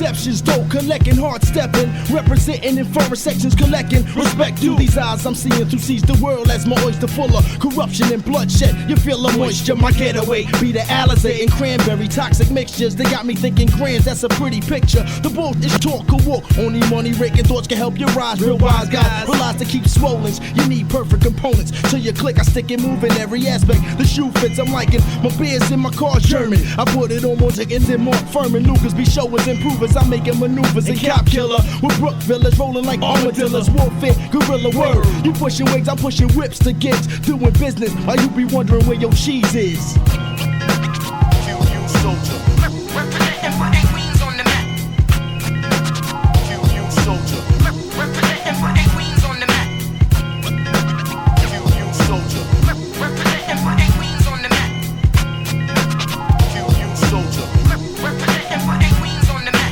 exceptions, though collecting, hard stepping, representing in foreign sections, collecting respect through these eyes I'm seeing to seize the world as my oyster full of corruption and bloodshed. You feel the moisture, my getaway be the Alizé and cranberry toxic mixtures. They got me thinking grams, that's a pretty picture. The boat is talk, could walk, only money raking thoughts can help you rise. Real wise guys realize to keep swollens, you need perfect components. Till you click, I stick and move in every aspect. The shoe fits, I'm liking my beers in my car's German. I put it on more chickens and Mark Furman. Lucas be showers improvers, I'm making maneuvers and cop killer with Brook villas rolling like armadillos. Warfare, guerrilla word. You pushing wigs, I'm pushing whips to gigs. Doing business while you be wondering where your cheese is.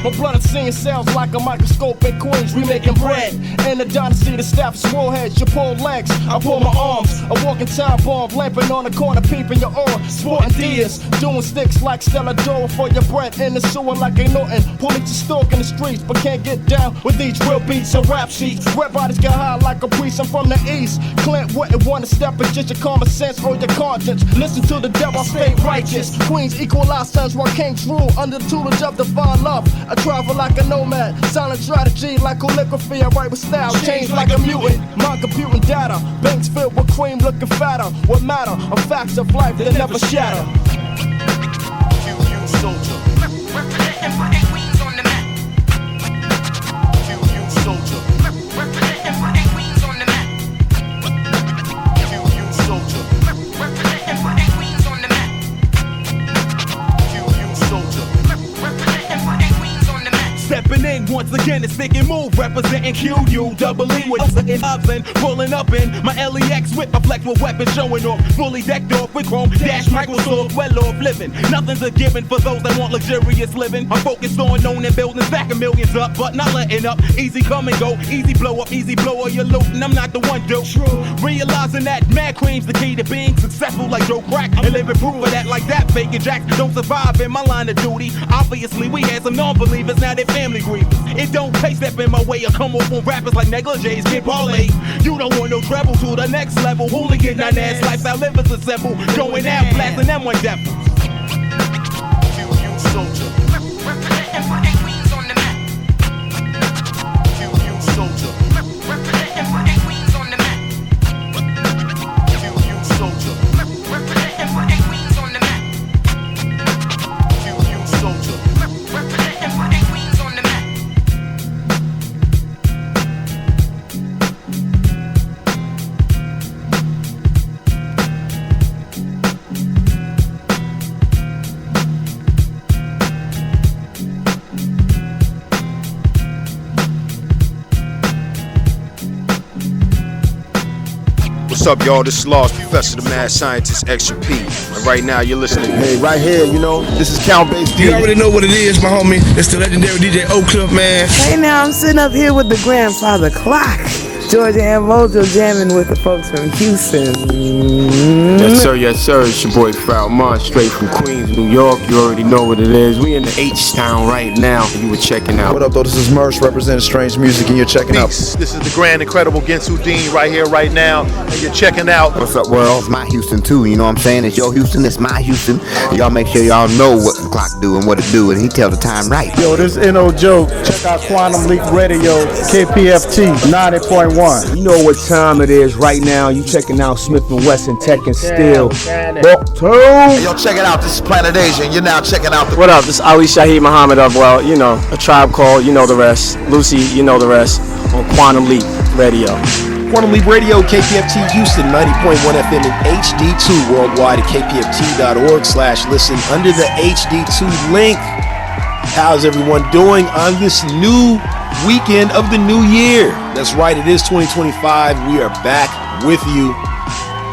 My brother singing sounds like a microscope in Queens. We making bread. And the dynasty, the staff is small heads. You pull legs, I pull my arms. A walking time bomb, lamping on the corner, peeping your aura. Sporting Diaz, doing sticks like Stella Dora for your bread. In the sewer like ain't nothing. Pulling to stalk in the streets, but can't get down with these real beats and rap sheets. Red bodies get high like a priest. I'm from the east. Clint wouldn't want to step in just your common sense or your conscience. Listen to the devil, stay righteous. Queens equalize sons while kings rule under the tutelage of divine love. I travel like a nomad, silent strategy like calligraphy. I write with style, change like a mutant. My computing data, banks filled with cream looking fatter. What matter? Are facts of life that never shatter. Stepping in once again, it's Stick and Move, representing QU, double E with the and pulling up in my LEX with a flex with weapons showing off, fully decked off with chrome, dash Microsoft, well off living. Nothing's a given for those that want luxurious living. I'm focused on owning buildings, stacking millions up, but not letting up. Easy come and go, easy blow up, easy blow all your loot, and I'm not the one dude. Realizing that mad cream's the key to being successful like Joe Crack, and living proof of that like that. Faking jacks don't survive in my line of duty. Obviously, we had some non-believers, now they're family grievers. It don't pay step in my way or come off on rappers like negligees, get parlay. You don't want no treble to the next level. Hooligan, that ass lifestyle livers assemble. Going out, blasting them one devils. What's up, y'all? This is Lost Professor, the Mad Scientist, Extra P. And right now, you're listening. Hey, right here, you know, this is Count Bass. You already know what it is, my homie. It's the legendary DJ O-Clip, man. Hey, now I'm sitting up here with the grandfather clock. Georgia and Mojo jamming with the folks from Houston. Yes, sir, yes, sir. It's your boy Falmont, straight from Queens, New York. You already know what it is. We in the H-Town right now, and you were checking out. What up, though? This is Merce, representing Strange Music, and you're checking out. This is the grand, incredible Gensu Dean right here, right now, and you're checking out. What's up, world? It's my Houston, too. You know what I'm saying? It's your Houston, it's my Houston. Y'all make sure y'all know what the clock do and what it do, and he tell the time right. Yo, this is N.O. Joke. Check out Quantum Leap Radio, KPFT 90.1. You know what time it is right now. You checking out Smith & Wesson Tech and Steel. Hey, yo, check it out. This is Planet Asia, and you're now checking out What up? This is Ali Shaheed Muhammad of, well, you know, A Tribe Called, you know the rest. Lucy, you know the rest. On Quantum Leap Radio. Quantum Leap Radio, KPFT Houston, 90.1 FM and HD2 worldwide at kpft.org/listen under the HD2 link. How's everyone doing on this new weekend of the new year? That's right, it is 2025. We are back with you.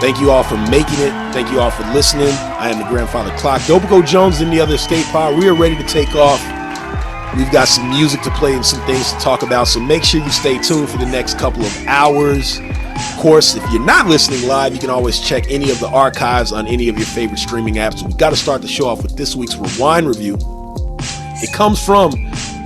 Thank you all for making it. Thank you all for listening. I am the Grandfather Clock. Dopico Jones and the other escape pod. We are ready to take off. We've got some music to play and some things to talk about, so make sure you stay tuned for the next couple of hours. Of course, if you're not listening live, you can always check any of the archives on any of your favorite streaming apps. We've got to start the show off with this week's Rewind Review. It comes from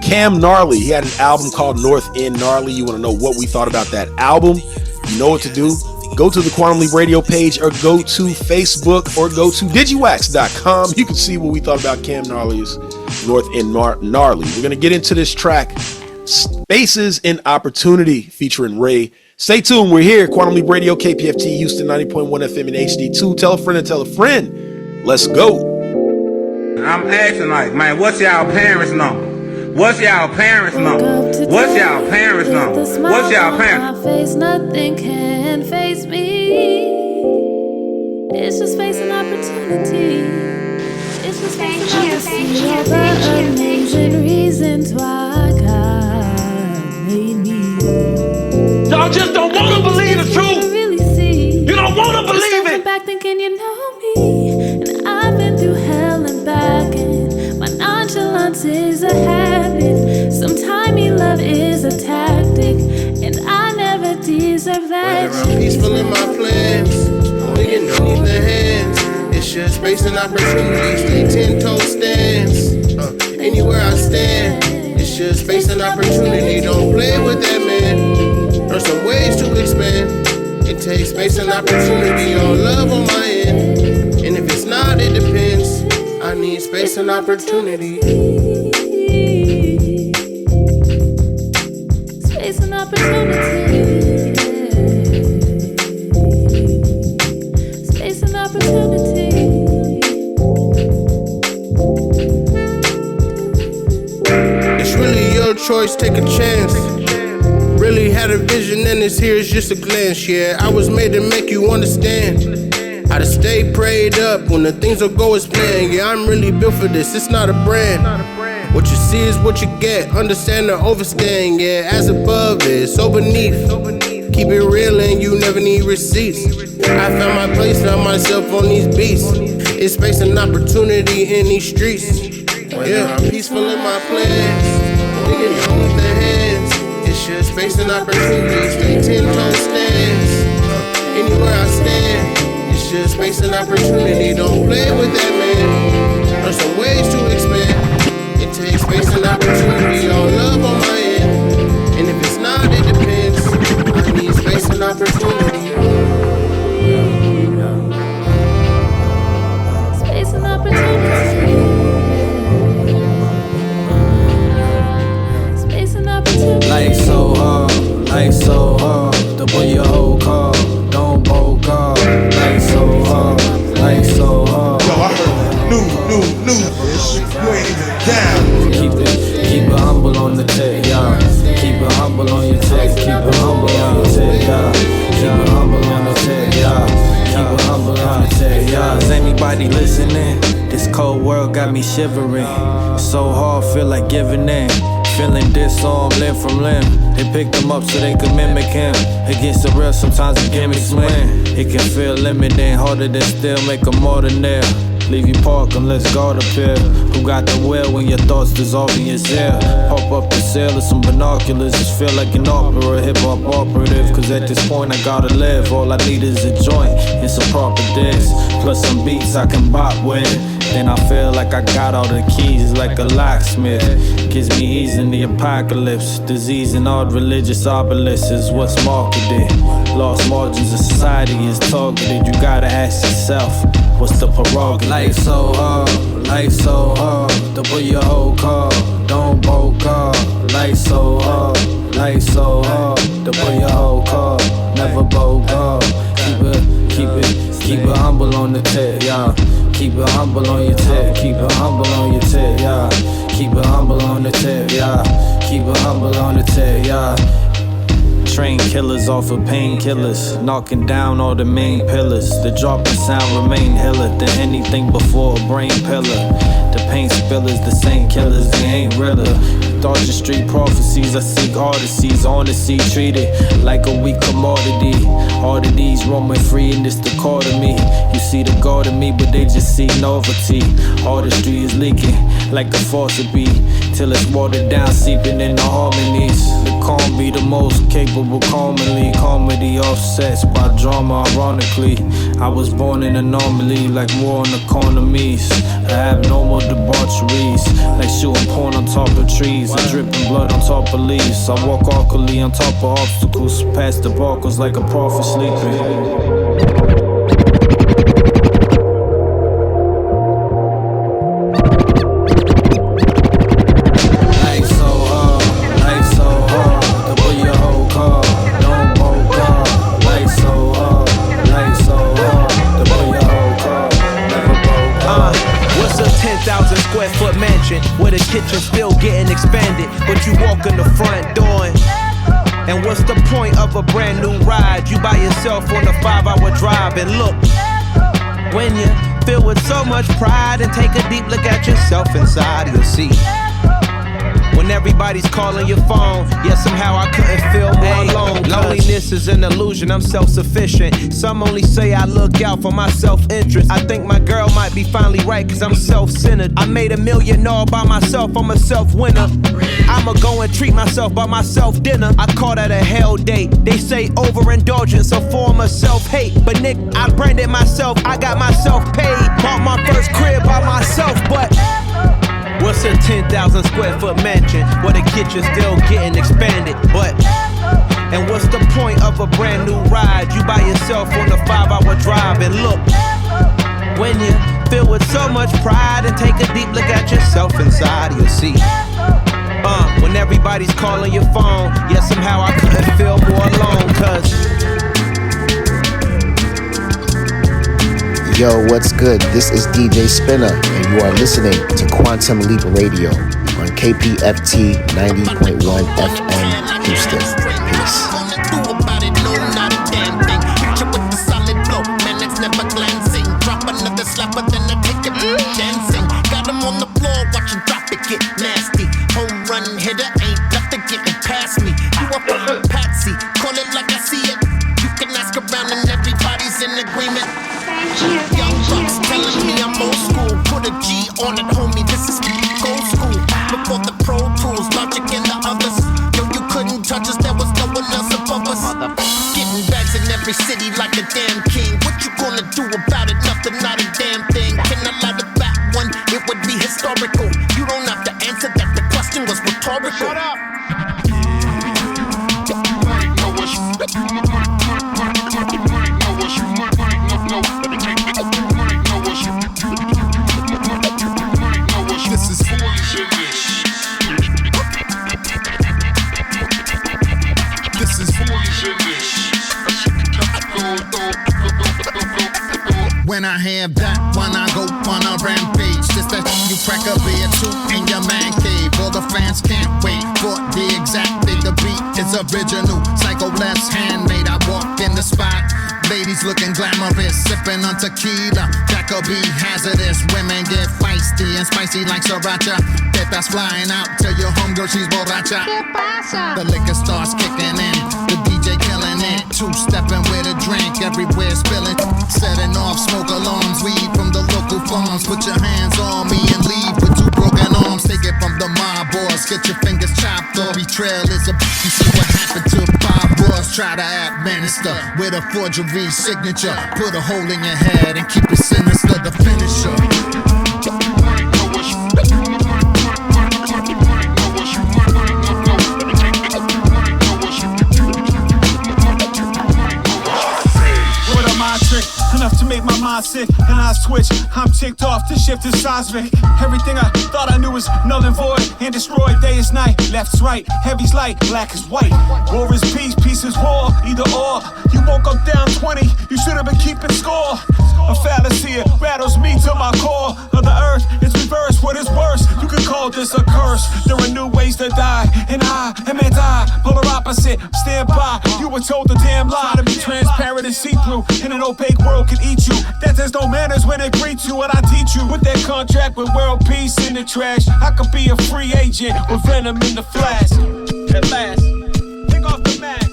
Cam Gnarly, he had an album called North End Gnarly. You want to know what we thought about that album? You know what to do. Go to the Quantum Leap Radio page or go to Facebook or go to digiwax.com. You can see what we thought about Cam Gnarly's North End Gnarly. We're going to get into this track, Spaces and Opportunity, featuring Ray. Stay tuned. We're here, Quantum Leap Radio, KPFT Houston, 90.1 FM and HD2. Tell a friend and tell a friend. Let's go. I'm asking like, man, what's y'all parents' number? What's y'all parents' number? What's y'all parents' number? What's y'all parents' face, nothing can face me. It's just facing opportunity. It's just facing opportunity. All the amazing reasons why God made me. Y'all just don't want to believe the truth. Really see. You don't want to believe it. Back thinking you know me, and I've been through hell and back, and my nonchalance is a habit. Sometimes me love is a tactic, and I never deserve that. Whether I'm peaceful in my plans, or you don't need the hands, it's just space and opportunity. Stay 10-toe stance. Anywhere I stand, it's just space and opportunity. Don't play with that man. There's some ways to expand. It takes space and opportunity, all love on my end. And if it's not, it depends. I need space and opportunity. Space and opportunity. Space and opportunity. It's really your choice, take a chance. Really had a vision and this here is just a glance, yeah. I was made to make you understand how to stay prayed up when the things don't go as planned. Yeah, I'm really built for this, it's not a brand. What you see is what you get, understand or overstand. Yeah, as above is so beneath. Keep it real and you never need receipts. I found my place, found myself on these beats. It's space and opportunity in these streets. Yeah, I'm peaceful in my plans. We can hold the hands. It's just space and opportunity. Stay 10-toe stance. Anywhere I stand, it's just space and opportunity. Don't play with that man. There's some ways to expand. It takes space and opportunity. All love on my end. And if it's not, it depends. I need space and opportunity. Space and opportunity. Life so hard, to put your whole car, don't broke off. Life so hard. Yo, I heard new, you ain't even down. Keep it humble on the tech, y'all. Keep it humble on your tech, keep it humble on your tech, y'all. Keep it humble on the tech, y'all. Keep it humble on the tech, y'all. Is anybody listening? This cold world got me shivering. So hard, feel like giving in. Feeling disarmed limb from limb. They picked him up so they could mimic him. It gets surreal, sometimes the gimmicks win. It can feel limiting, harder than still make them ordinary. Leave you park unless God appear. Who got the will when your thoughts dissolve in your cell? Pop up the cell with some binoculars. Just feel like an opera, hip-hop operative. Cause at this point I gotta live. All I need is a joint and some proper discs. Plus some beats I can bop with. Then I feel like I got all the keys like a locksmith. Gives me ease in the apocalypse. Disease and all religious obelisks is what's marketed. Lost margins of society is targeted. You gotta ask yourself, what's the prerogative? Life so hard, to put your whole car, don't broke off. Life so hard, to put your whole car, never broke off. Keep it humble on the tip, y'all. Keep it humble on your tip, keep it humble on your tip, y'all. Keep it humble on the tip, y'all. Keep it humble on the tip, y'all. Train killers off of painkillers, knocking down all the main pillars. The dropping sound remain iller than anything before a brain pillar. The paint spillers, the same killers, they ain't realer. Thought your street prophecies, I seek artists on the sea, treated like a weak commodity. Oddities roaming free and it's the core to me. You see the God in me, but they just see novelty. Artistry is leaking like a faucet beat, till it's watered down, seeping in the harmonies. The can't be the most capable commonly. Comedy offsets by drama, ironically. I was born in anomaly, like war on economies. I have no more debaucheries, like shooting porn on top of trees and dripping blood on top of leaves. I walk awkwardly on top of obstacles, past the barcos like a prophet sleeping. Where the kitchen's still getting expanded, but you walk in the front door and what's the point of a brand new ride? You by yourself on a 5-hour drive and look, when you filled with so much pride and take a deep look at yourself inside, you'll see. When everybody's calling your phone, yeah, somehow I couldn't feel more alone. Loneliness is an illusion, I'm self-sufficient. Some only say I look out for my self-interest. I think my girl might be finally right, cause I'm self-centered. I made $1 million all by myself, I'm a self-winner. I'ma go and treat myself by myself dinner. I call that a hell date. They say overindulgence, a form of self-hate. But Nick, I branded myself, I got myself paid. Bought my first crib by myself, but what's a 10,000 square foot mansion where the kitchen's still getting expanded? But, and what's the point of a brand new ride? You by yourself on a 5-hour drive and look, when you filled with so much pride and take a deep look at yourself inside, you'll see. When everybody's calling your phone, yeah, somehow I couldn't feel more alone, cause Yo, what's good? This is DJ Spinner, and you are listening to Quantum Leap Radio on KPFT 90.1 FM Houston. Peace. Got him on the floor, watch him drop it, get nasty. Home run hitter, ain't nothing getting past me. You up on the patsy, call it like I see it. You can ask around and everybody's in agreement. Young bucks telling me I'm old school. Put a G on it, homie, this is gold school. Before the Pro Tools, Logic and the others. Yo, you couldn't touch us, there was no one else above us. Getting bags in every city like a damn king. What you gonna do about it? Nothing, not a damn thing. Can I light a back one? It would be historical. You don't have to answer that, the question was rhetorical. Shut up! This is poisonous. This is poisonous. When I have that one, I go on a rampage. Just that you crack a beer too in your man cave. All the fans can't wait for the exact thing. The beat is original, Psycho Left's handmade. I walk in the spot, ladies looking glamorous, sipping on tequila. That could be hazardous. Women get feisty and spicy like sriracha. Tetas flying out, tell your homegirl she's borracha. The liquor starts kicking in, the DJ killing it. Two-stepping with a drink, everywhere spilling. Setting off smoke alarms, weed from the local farms. Put your hands on me and leave with 2 broken arms. Take it from the mob boys, get your fingers chopped off. Betrayal is a you see what happened to Bob Boys. Try to administer with a forgery signature. Put a hole in your head and keep it sinister. The finisher. Enough to make my mind sick and eyes twitch. I'm ticked off, this shift is seismic. Everything I thought I knew is null and void and destroyed. Day is night, left's right, heavy's light, black is white. War is peace, peace is war, either or. You woke up down 20, you should have been keeping score. A fallacy, it rattles me to my core. Of the earth, it's reversed, what is worse? You could call this a curse. There are new ways to die, and I am anti, polar opposite. Stand by, you were told the damn lie. To be transparent and see-through in an opaque world can eat you. That there's no manners when they greet you. What I teach you with that contract with world peace in the trash. I could be a free agent with venom in the flash. At last, take off the mask.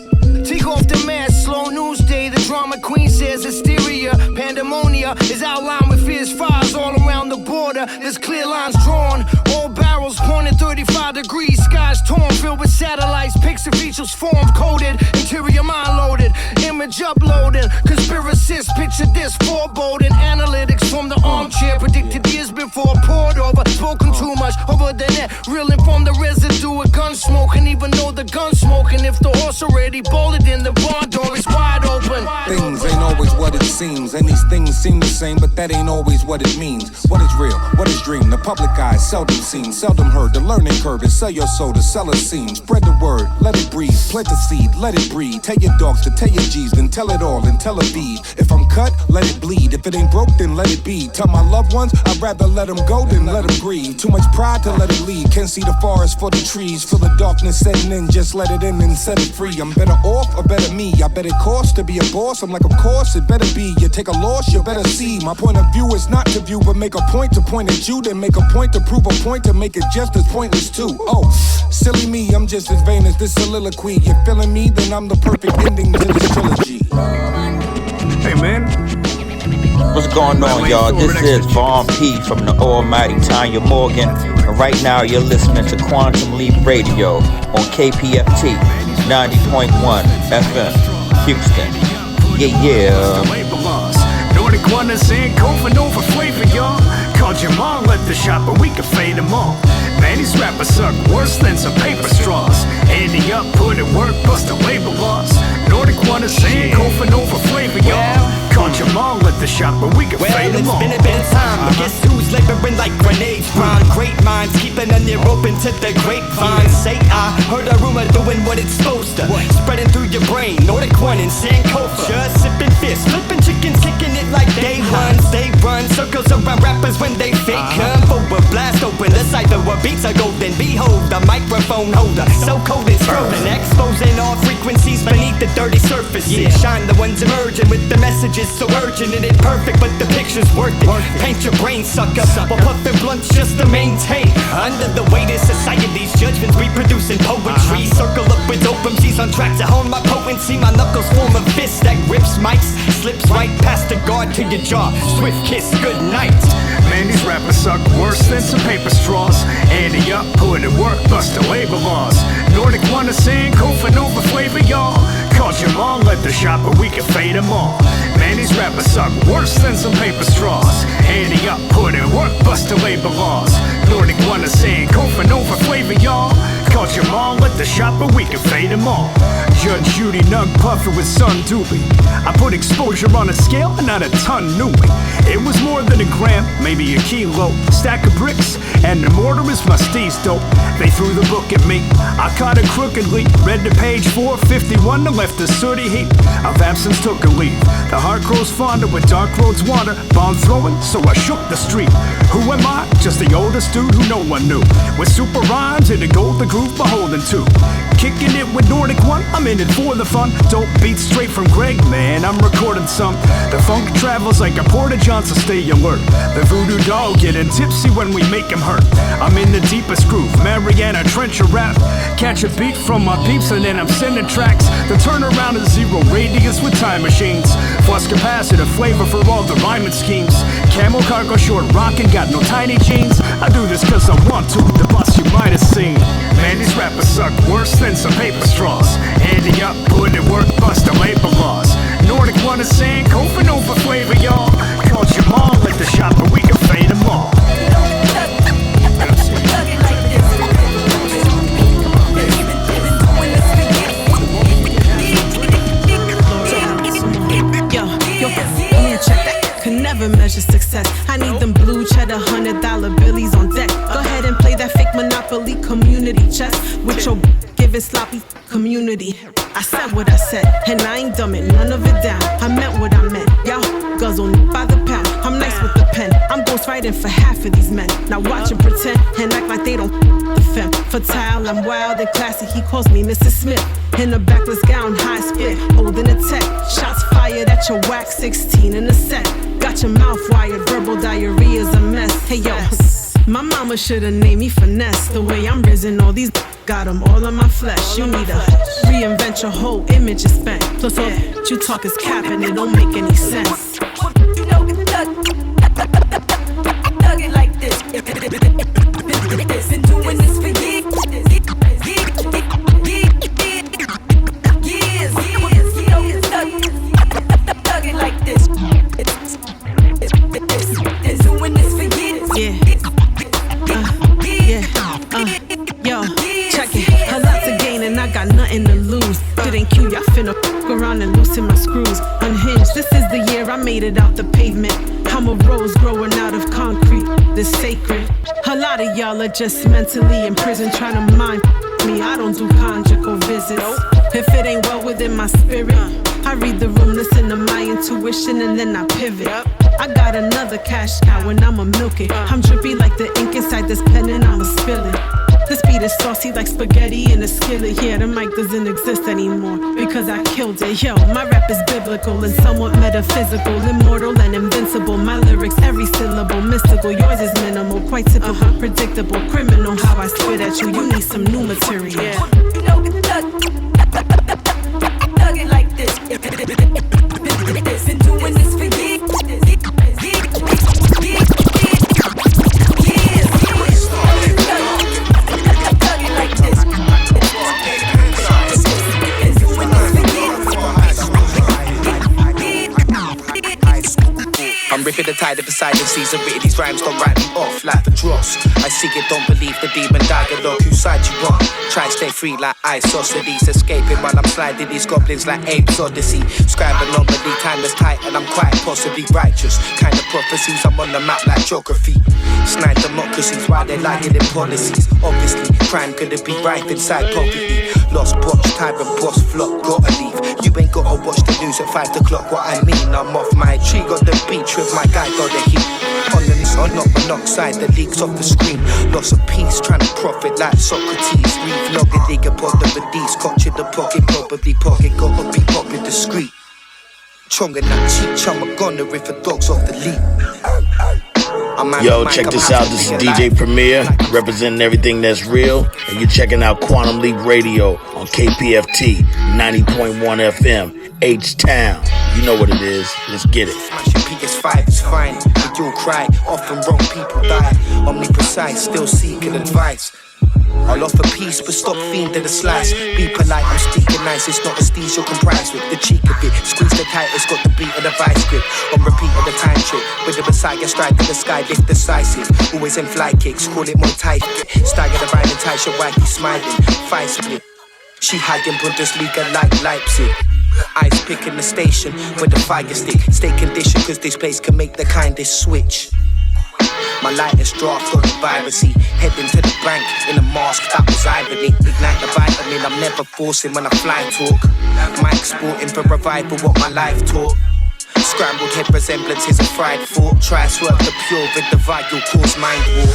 Take off the mask, slow news day. The drama queen says hysteria, pandemonia is outlined with fierce fires all around the border. There's clear lines drawn, all barrels pointed through 35 degrees, skies torn, filled with satellites, pics of features formed, coded, interior mind loaded, image uploading, conspiracists, picture this, foreboding, analytics from the armchair, predicted years before, poured over, spoken too much over the net, reeling from the residue of gun smoke, and even though the gun's smoking, if the horse already bolted in the barn door, it's wide open. Things ain't always what it seems, and these things seem the same, but that ain't always what it means. What is real? What is dream? The public eye is seldom seen, seldom heard. The learning curve is sell your soul to sell a scene. Spread the word, let it breathe, plant the seed, let it breathe. Tell your dogs to tell your G's, then tell it all and tell a bead. If I'm cut, let it bleed. If it ain't broke, then let it be. Tell my loved ones, I'd rather let them go than let them grieve. Too much pride to let it lead. Can't see the forest for the trees. Feel the darkness setting in, just let it in and set it free. I'm better off or better me? I bet it costs to be a boss. I'm like, of course, it better be. You take a loss, you better see. My point of view is not to view, but make a point to point at you. Then make a point to prove a point to make it just as pointless too. Oh, silly me, I'm just as vain as this soliloquy. You feeling me? Then I'm the perfect ending to this trilogy. Hey, man. What's going on, y'all? This is Vaughn P from the almighty Tanya Morgan. And right now you're listening to Quantum Leap Radio on KPFT 90.1 FM, Houston. Yeah. Nordic Wonders and Coven over flavor, y'all. Called your mom, let the shop, but we can fade them all. Man, these rappers suck worse than some paper straws. Andy up, put it work, bust the labor laws. Nordic Wonders and Coven over flavor, y'all. Called your mom, let the shop, but we can fade them all. It's been a bit of time, but guess who's laboring like grenades? Prime great minds, keeping an ear open to the grapevine. Say I heard a rumor doing what it's supposed to. Spreading through your brain, Nordic One and Sankofa. Just sipping fists, flipping chickens, kicking it like they run circles around rappers when they fake come forward, blast open the cipher where beats are golden. Behold the microphone holder, so cold it's frozen, exposing all frequencies beneath the dirty surface. Shine the ones emerging with the messages so urgent and it perfect, but the picture's worth it. Paint your brain sucker while puffing blunts just to maintain. Under the weight of society's judgments, reproducing poetry. Circle up with dope MCs on track to hone my potency. My knuckles form a fist that grips mics, slips right past the guard to your jaw. Swift kiss, good night. Man, these rappers suck worse than some paper straws. Andy up, put it work, bust the labor laws. Nordic Wonders and Coven over flavor, y'all. Called your mom, let the shop, but we can fade them all. Man, these rappers suck worse than some paper straws. Andy up, put it work, bust the labor laws. Nordic Wonders and Coven over flavor, y'all. Called your mom, let the shop, but we can fade them all. Judge Judy Nug Puffer with Son Doobie. I put exposure on a scale and not a ton knew me. It was more than a gram, maybe a kilo. Stack of bricks, and the mortar is my steez dope. They threw the book at me, I caught it crookedly. Read the page 451 and left the sooty heat of absence took a leave. The heart grows fonder with dark roads wander. Bomb throwing, so I shook the street. Who am I? Just the oldest dude who no one knew. With super rhymes and a golden groove beholden to. Kicking it with Nordic One, I'm in it for the fun. Dope beats straight from Greg, man, I'm recording some. The funk travels like a Porta John, so stay alert. The voodoo dog getting tipsy when we make him hurt. I'm in the deepest groove, Mariana Trench of rap. Catch a beat from my peeps and then I'm sending tracks. The turnaround is zero radius with time machines. Flux capacitor, flavor for all the rhyming schemes. Camel cargo short rockin', got no tiny jeans. I do this cause I want to, the bus you might have seen. Man, these rappers suck worse than some paper straws. Andy up, put it work, bust the labor laws. Nordic Wonders and Coven over flavor, y'all. Called your mom, let the shop, but we can fade them all. Can never measure success. I need them blue cheddar $100 billies on deck. Go ahead and play that fake Monopoly community chess with your giving sloppy community. I said what I said, and I ain't dumbing none of it down. I meant what I meant. Y'all guzzle by the pound. I'm nice with the pen. I'm ghostwriting for half of these men. Now watch and pretend and act like they don't the femme. Fatale, I'm wild and classy. He calls me Mrs. Smith. In a backless gown, high spit, holding a tech. Shots fired at your whack 16 in a set. Got your mouth wired, verbal diarrhea's a mess. Hey yo, my mama should've named me Finesse. The way I'm risen, all these got them all on my flesh. You need to reinvent your whole image is spent. Plus all you talk is cap and it don't make any sense. You know, thug it like this. Been doing this for years. I made it out the pavement. I'm a rose growing out of concrete, this sacred. A lot of y'all are just mentally in prison trying to mind me. I don't do conjugal visits. If it ain't well within my spirit, I read the room, listen to my intuition, and then I pivot. I got another cash cow and I'ma milk it. I'm drippy like the ink inside this pen and I'ma spill it. This beat is saucy like spaghetti in a skillet. Yeah, the mic doesn't exist anymore because I killed it. Yo, my rap is biblical and somewhat metaphysical, immortal and invincible. My lyrics, every syllable mystical. Yours is minimal, quite typical, predictable, criminal. How I spit at you, you need some new material. You know, thug it like this. Been doing this for years. I'm ripping the tide of the silent season, written these rhymes don't write me off like a dross. I see it, don't believe the demon dialogue. Whose side you on? Try and stay free like isosceles, escaping while I'm sliding these goblins like apes Odyssey. Scribing anomaly, time is tight and I'm quite possibly righteous. Kind of prophecies, I'm on the map like geography. Snipe democracies while they like it in policies. Obviously, crime couldn't be ripe inside poverty. Lost watch, tyrant boss flop, gotta leave. You ain't gotta watch the news at 5 o'clock, what I mean. I'm off my tree, got the beach with my guy, got the heat. On the on not monoxide, the leaks off the screen. Loss of peace, trying to profit like Socrates. Revlogging, digger pot of a D's, cotch in the pocket, probably pocket, gotta be popping discreet. Chonga not cheat, I'm a gunner if a dog's off the lead. Yo, check this out. This is DJ Premier, representing everything that's real. And you're checking out Quantum Leap Radio on KPFT 90.1 FM, H-Town. You know what it is. Let's get it. Smashing PS5 is fine. We all cry, often wrong people die. Omniprecise, still seeking advice. I'll offer peace, but stop fiending the slice. Be polite, I'm speaking nice. It's not a steez you're comprised with. The cheek of it, squeeze the tightest, got the beat of the vice grip. On repeat of the time trip, with the Messiah strike to the sky, lift decisive. Always in fly kicks, call it more tight. Stagger the rhyme and tie, your wife be smiling. Fight split. She high in Bundesliga like Leipzig. Ice picking the station with the fire stick. Stay conditioned, cause this place can make the kindest switch. My lightest draft got the vibrancy. Heading to the bank in a mask, that was irony. Ignite the vitamin, I'm never forcing when I fly talk. Mike sporting for revival, what my life taught. Scrambled head resemblances of fried thought. Try swerve the pure with the vital cause mind war.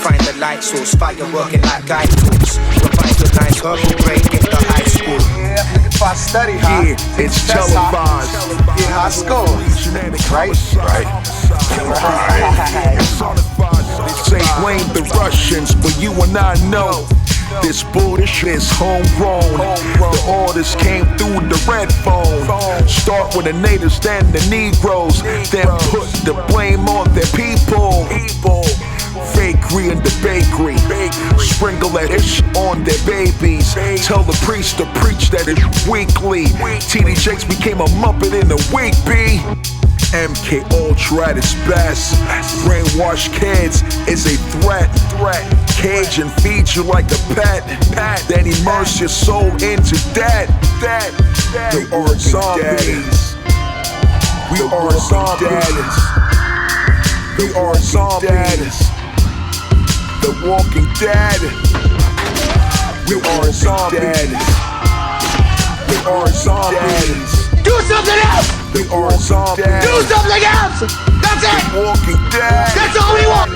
Find the light source, fire working like guide talks. Revitalize herbal brain, get the high score. Yeah, if I study hard, yeah, it's televised. Yeah, high school. Right? They say blame the Russians, but you and I know this bullshit is homegrown. The orders came through the red phone. Start with the natives, then the Negroes, then put the blame on their people. Fakery in the bakery, sprinkle that ish on their babies. Tell the priest to preach that it's weekly. TD Jakes became a Muppet in a week, B. MK Ultra at its best. Brainwash kids is a threat. Cage and feed you like a pet. Then immerse your soul into debt. They are zombies. We are zombies. They are zombies. The Walking Dead. We are zombies. We are zombies. Do something else! We are zombies. Do something else! That's it! The Walking Dead. That's all we want!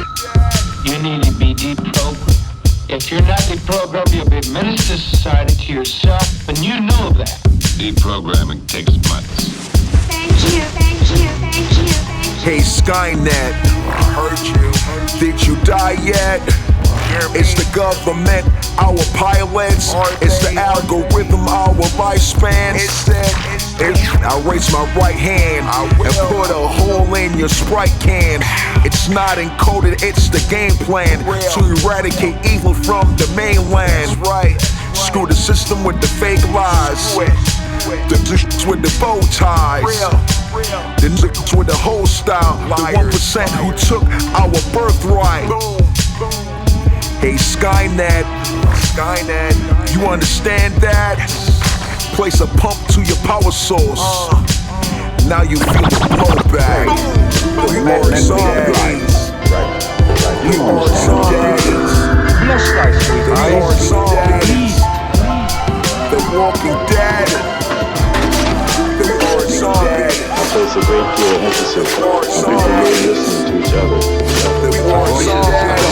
You need to be deprogrammed. If you're not deprogrammed, you'll be a menace to society, to yourself, and you know that. Deprogramming takes months. Thank you, thank you, thank you, thank you. Hey Skynet, I heard you. Did you die yet? It's the government, our pilots. It's the algorithm, our lifespan. I raise my right hand and put a hole in your Sprite can. It's not encoded, it's the game plan to eradicate evil from the mainland. Screw the system with the fake lies, the d***s with the bow ties, the n***s with the whole style, the 1% who took our birthright. Hey Skynet, you understand that? Place a pump to your power source. Now you feel the blowback. The more zombies. The more zombies. The more zombies. The Walking Dead. The more zombies. I place a great deal of emphasis on really listening to each other. The more zombies.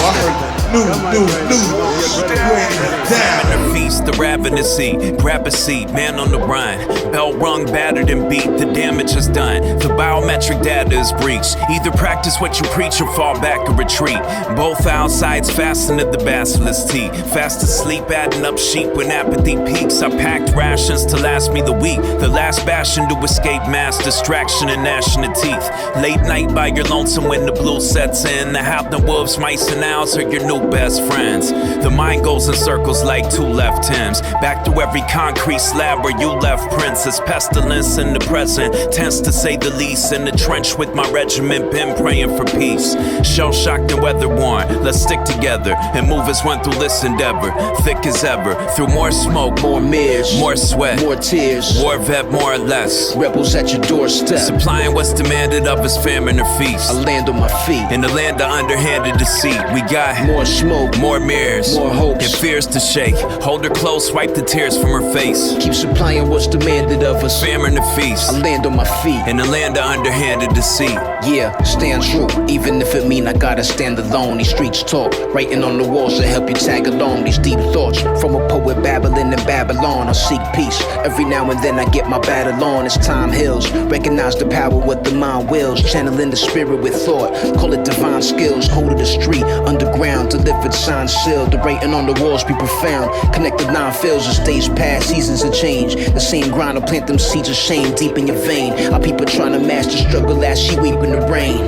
Famine or feast, the ravenous eat. Grab a seat, man on the run. Bell rung, battered and beat, the damage is done. The biometric data is breached. Either practice what you preach or fall back or retreat. Both outsides fasten to the basilisk teeth. Fast asleep, adding up sheep when apathy peaks. I packed rations to last me the week. The last bastion to escape mass distraction and gnashing of teeth. Late night by your lonesome when the blue sets in. The howling wolves, mice and owls are your new best friends. The mind goes in circles like two left Tims. Back to every concrete slab where you left prints. It's pestilence in the present, tense to say the least. In the trench with my regiment, been praying for peace. Shell-shocked and weather-worn, let's stick together and move as one through this endeavor. Thick as ever, through more smoke, more mirrors, more sweat, more tears, war vet, more or less. Rebels at your doorstep, supplying what's demanded of us, famine or feast. I land on my feet, in the land of underhanded deceit. We got more smoke, more mirrors, more hopes, and fears to shake. Hold her close, wipe the tears from her face. Keep supplying what's demanded of us, famine or feast. I land on my feet, in the land of underhanded deceit. Yeah, stand true, even if it mean I gotta stand alone. These streets talk, writing on the walls to help you tag along. These deep thoughts from a poet babbling in Babylon. I seek peace, every now and then I get my battle on. As time heals, recognize the power what the mind wills. Channeling the spirit with thought, call it divine skills. Hold of the street, underground, delivered signs sealed. The writing on the walls be profound. Connect the nine fields as days pass, seasons of change. The same grind will plant them seeds of shame deep in your vein. Our people trying to master struggle as she weep in the rain.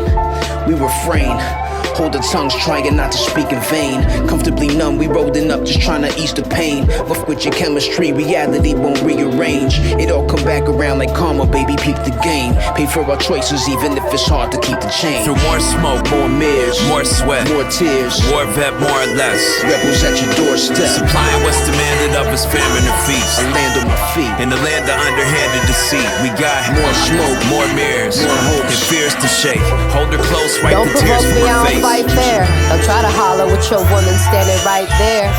We refrain, hold the tongues trying not to speak in vain. Comfortably numb, we rolling up just trying to ease the pain. Rough with your chemistry, reality won't rearrange. It all come back around like karma, baby, peep the game. Pay for our choices even if it's hard to keep the change. Through more smoke, more mirrors, more sweat, more tears, more vet, more or less. Rebels at your doorstep, supplying what's demanded of us, famine or feast. I land on my feet, in the land of underhanded deceit. We got more smoke, more mirrors, more hopes, and fears to shake. Hold her close, wipe the tears from her face. Fight fair. Don't try to holler with your woman standing right there.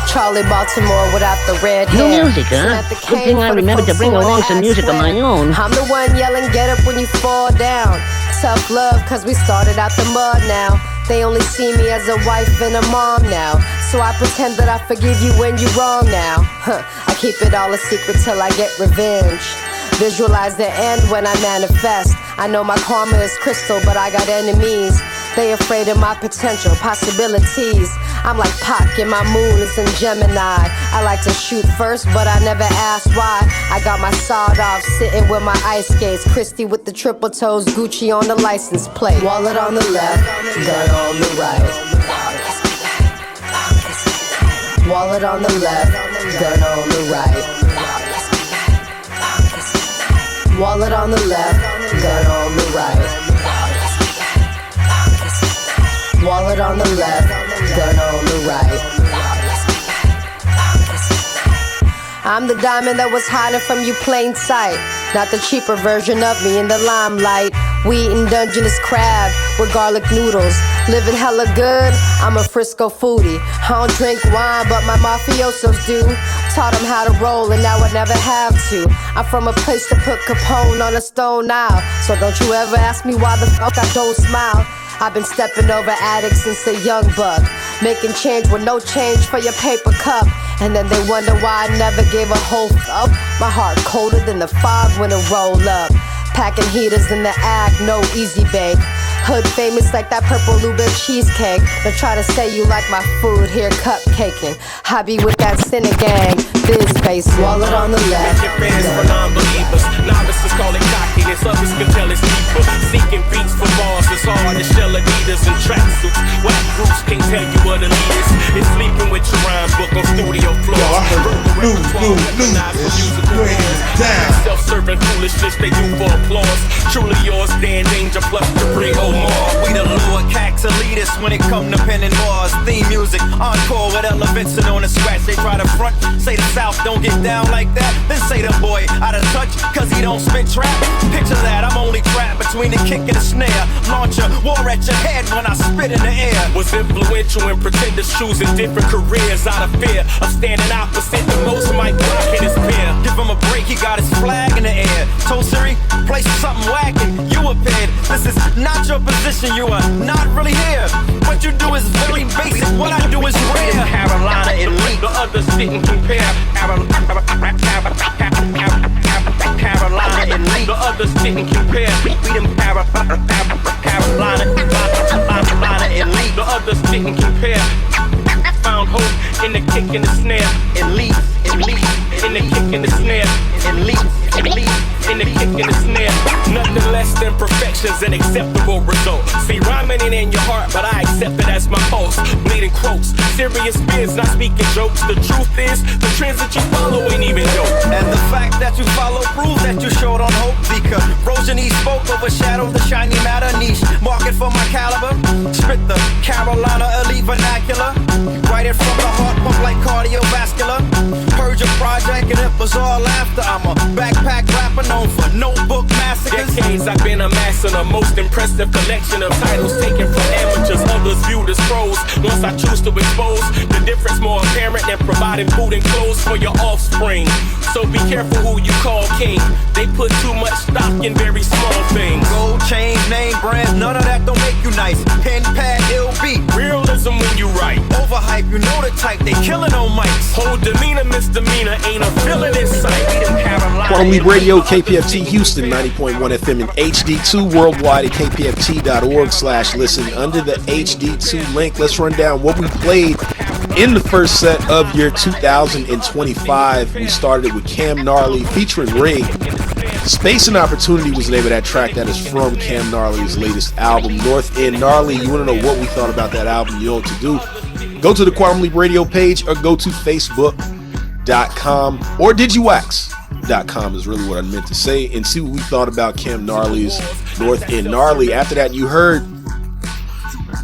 Charlie Baltimore without the red hair. New music, huh? Good thing I remember to bring along some music of my own. I'm the one yelling, get up when you fall down. Tough love, cause we started out the mud now. They only see me as a wife and a mom now. So I pretend that I forgive you when you're wrong now. I keep it all a secret till I get revenge. Visualize the end when I manifest. I know my karma is crystal, but I got enemies. They afraid of my potential possibilities. I'm like Pac and my moon is in Gemini. I like to shoot first, but I never ask why. I got my sawed off, sitting with my ice skates. Christy with the triple toes, Gucci on the license plate. Wallet on the left, gun on the right. Wallet on the left, gun on the right. Wallet on the left, gun on the right. Wallet on the left, gun on the right. I'm the diamond that was hiding from you plain sight. Not the cheaper version of me in the limelight. We eating Dungeness crab with garlic noodles. Living hella good, I'm a Frisco foodie. I don't drink wine, but my mafiosos do. Taught them how to roll and now I never have to. I'm from a place to put Capone on a stone now. So don't you ever ask me why the fuck I don't smile. I've been stepping over addicts since a young buck. Making change with no change for your paper cup. And then they wonder why I never gave a whole fuck. My heart colder than the fog when it roll up. Packing heaters in the act, no easy bake. Hood famous like that purple Lube cheesecake. Don't try to say you like my food, here cupcaking. I be with that Cine gang, this face. Wallet on the left. Your fans for non-believers. Novices call it cockiness, others can tell it's deeper. Seeking beats for bars, it's hard to shell Adidas and tracksuits. White groups can't tell you what it is. It's sleeping with your rhyme book on studio floors. Yo, I heard self-serving foolishness they do for applause. Truly yours, Dan Danger plus the 3 more. We the Lord Cax elitists when it come to penning bars. Theme music music. Encore with Ella Vincent on the scratch. They try to front, say the South don't get down like that. Then say the boy out of touch, cause he don't spit trap. Picture that, I'm only trapped between the kick and the snare. Launch a war at your head when I spit in the air. Was influential in pretenders choosing different careers out of fear of standing opposite the most Mike Rock in his peer. Give him a break, he got his flag in the air. Told Siri, play something whack and you appeared. This is not your position, you are not really here. What you do is very basic, what I do is rare. Carolina elite, the others didn't compare. Carolina elite, the others didn't compare. We them Carolina elite, the others didn't compare. Found hope in the kick and the snare. Elite, elite, in the kick and the snare. Elite, elite, in the kick and the snare. Nothing less than perfection's an acceptable result. See, rhyming ain't in your heart, but I accept it as my pulse. Bleeding quotes, serious biz, not speaking jokes. The truth is, the trends that you follow ain't even dope. And the fact that you follow proves that you short on hope. Deca, Rosen he spoke, overshadowed the shiny matter niche. Market for my caliber, spit the Carolina elite vernacular. Write it from the heart, pump like cardiovascular. Heard your project and it was all after. I'm a backpack rapper known for notebook massacres. Decades I've been amassing a most impressive collection of titles taken from amateurs, others viewed as pros. Once I choose to expose the difference more apparent than providing food and clothes for your offspring. So be careful who you call king. They put too much stock in very small things. Gold chain, name brands, none of that don't make you nice. Pen, pad, ill beat. Realism when you write. Overhype, you know the type, they killing on mics. Whole demeanor, misdemeanor, ain't a villain in sight. Quantum Leap Radio, KPFT Houston, 90.1 FM and HD2 worldwide at kpft.org/listen under the HD2 link. Let's run down what we played in the first set of year 2025. We started with Cam Gnarly featuring Rig. Space and Opportunity was the name of that track. That is from Cam Gnarly's latest album, North End Gnarly. You want to know what we thought about that album? You know what to do. Go to the Quantum Leap Radio page or go to Facebook.com or Digiwax.com is really what I meant to say, and see what we thought about Cam Gnarly's North End Gnarly. After that, you heard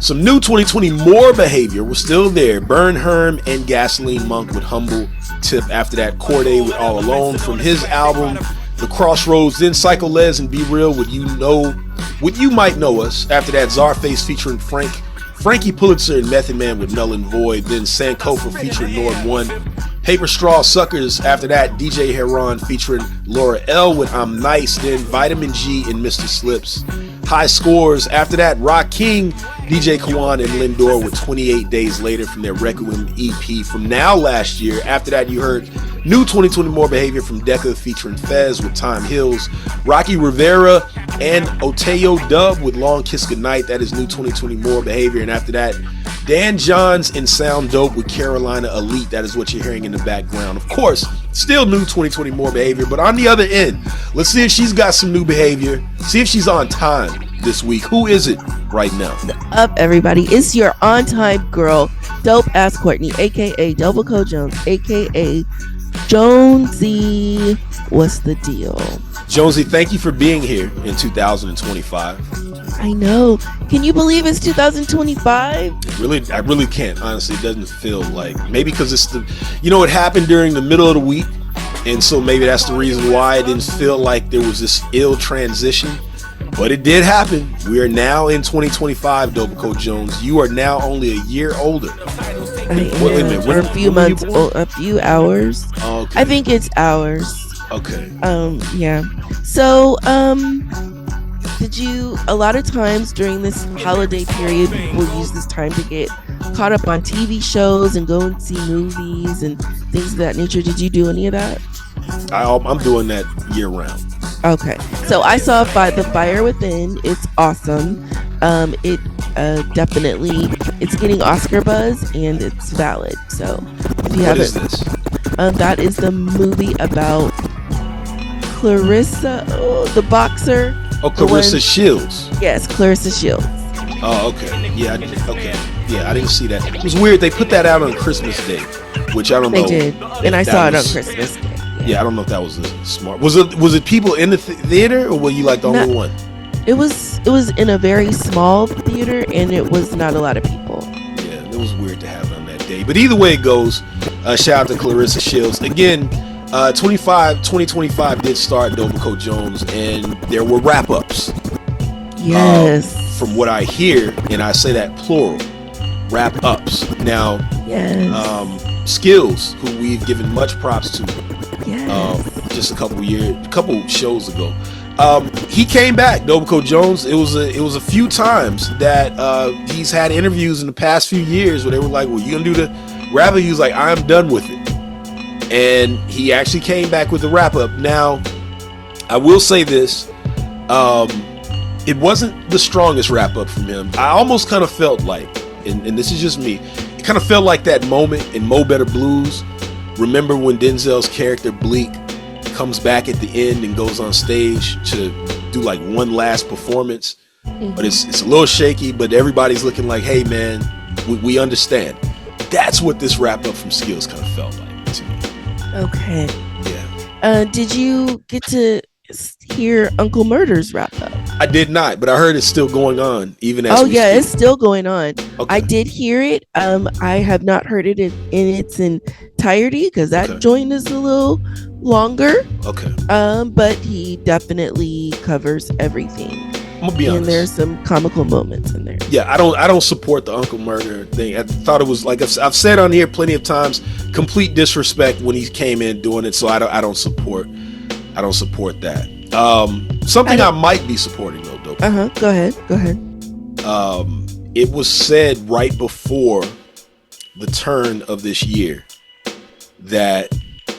some new 2020 More Behavior was still there. Burn Herm and Gasoline Monk with Humble Tip. After that, Corday with All Alone from his album The Crossroads. Then Psycho Les and Be Real with What You Might Know Us. After that, Czarface featuring Frankie Pulitzer and Method Man with Null and Void. Then Sankofa featuring Nord One. Paper Straw Suckers. After that, DJ Heron featuring Laura L with I'm Nice. Then Vitamin G and Mr. Slips. High Scores. After that, Rock King, DJ Kwan and Lindor with 28 Days Later from their Requiem EP from Now last year. After that, you heard new 2020 More Behavior from Deca featuring Fez with Time Hills. Rocky Rivera and Oteo Dub with Long Kiss Goodnight. That is new 2020 More Behavior. And after that, Dan Johns and Sound Dope with Carolina Elite. That is what you're hearing in the background. Of course, still new 2020 More Behavior, but on the other end, let's see if she's got some new behavior. See if she's on time this week. Who is it right now? Up, everybody. It's your on-time girl, Dope Ass Courtney, aka Double Co Jones, aka Jonesy. What's the deal? Jonesy, thank you for being here in 2025. I know. Can you believe it's 2025? I really can't. Honestly, it doesn't feel like, maybe because it's it happened during the middle of the week, and so maybe that's the reason why it didn't feel like there was this ill transition. But it did happen. We are now in 2025, Dopico Jones. You are now only a year older. For a few months, a few hours. Oh, okay. I think it's hours. Okay. Yeah. So, a lot of times during this holiday period, people use this time to get caught up on TV shows and go and see movies and things of that nature. Did you do any of that? I'm doing that year round. Okay. So I saw The Fire Within. It's awesome. It definitely, it's getting Oscar buzz and it's valid. So if you haven't, what is this? That is the movie about Clarissa, the boxer. Oh, Clarissa Shields. Yes, Clarissa Shields. Oh, okay. Yeah, I didn't see that. It was weird. They put that out on Christmas Day, which I don't know. They did, and I saw it on Christmas Day. Yeah, I don't know if that was smart. Was it people in the theater, or were you like the only one? It was in a very small theater, and it was not a lot of people. Yeah, it was weird to have them day. But either way it goes, shout out to Clarissa Shields. Again, 2025 did start Dobaco Jones, and there were wrap-ups. Yes. From what I hear, and I say that plural, wrap-ups. Now, Skills, who we've given much props to, just a couple shows ago. He came back, Dobaco Jones. It was a few times that he's had interviews in the past few years where they were like, well, you gonna do the wrap up? He was like, I'm done with it. And he actually came back with the wrap up. Now, I will say this, it wasn't the strongest wrap up from him. I almost kind of felt like, and this is just me, it kind of felt like that moment in Mo Better Blues. Remember when Denzel's character Bleak comes back at the end and goes on stage to do like one last performance, but it's a little shaky, but everybody's looking like, hey man, we understand. That's what this wrap up from Skills kind of felt like to me. Okay. Yeah. Did you get to hear Uncle Murder's wrap up? I did not, but I heard it's still going on even as we speak. It's still going on. Okay. I did hear it. I have not heard it in its entirety because that joint is a little longer. Okay. But he definitely covers everything. I'm gonna be honest. And there's some comical moments in there. Yeah, I don't support the Uncle Murder thing. I thought it was, like I've said on here plenty of times, complete disrespect when he came in doing it. So I don't support that. Something I might be supporting though. Go ahead. It was said right before the turn of this year that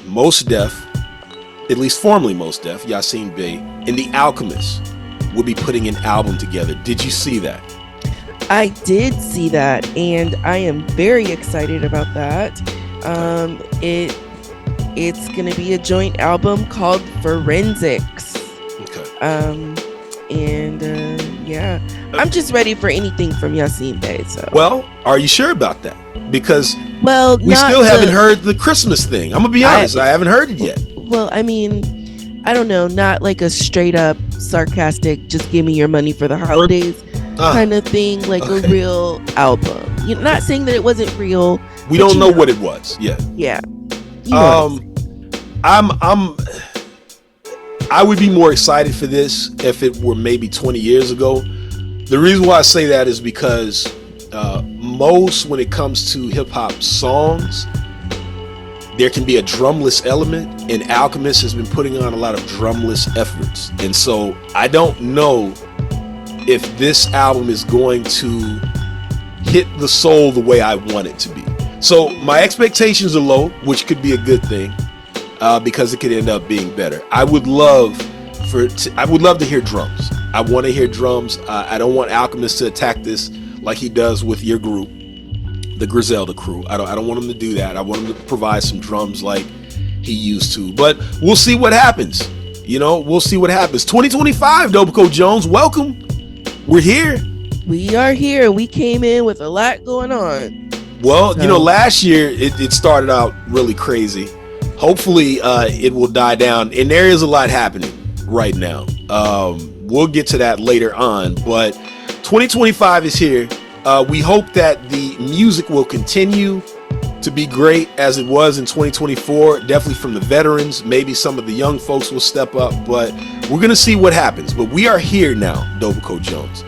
Mos Def, at least formerly Mos Def, Yasin Bey, and The Alchemist would be putting an album together. Did you see that? I did see that, and I am very excited about that. It's gonna be a joint album called Forensics. Yeah, I'm just ready for anything from Yasin Bey. So, well, are you sure about that? Because we still haven't heard the Christmas thing. I'm gonna be honest, I haven't heard it yet. Well, I mean, I don't know, not like a straight up sarcastic, just give me your money for the holidays kind of thing, like a real album. You're not saying that it wasn't real. We don't know what it was. Yeah. Yeah. I would be more excited for this if it were maybe 20 years ago. The reason why I say that is because when it comes to hip hop songs, there can be a drumless element, and Alchemist has been putting on a lot of drumless efforts. And so I don't know if this album is going to hit the soul the way I want it to be. So my expectations are low, which could be a good thing. Because it could end up being better. I would love to hear drums. I want to hear drums. I don't want Alchemist to attack this like he does with your group, the Griselda crew. I don't want him to do that. I want him to provide some drums like he used to. But we'll see what happens. We'll see what happens. 2025, Dobaco Jones, welcome. We're here. We are here. We came in with a lot going on. Well, last year it started out really crazy. Hopefully it will die down, and there is a lot happening right now. We'll get to that later on, but 2025 is here. We hope that the music will continue to be great as it was in 2024, definitely from the veterans. Maybe some of the young folks will step up, but we're gonna see what happens. But we are here now, Dobaco Jones,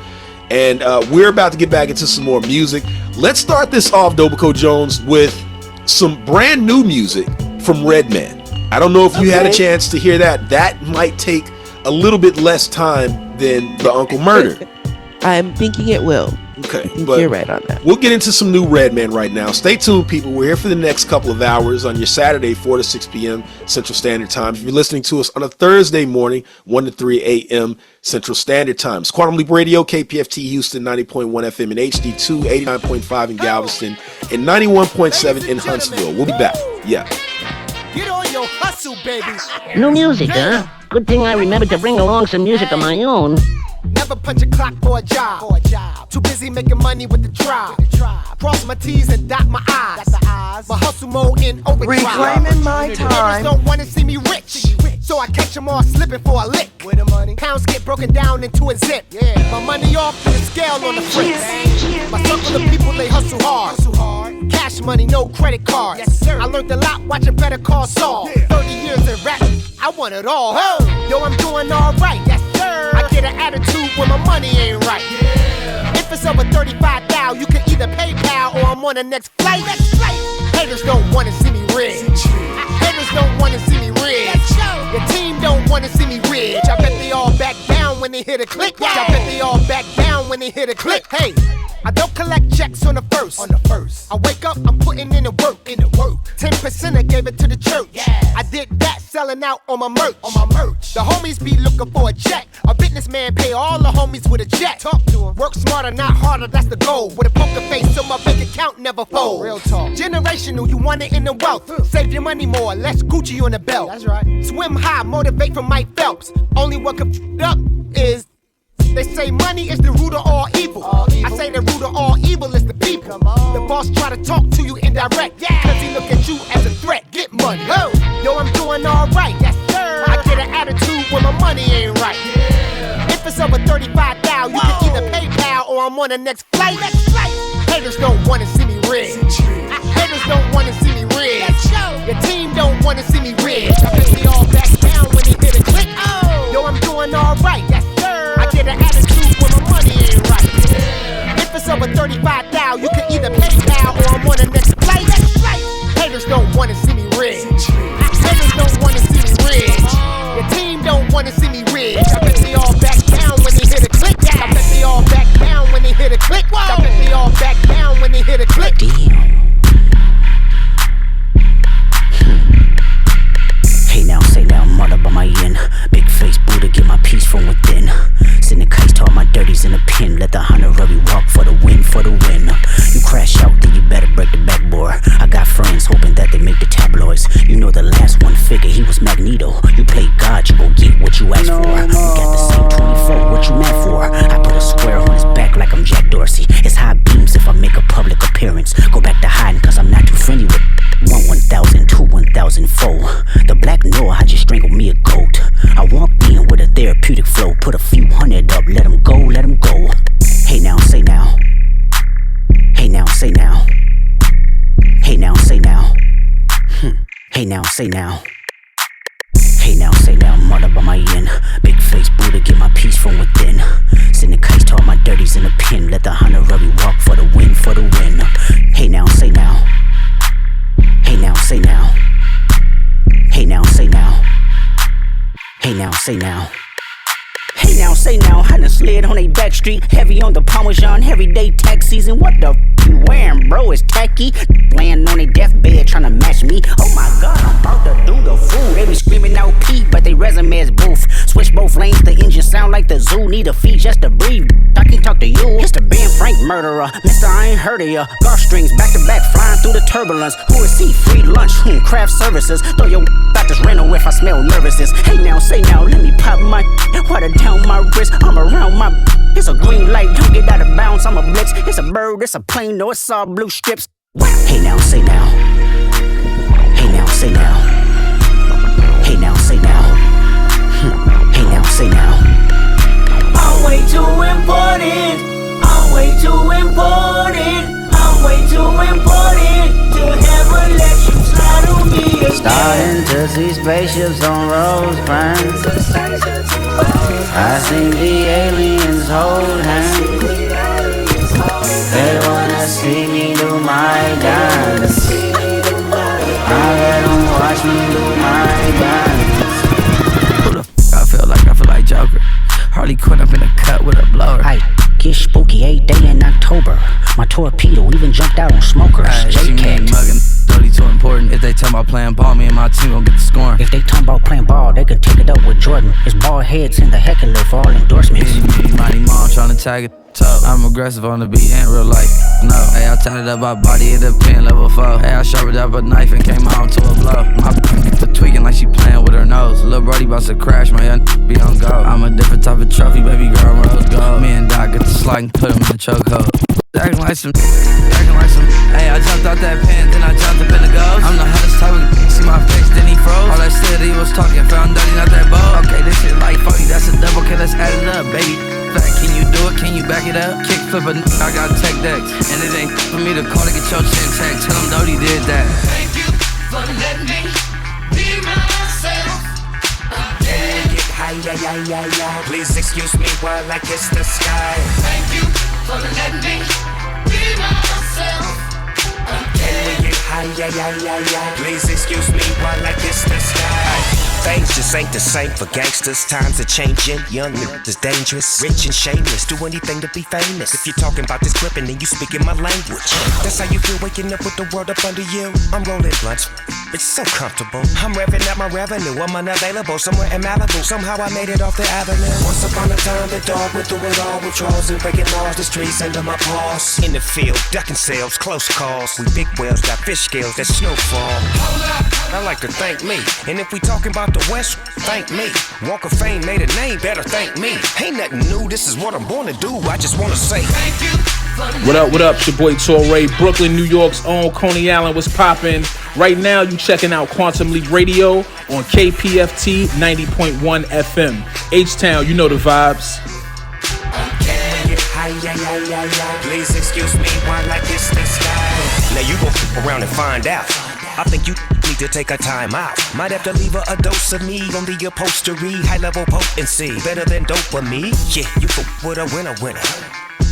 and we're about to get back into some more music. Let's start this off, Dobaco Jones, with some brand new music from Redman. I don't know if you had a chance to hear that. That might take a little bit less time than the Uncle Murder. I'm thinking it will. Okay, but you're right on that. We'll get into some new Redman right now. Stay tuned, people. We're here for the next couple of hours on your Saturday, 4 to 6 p.m. Central Standard Time. If you're listening to us on a Thursday morning, 1 to 3 a.m. Central Standard Time. It's Quantum Leap Radio, KPFT Houston, 90.1 FM in HD2, 89.5 in Galveston, and 91.7 in Huntsville. We'll be back. Yeah. Get on your hustle, baby. New music, huh? Good thing I remembered to bring along some music of my own. Never punch a clock for a job. Too busy making money with the tribe. Cross my T's and dot my I's. My hustle mode in overdrive. Reclaiming my time. Niggas don't wanna see me rich. So I catch them all slipping for a lick. With the money, pounds get broken down into a zip. My money off to the scale on the fritz. My circle of people, they hustle hard. Cash cash money, no credit cards. Yes, sir. I learned a lot watching Better Call Saul. 30 years in rap, I want it all. Yo, I'm doing alright. Yes, sir. I get an attitude when my money ain't right. If it's over 35 thou, you can either PayPal or I'm on the next flight. Haters don't wanna see me rich. Haters don't wanna see me rich. Your team don't wanna see me rich. I bet they all back down when they hit a click. I bet they all back down when they hit a click. Hey, I don't collect checks on the first. I wake up, I'm putting in the work. 10% I gave it to the church. I did that, selling out on my merch. The homies be looking for a check. A businessman pay all the homies with a check. Talk to them. Work smarter, not harder, that's the goal. With a poker face so my bank account never folds. Real talk. Generational, you want it in the wealth. Save your money more, less Gucci on the belt. That's right. Swim high, motivate from Mike Phelps. Only one can f*** up is they say money is the root of all evil. I say the root of all evil is the people. The boss try to talk to you indirect, cause he look at you as a threat. Get money. Yo, I'm doing alright. Yes, sir. I get an attitude when my money ain't right. If it's over 35 thou, you can either PayPal or I'm on the next flight. Haters don't wanna see me rich. Haters don't wanna see me rich. Your team don't wanna see me rich. I bet they all back down when they hit a click. Yo, I'm doing alright. Yes, sir. I get an attitude when my money ain't right. If it's over 35 thou, you can either PayPal or I'm on the next flight. Haters don't wanna see me rich. Haters don't wanna see me rich. Your team don't wanna see me rich. I bet they all back down when they hit a click. I bet they all back down when they hit a click. I bet they all back down when they hit a click. Hey now, say now, mud up on my end. Big face Buddha, get my peace from within. Send the case to all my dirties in the pen. Let the honorary walk for the win, for the win. You crash out, then you better break the backboard. I got friends hoping that they make the tabloids. You know the last one figure, he was Magneto. You play God, you gon' get what you asked for. We got the same 24, what you mad for? I put a square on his back like I'm Jack Dorsey. It's high beams if I make a public appearance. Go back to hiding cause I'm not too friendly with 1,000, 2, 1,004. The black Noah, I just strangled me a goat. I walked in with a therapeutic flow. Put a few hundred up, let him go, let him go. Hey now, say now. Hey now, say now. Hey now, say now. Hey now, say now. Hey now, say now, mud up on my end. Big face Buddha, get my peace from within. Send the case to all my dirties in the pen. Let the honorary walk for the win, for the win. Hey now, say now. Hey now, say now. Hey now, say now. Hey now, say now. Hey now, say now. I done slid on a back street, heavy on the Parmesan, everyday tax season. What the you wearing, bro? It's tacky. Laying on a deathbed tryna match me. Oh my god, I'm about to do the fool. They be screaming out P, but they resume is boof. Switch both lanes, the engine sound like the zoo. Need a fee just to breathe. I can talk to you. It's the Ben Frank murderer. Mister, I ain't heard of ya. Golf strings back to back, flying through the turbulence. Who is he? Free lunch, craft services. Throw your out this rental if I smell nervousness. Hey now, say now, let me pop my water down my wrist. I'm around my. It's a green light, don't get out of bounds. I'm a blitz. It's a bird, it's a plane, no, it's all blue strips. Hey now, say now. Hey now, say now. Hey now, say now. Hey now, say now. I'm way too important. I'm way too important. I'm way too important to ever let you slide on me again. Starting to see spaceships on Rosecrans. I seen the aliens hold hands. They wanna see me do my dance. I let them watch me do my dance. Who the f*** I feel like Joker. Harley Quinn up in the cut with a blower. I get spooky 8 day in October. My torpedo even jumped out on smokers. J-Cat. Too important. If they talk about playing ball, me and my team gon' get the scoring. If they talk about playing ball, they could take it up with Jordan. It's ball heads in the heckler for all endorsements. Mighty mom tryna tag it. I'm aggressive on the beat and real life. No, hey, I tied it up my body at the pen level 4. Hey, I sharpened up a knife and came home to a blow. My the tweaking like she playing with her nose. Lil' brody bout to crash, my young be on go. I'm a different type of trophy, baby girl, rose gold. Me and Doc get the slide and put him in the chokehold. Acting like some. Hey, I jumped out that pen, then I jumped up in the ghost. I'm the hottest type of see my face, then he froze. All that shit he was talking, found dirty, not that bold. Okay, this shit like 40, that's a double, okay, let's add it up, baby. Fact, can you do do it, can you back it up? Kick flip a I got tech deck. And it ain't for me to call to get your chin check. Tell him Dodie did that. Thank you for letting me be myself. Get high, yeah. Please excuse me while I kiss the sky. Thank you for letting me be myself. Can we get high, yeah. Please excuse me while I kiss the sky. Things just ain't the same for gangsters. Times are changing, young is dangerous, rich and shameless. Do anything to be famous. If you're talking about this gripping, then you speaking my language. That's how you feel waking up with the world up under you. I'm rolling blunts, it's so comfortable. I'm revving up my revenue, I'm unavailable somewhere in Malibu. Somehow I made it off the avenue. Once upon a time, the dog went through it all with draws and breaking laws. The streets under my paws. In the field, ducking sales, close calls. We big whales, got fish scales, that snowfall. I like to thank me. And if we talking about the West, thank me. Walk of Fame made a name, better thank me. Ain't nothing new, this is what I'm born to do. I just wanna say thank you. What up, it's your boy Torre, Brooklyn, New York's own Coney Island, what's poppin'? Right now, you checking out Quantum Leap Radio on KPFT 90.1 FM. H-Town, you know the vibes. Please excuse me while I kiss the sky. Now you gon' f*** around and find out. I think you need to take a time out. Might have to leave a dose of me on the upholstery. High level potency, better than dopamine. Yeah, you go with a winner.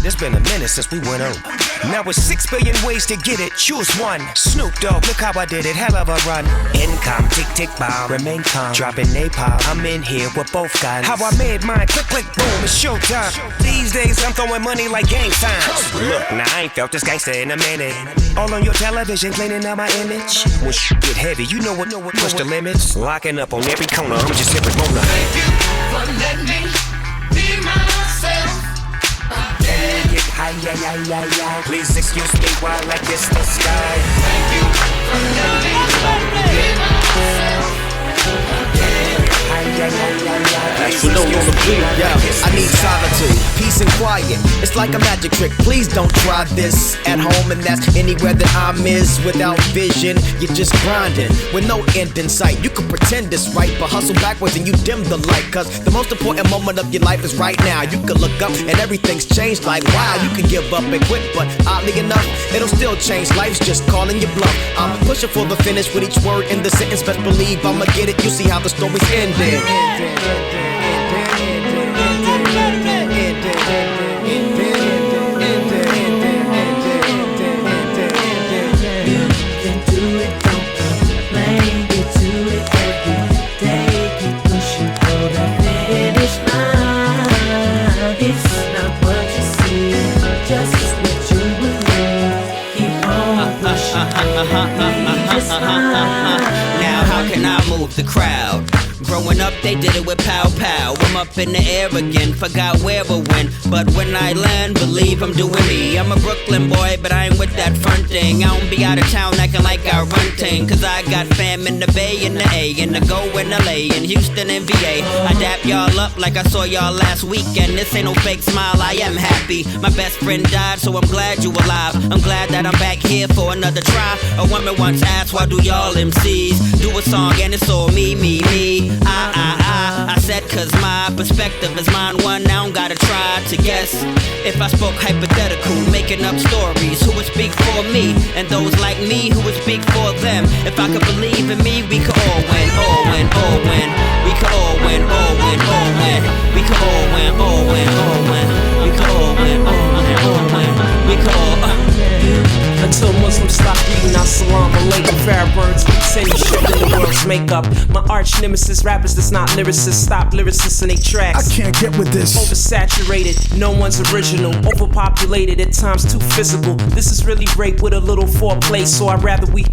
It's been a minute since we went over. Now it's 6 billion ways to get it, choose one. Snoop Dogg, look how I did it, hell of a run. Income, tick tick bomb, remain calm, dropping napalm. I'm in here with both guys. How I made mine, click click boom, it's showtime. These days I'm throwing money like game times. Look, now I ain't felt this gangster in a minute. All on your television, cleaning up my image. When shit get heavy, you know what, push the limits. Locking up on every corner, I'm just sipping Mona. Thank you for letting me be myself. Get high, yeah. Please excuse me while I kiss the sky. Thank you for letting me be myself. I need solitude, peace and quiet. It's like a magic trick. Please don't try this at home, and that's anywhere that I'm is. Without vision, you're just grinding with no end in sight. You can pretend it's right, but hustle backwards and you dim the light. Cause the most important moment of your life is right now. You can look up and everything's changed. Like wow, you can give up and quit, but oddly enough, it'll still change. Life's just calling you bluff. I'm pushing for the finish with each word in the sentence. Best believe I'ma get it. You see how the story's ending. Now how can I move the crowd? Growing up, they did it with pow pow. I'm up in the air again, forgot where or when. But when I land, believe I'm doing me. I'm a Brooklyn boy, but I ain't with that front thing. I don't be out of town acting like I run ting. Cause I got fam in the Bay and the A, and the Go in LA, and Houston and VA. I dap y'all up like I saw y'all last weekend. This ain't no fake smile, I am happy. My best friend died, so I'm glad you alive. I'm glad that I'm back here for another try. A woman once asked, why do y'all MCs do a song and it's all me? I said cause my perspective is mine one. I don't gotta try to guess. If I spoke hypothetical, making up stories, who would speak for me? And those like me, who would speak for them? If I could believe in me, we could all win, all win, all win. We could all win, all win, all win. We could all win, all win, all win. We could all win, all win, all win. We could all Until Muslims stop reading our salam alaikum. Fair words continue shifting the world's makeup. My arch nemesis, rappers that's not lyricists. Stop lyricists in they tracks. I can't get with this. Oversaturated, no one's original. Overpopulated, at times too physical. This is really rape with a little foreplay. So I'd rather we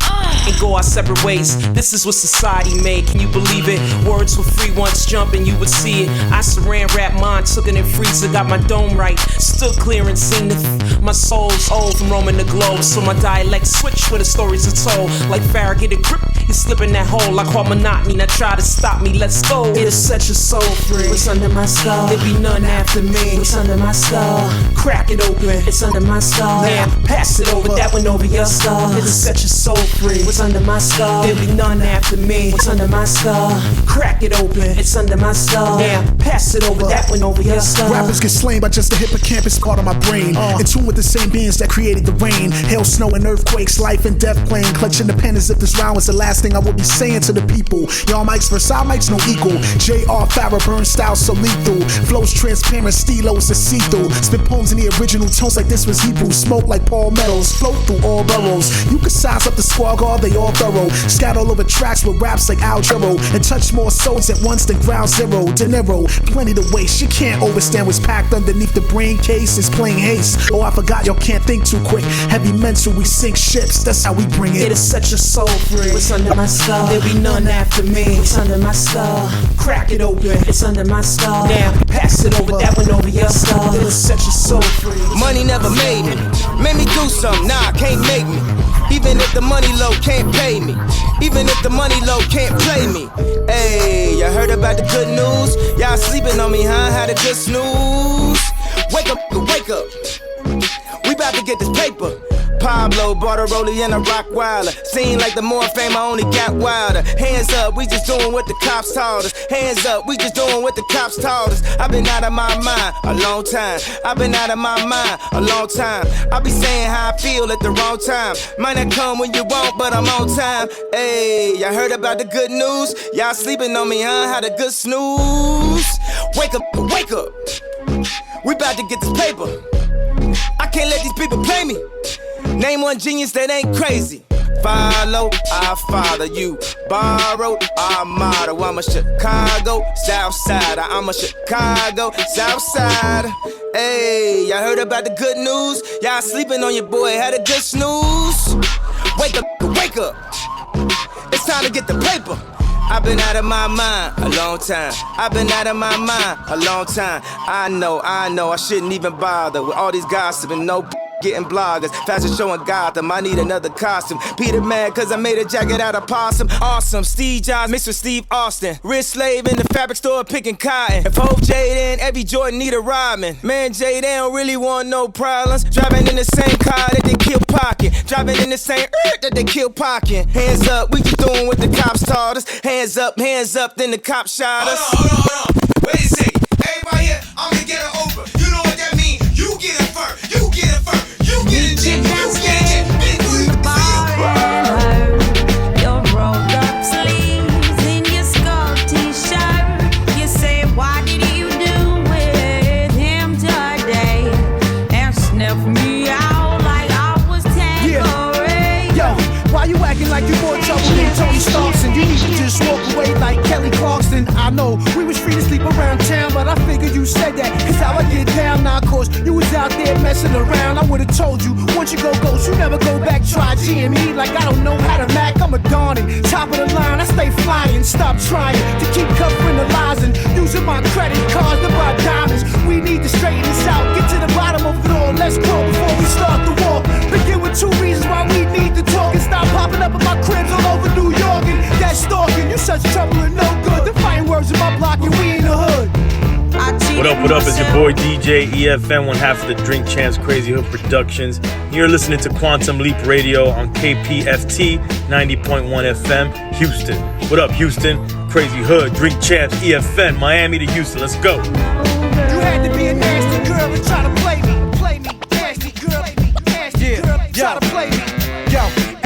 and go our separate ways. This is what society made, can you believe it? Words were free once jumping, you would see it. I saran wrap mine, took it in freezer. Got my dome right, stood clear and seen it. My soul's old from roaming the globe. So my dialect switch when the stories are told. Like Farrah, get a grip, you slip in that hole. I call monotony, now try to stop me, let's go. It'll set your soul free. What's under my skull? There be none after me. What's under my skull? crack it open. It's under my skull. Now pass it over, that one over your skull. It'll set your soul free. What's under my skull? There'll be none after me. What's under my skull? Crack it open. It's under my skull. Now pass it over, that one over your skull. Rappers get slain by just the hippocampus part of my brain. In tune with the same beings that created the rain. Hail, snow, and earthquakes, life and death playing. Clutching the pen as if this round was the last thing I would be saying to the people. Y'all mics versus our mics, no equal. J.R. Farrah, burn style so lethal. Flows transparent, stilos to see through. Spit poems in the original tones like this was Hebrew. Smoke like Paul Meadows, float through all boroughs. You can size up the squad guard, they all thorough. Scat all over tracks with raps like Al Jarreau. And touch more souls at once than Ground Zero. De Niro, plenty to waste. You can't overstand what's packed underneath the brain case. It's plain haste. Oh, I forgot y'all can't think too quick. Heavy mental, we sink ships. That's how we bring it. It'll set your soul free. What's under my skull? There'll be none after me. What's under my skull? Crack it open. It's under my skull. Now pass it over, that one over your skull. It'll set your soul free. Money never made me. Made me do something. Nah, can't make me. Even if the money low, can't pay me. Even if the money low, can't play me. Hey, you heard about the good news? Y'all sleeping on me, huh? Had a good snooze. Wake up, wake up. We about to get this paper. Pablo bought a rollie and a rock wilder. Seem like the more fame I only got wilder. Hands up, we just doing what the cops taught us. Hands up, we just doing what the cops taught us. I've been out of my mind a long time. I've been out of my mind a long time. I be saying how I feel at the wrong time. Might not come when you want, but I'm on time. Hey, y'all heard about the good news? Y'all sleeping on me, huh? Had a good snooze. Wake up, wake up. We about to get this paper. I can't let these people play me. Name one genius that ain't crazy. Follow, I father you. Borrow, I model. I'm a Chicago Southsider. I'm a Chicago Southsider. Hey, y'all heard about the good news? Y'all sleeping on your boy, had a good snooze. Wake up, wake up. It's time to get the paper. I've been out of my mind a long time. I've been out of my mind a long time. I know, I shouldn't even bother with all these gossiping, no getting bloggers. Fashion showing Gotham, I need another costume. Peter mad cause I made a jacket out of possum. Awesome, Steve Jobs mixed with Steve Austin. Wrist slave in the fabric store picking cotton. If Hope Jaden, every Jordan need a rhyming. Man, Jay, they don't really want no problems. Driving in the same car that they kill pocket. Driving in the same that they kill pocket. Hands up, we just doing what the cops taught us. Hands up, then the cops shot us. Hold on. Wait a second. Everybody here, I'm gonna get it over. You know what that means? You get it first. You get it first. You get it, Jim. You get it, Your rolled up sleeves in your skull t-shirt. You say, why did you do with him today? And sniff me out like I was Tanqueray. Yo, why you acting like you more trouble than Tony Starkson? You need to just walk away like Kelly Clarkson. I know we was free to sleep around town, but I figured you said that. Cause how I get down now, cause you was out there messing around. I would've told you, once you go ghost, you never go back. Try G&E like I don't know how to Mac. I'm a Donnie, top of the line, I stay flying. Stop trying to keep covering the lies and using my credit cards to buy diamonds. We need to straighten this out, get to the bottom of it all. Let's go before we start the walk. Begin with 2 reasons why we need to talk and stop popping up in my cribs all over New York. And that's stalking, you such trouble and no good. The fighting words in my block and we in the hood. What up, it's your boy DJ EFN, one half of the Drink Champs Crazy Hood Productions. You're listening to Quantum Leap Radio on KPFT 90.1 FM, Houston. What up, Houston? Crazy Hood, Drink Champs, EFN, Miami to Houston, let's go. You had to be a nasty girl and try to play me, nasty girl, try to play me.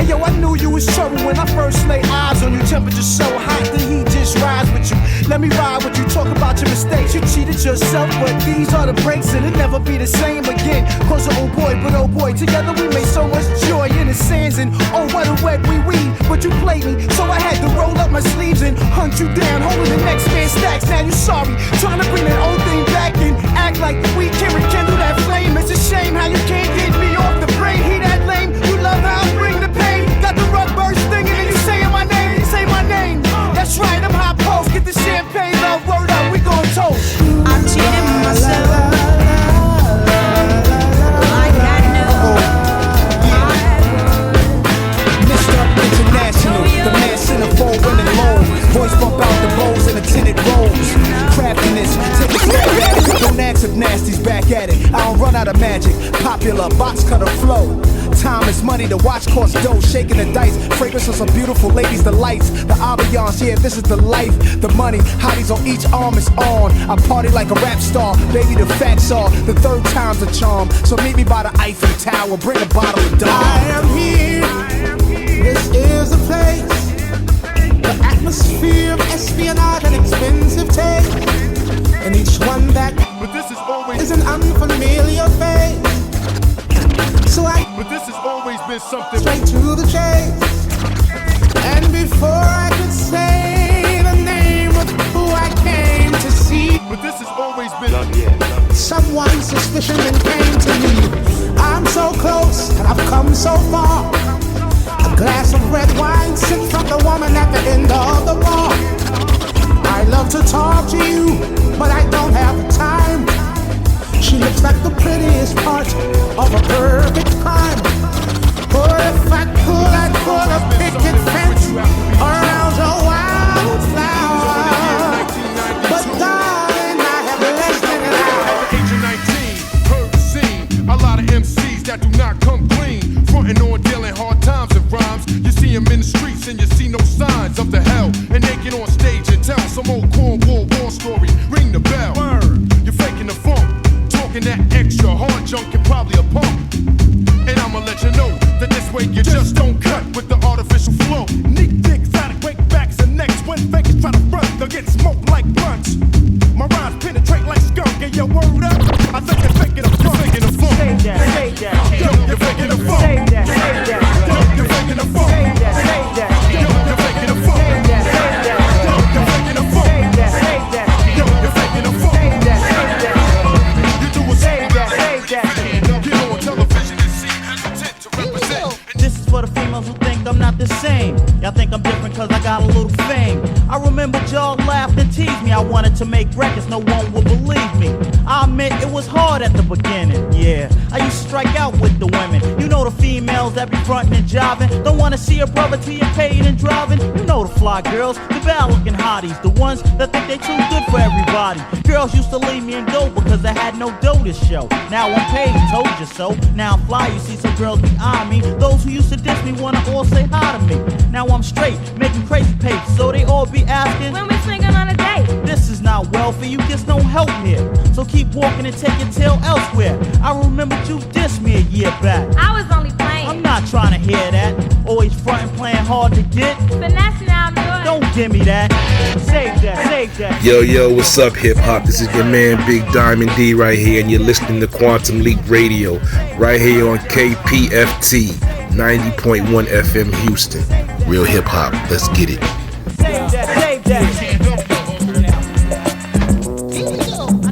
Yo, I knew you was trouble when I first laid eyes on you. Temperature so hot, the heat just rise with you. Let me ride with you, talk about your mistakes. You cheated yourself, but these are the breaks, and it'll never be the same again. Cause oh boy, together we made so much joy in the sands, and oh what a wet we weave. But you played me, so I had to roll up my sleeves and hunt you down, holding the next man's stacks. Now you sorry, trying to bring that old thing back and act like we can rekindle that flame. It's a shame how you can't get me off the brain. He that lame, you love how I bring the pain. Got the rug burst stinging and you saying my name, say my name. That's right, I'm hot post, get the champagne, love, word up, we gon' toast. I cheated myself. Like I knew. Mr. International, the man centerfold running low. Voice bump out the bowls and the tinted rolls. Craftiness, take a step at it. Don't ask if nasty's back at it. I gutter magic, popular, box cutter flow. Time is money, the watch costs dough, shaking the dice. Fragrance of some beautiful ladies, the lights, the ambiance, yeah, this is the life. The money, hotties on each arm is on. I party like a rap star, baby, the facts are. The third time's a charm, so meet me by the Eiffel Tower, bring a bottle of Dawn. I am here, this is the place. The atmosphere of espionage and expensive taste. And each one that is an unfamiliar face. But this has always been something straight to the chase. And before I could say the name of who I came to see, but this has always been someone's suspicion then came to me. I'm so close and I've come so far. A glass of red wine sipped from the woman at the end of the bar. I love to talk to you, but I don't have the time. She looks like the prettiest part of a perfect crime. Or if I could, I'd put a picket fence around your wildflower. But darling, I have less than an hour. At the age of 19, heard the scene. A lot of MCs that do not come clean. Frontin' on dealing hard times and rhymes. You see them in the streets and you see no signs of the hell. And they get on stage and tell some old Cornwall war story. Ring the bell. Word. You're faking the funk. That extra hard junk can probably a pump. And I'ma let you know that this way you just don't cut with the artificial flow. Neat dick, exotic, wake backs and necks. When fakers try to front, they'll get smoked like blunts. My rhymes penetrate like skunk. And your word up, I think you're faking a funk. Faking a funk. Say that, say that. Yo, you're faking a funk. Say that, say that. Yo, you're faking a funk. Say that, say that. Yo, you're faking a funk. Say that, say that. Yo, you're faking a funk. Say that, say that. Yo, you're faking a funk. Say that, say that. This is for the females who think I'm not the same. Y'all think I'm different cause I got a little fame. I remember y'all laughed and teased me. I wanted to make records, no one would believe me. I admit it was hard at the beginning, yeah. I used to strike out with the women. You know the females that be frontin' and jiving. Don't wanna see a brother till you're paid and driving. You know the fly girls, the bad looking hotties. The ones that think they too good for everybody. Girls used to leave me and go because I had no dough to show. Now I'm paid, told you so. Now I'm fly, you see some girls behind me. Those who used to diss me wanna all say hi to me. Now I'm straight, making crazy papers, so they all be asking, when we swinging on a date? This is not welfare, you just no help here. So keep walking and take your tail elsewhere. I remember you dissed me a year back. I was only playing. I'm not trying to hear that. Always frontin', playing hard to get. Finesse now, do it. Don't give me that. Save that, save that. Yo, what's up, hip hop? This is your man, Big Diamond D, right here, and you're listening to Quantum Leap Radio, right here on KPFT 90.1 FM Houston. Real hip hop. Let's get it. Save that, save that.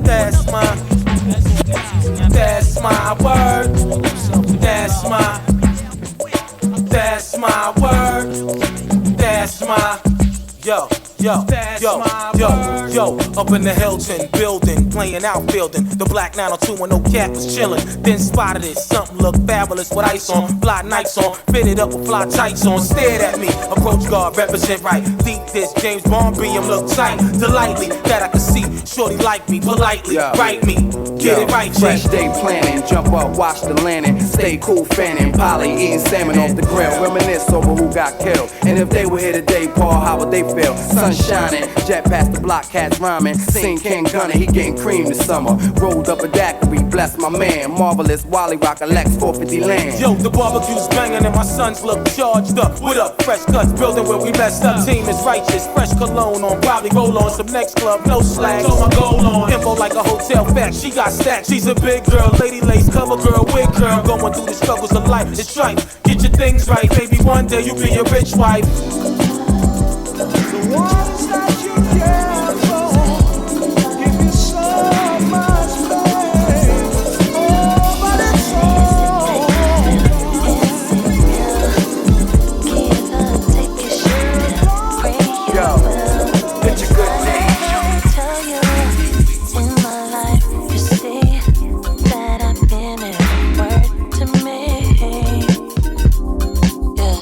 That's my word. That's my word. That's my yo. Up in the Hilton building, playing outfielding. The black 902 and no cap was chillin'. Then spotted it, something looked fabulous with ice on, fly nights on, fitted up with fly tights on. Stared at me, approach guard, represent right. Deep this, James Bond BM look tight. Delightly, that I could see. Shorty like me, politely, write me. Get it right, fresh day planning, jump up, watch the landing. Stay cool, fanning, poly, eating salmon off the grill. Reminisce over who got killed. And if they were here today, Paul, how would they feel? Sun shining, jet past the block, cats rhyming. Seen King Gunner, he getting cream this summer. Rolled up a daiquiri, bless my man. Marvelous, Wally Rock, a Lex 450 land. Yo, the barbecue's banging and my sons look charged up. What up, fresh cuts, building where we messed up. Team is righteous, fresh cologne on. Probably roll on some next club, no slack. Throw my goal on, info like a hotel fact. She got stacks, she's a big girl. Lady lace, cover girl, wig girl. Going through the struggles of life, it's strife. Get your things right, maybe one day you be a rich wife. The ones that you care for give you so much pain. Oh, but it's Yo, it's a good day. Tell you, in my life, you see that I've been in word to me. Yeah.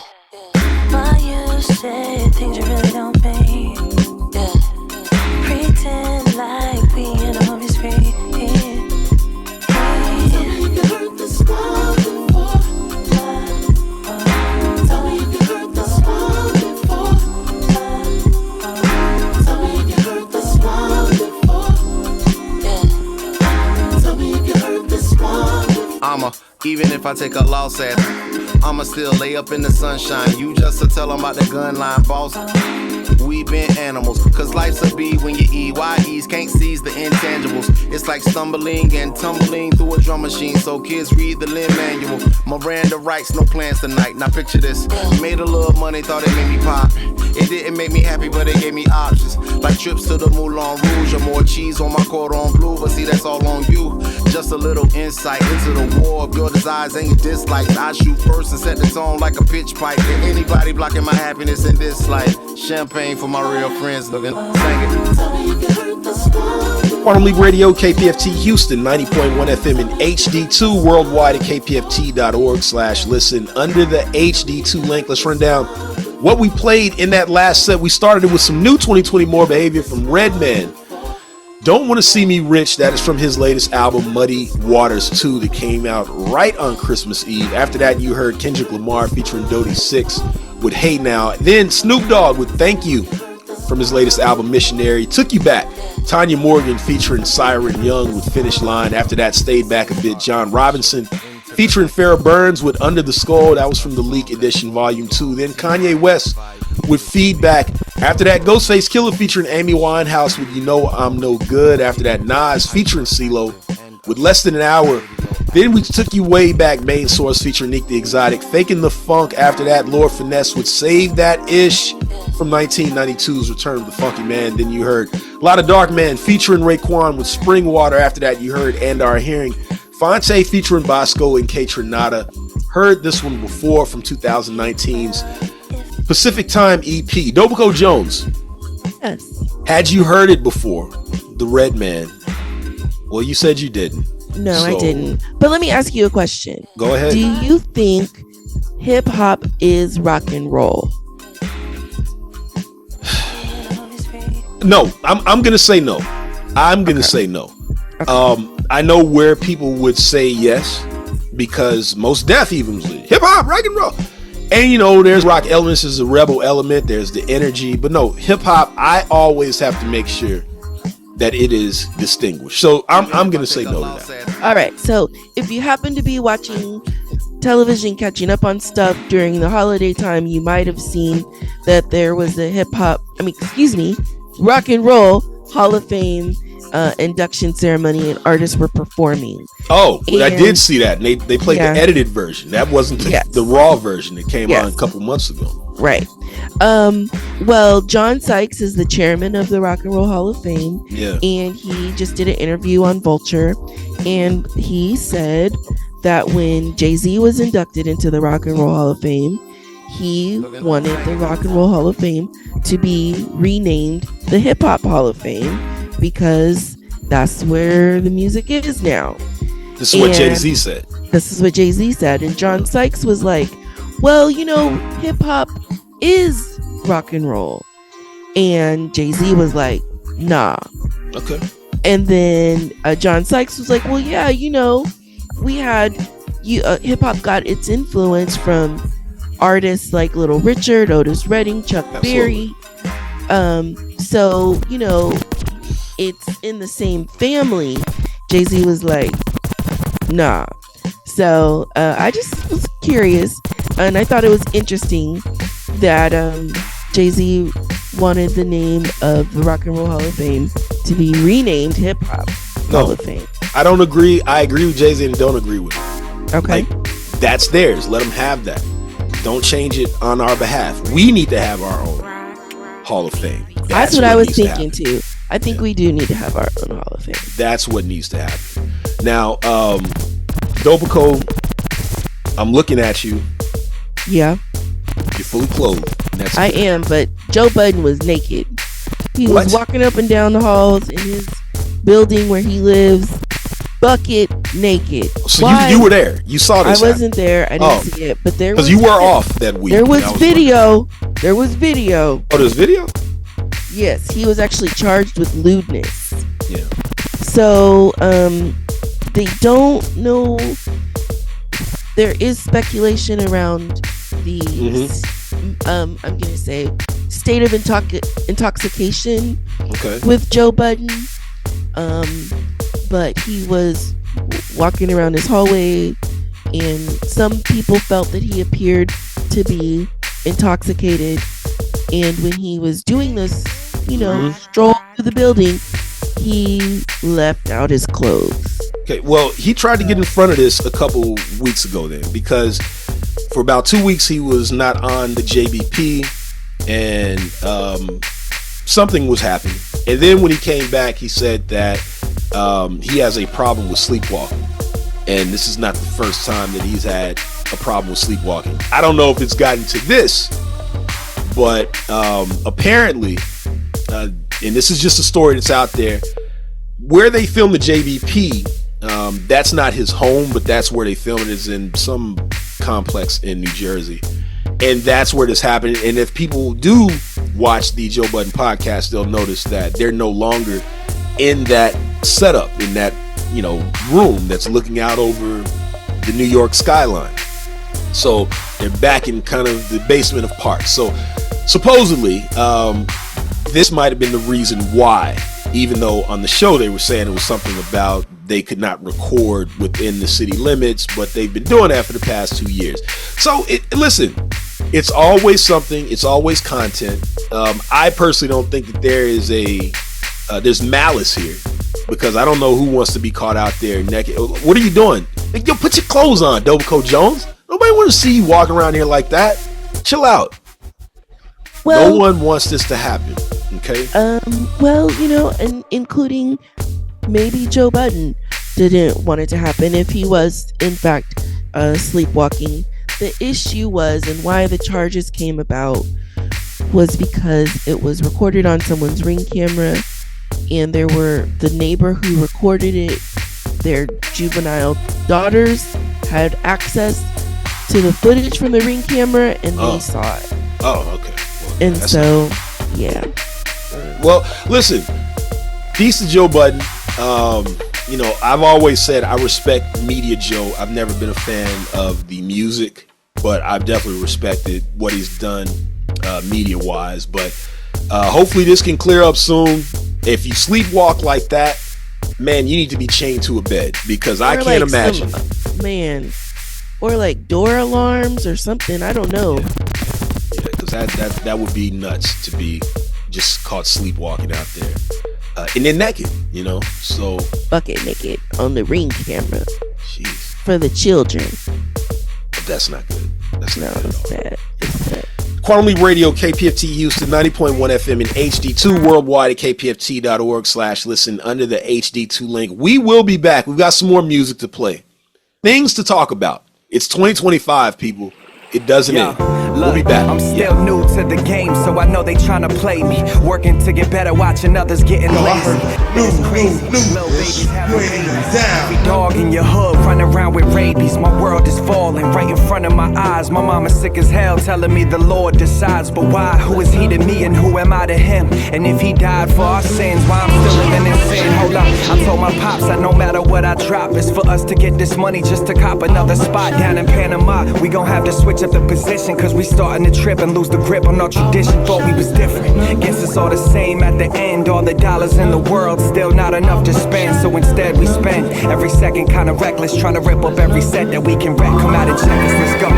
Why you say things you really don't mean? Yeah. mama. Even if I take a loss at I'ma still lay up in the sunshine. You just to tell 'em about the gun line, boss. We been animals, cause life's a bee when you EYEs can't seize the intangibles. It's like stumbling and tumbling through a drum machine, so kids read the limb manual. Miranda writes, no plans tonight. Now picture this, made a little money, thought it made me pop. It didn't make me happy, but it gave me options, like trips to the Moulin Rouge or more cheese on my cordon bleu. But see, that's all on you. Just a little insight into the war of your desires and your dislikes. I shoot first and set the tone like a pitch pipe. And anybody blocking my happiness in this life, champagne for my real friends. Looking, sing it. Quantum League Radio, KPFT Houston, 90.1 FM in HD2, worldwide at kpft.org/listen under the HD2 link. Let's run down what we played in that last set. We started it with some new 2020 More Behavior from Redman. Don't Want to See Me Rich. That is from his latest album, Muddy Waters 2, that came out right on Christmas Eve. After that, you heard Kendrick Lamar featuring Dodie Six with Hey Now. Then Snoop Dogg with Thank You from his latest album, Missionary. Took You Back. Tanya Morgan featuring Siren Young with Finish Line. After that, Stayed Back a Bit. John Robinson featuring Farrah Burns with Under the Skull. That was from the Leak Edition Volume 2. Then Kanye West with Feedback. After that, Ghostface Killah featuring Amy Winehouse with You Know I'm No Good. After that, Nas featuring CeeLo with Less Than an Hour. Then we took you way back, Main Source featuring Nick the Exotic, Faking the Funk. After that, Lord Finesse with Save That Ish from 1992's Return of the Funky Man. Then you heard Lot of Dark Man featuring Raekwon with Spring Water. After that, you heard And Our Hearing, Fonte featuring Bosco and K Trinata. Heard this one before from 2019's Pacific Time EP. Dobico Jones. Yes. Had you heard it before? The Redman. Well, you said you didn't. No, I didn't. But let me ask you a question. Go ahead. Do you think hip hop is rock and roll? No, I'm gonna say no. I'm gonna say no. Okay. I know where people would say yes, because Most Def even was hip hop, rock and roll. And you know, there's rock elements, there's a rebel element, there's the energy, but no, hip hop, I always have to make sure that it is distinguished. So I'm gonna say no to that. All right. So if you happen to be watching television, catching up on stuff during the holiday time, you might have seen that there was a rock and roll Hall of Fame induction ceremony, and artists were performing. Oh, I did see that. And they played the edited version. That wasn't the raw version that came out a couple months ago. Right. Well, John Sykes is the chairman of the Rock and Roll Hall of Fame. Yeah. And he just did an interview on Vulture, and he said that when Jay-Z was inducted into the Rock and Roll Hall of Fame, he wanted the Rock and Roll Hall of Fame to be renamed the Hip Hop Hall of Fame, because that's where the music is now. This is what Jay-Z said. This is what Jay-Z said. And John Sykes was like, well, you know, hip hop is rock and roll. And Jay-Z was like, nah. Okay. And then John Sykes was like, well, yeah, you know, we had hip hop got its influence from artists like Little Richard, Otis Redding, Chuck Berry. So, you know, it's in the same family. Jay-Z was like, nah. So I just was curious, and I thought it was interesting that Jay-Z wanted the name of the Rock and Roll Hall of Fame to be renamed Hip Hop Hall of Fame. I don't agree. I agree with Jay-Z and don't agree with it. Okay. Like, that's theirs. Let them have that. Don't change it on our behalf. We need to have our own Hall of Fame. That's what I was thinking too. I think we do need to have our own Hall of Fame. That's what needs to happen. Now, Dopico, I'm looking at you. Yeah. You're fully clothed. I am, but Joe Budden was naked. He was walking up and down the halls in his building where he lives, bucket naked. So you were there. You saw this. I wasn't there. I didn't see it, but there was. Because you were off that week. There was video. There was video. Oh, there's video? Yes, he was actually charged with lewdness. Yeah. So, they don't know. There is speculation around the, I'm going to say, state of intoxication with Joe Budden. But he was walking around his hallway and some people felt that he appeared to be intoxicated, and when he was doing this, stroll through the building, he left out his clothes. Okay, well, he tried to get in front of this a couple weeks ago then, because for about 2 weeks he was not on the JBP, and something was happening. And then when he came back, he said that he has a problem with sleepwalking. And this is not the first time that he's had a problem with sleepwalking. I don't know if it's gotten to this, but apparently, and this is just a story that's out there, where they filmed the JBP, that's not his home, but that's where they filmed it, is in some complex in New Jersey. And that's where this happened. And if people do watch the Joe Budden podcast, they'll notice that they're no longer in that setup, in that room that's looking out over the New York skyline. So they're back in kind of the basement of Park. So supposedly, this might have been the reason why, even though on the show they were saying it was something about they could not record within the city limits, but they've been doing that for the past 2 years. So listen, it's always something, it's always content. I personally don't think that there is there's malice here, because I don't know who wants to be caught out there naked. What are you doing? Like, yo, put your clothes on, Dobaco Jones. Nobody want to see you walking around here like that. Chill out. Well, no one wants this to happen. Okay. Well, and including maybe Joe Budden didn't want it to happen if he was in fact sleepwalking. The issue was, and why the charges came about, was because it was recorded on someone's Ring camera, and there were the neighbor who recorded it, their juvenile daughters had access to the footage from the Ring camera, and they saw it. Oh, okay. Well, and so, yeah. Well, listen, peace to Joe Budden. I've always said I respect Media Joe. I've never been a fan of the music, but I've definitely respected what he's done media-wise. But hopefully this can clear up soon. If you sleepwalk like that, man, you need to be chained to a bed, because I can't imagine. Or like door alarms or something. I don't know. Yeah, because that would be nuts to be just caught sleepwalking out there. And then naked, so bucket naked on the Ring camera. Jeez. For the children. But that's not good. That's not good it's at all. bad. It's bad. Quantum Leap Radio, KPFT Houston, 90.1 FM in HD2, worldwide at kpft.org/listen under the HD2 link. We will be back. We've got some more music to play. Things to talk about. It's 2025, people. It doesn't end. We'll be back. I'm still new to the game, so I know they tryna play me. Working to get better, watching others getting lazy. It's crazy. Little babies having babies. Every dog in your hood running around with rabies. My world is falling right in front of my eyes. My mama's sick as hell, telling me the Lord decides. But why? Who is he to me and who am I to him? And if he died for our sins, why I'm still living in sin? Hold up, I told my pops that no matter what I drop, it's for us to get this money just to cop another spot down in Panama. We gon' have to switch up the position, cause we starting to trip and lose the grip on our tradition. Thought we was different. Guess it's all the same at the end. All the dollars in the world, still not enough to spend. So instead we spend every second kinda reckless, trying to rip up every set that we can wreck. Come out and check us, let's go.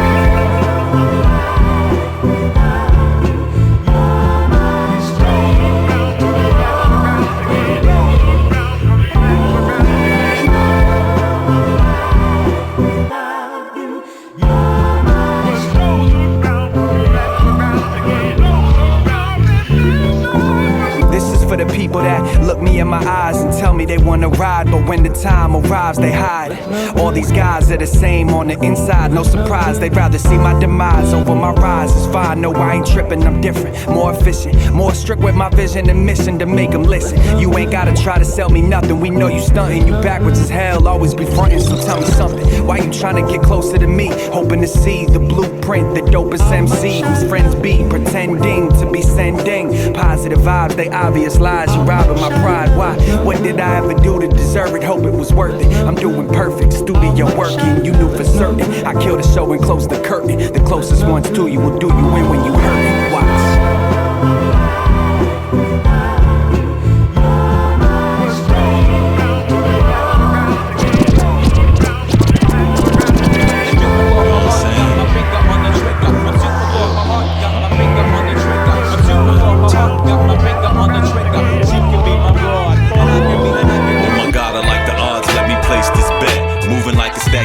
For the people that look me in my eyes and tell me they wanna ride, but when the time arrives they hide. All these guys are the same on the inside, no surprise. They'd rather see my demise over my rise. It's fine, no I ain't tripping, I'm different, more efficient, more strict with my vision and mission to make them listen. You ain't gotta try to sell me nothing, we know you stunting. You backwards as hell, always be fronting, so tell me something. Why you trying to get closer to me, hoping to see the blueprint, the dopest MC whose friends be pretending to be sending positive vibes, they obvious lies. You robbing my pride, why? What did I ever do to deserve it? Hope it was worth it. I'm doing perfect, studio working, you knew for certain. I killed the show and closed the curtain. The closest ones to you will do you in when you hurt it. Watch.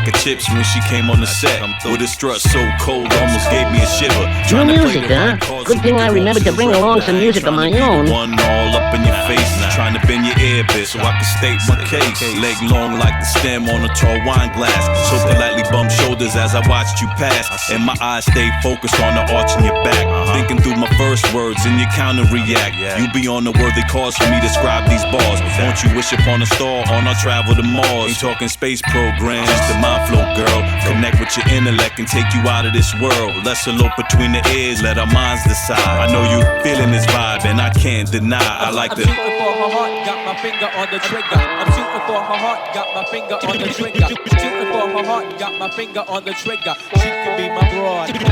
pack of chips when she came on the set. With a strut so cold, almost gave me a shiver. No music, huh? Good thing I remembered to bring along some music of my own. One all up in your face, trying to bend your ear bit so I can state my case. Leg long like the stem on a tall wine glass. So politely bump shoulders as I watched you pass. And my eyes stayed focused on the arch in your back. Thinking through my first words and your counter react. You be on the worthy cause for me to scribe these bars. Won't you wish upon a star on our travel to Mars? Ain't talking space programs, just the mind flow, girl. Connect with your intellect and take you out of this world. Let's elope between the ears, let our minds decide. I know you feeling this vibe and I can't deny. I like the. I'm shooting for her heart, got my finger on the trigger. I'm shooting for her heart, got my finger on the trigger. Shooting for her heart, got my finger on the trigger. She can be my broad. Shooting for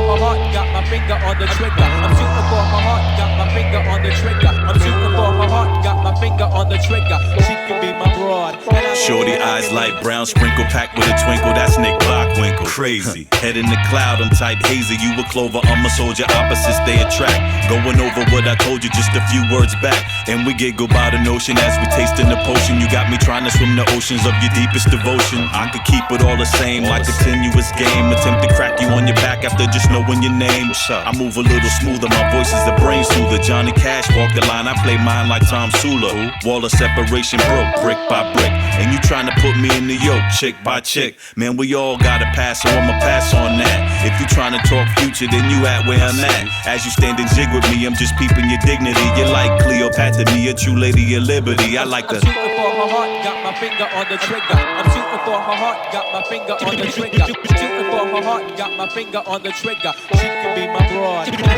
her heart, got my finger on the trigger. I'm shooting for her heart, got my finger on the trigger. I'm shooting for her heart, got my finger on the trigger. She can be my broad. Shorty eyes light brown, sprinkle packed with a twinkle. That's Nick Blockwinkle. Crazy. Head in the cloud, I'm type hazy. You a clover, I'm a soldier. Opposites they attract. Going over what I told you just a few words back. And we giggle by the notion as we tasting the potion. You got me trying to swim the oceans of your deepest devotion. I could keep it all the same, like a tenuous game. Attempt to crack you on your back after just knowing your name. I move a little smoother, my voice is a brain soother. Johnny Cash walked the line, I play mine like Tom Sula. Wall of separation broke, brick by brick. And you trying to put me in the yoke, chick by chick. Man, we all gotta pass, so I'ma pass on that. If you trying to talk future, then you at where I'm at. As you stand and jig with me, I'm just peeping your dignity. You're like Cleopatra, me a true lady of liberty. I like the. I'm shooting for her heart, got my finger on the trigger. I'm shooting for her heart, got my finger on the trigger. Shooting for her heart, got my finger on the trigger. She can be my broad. Shooting for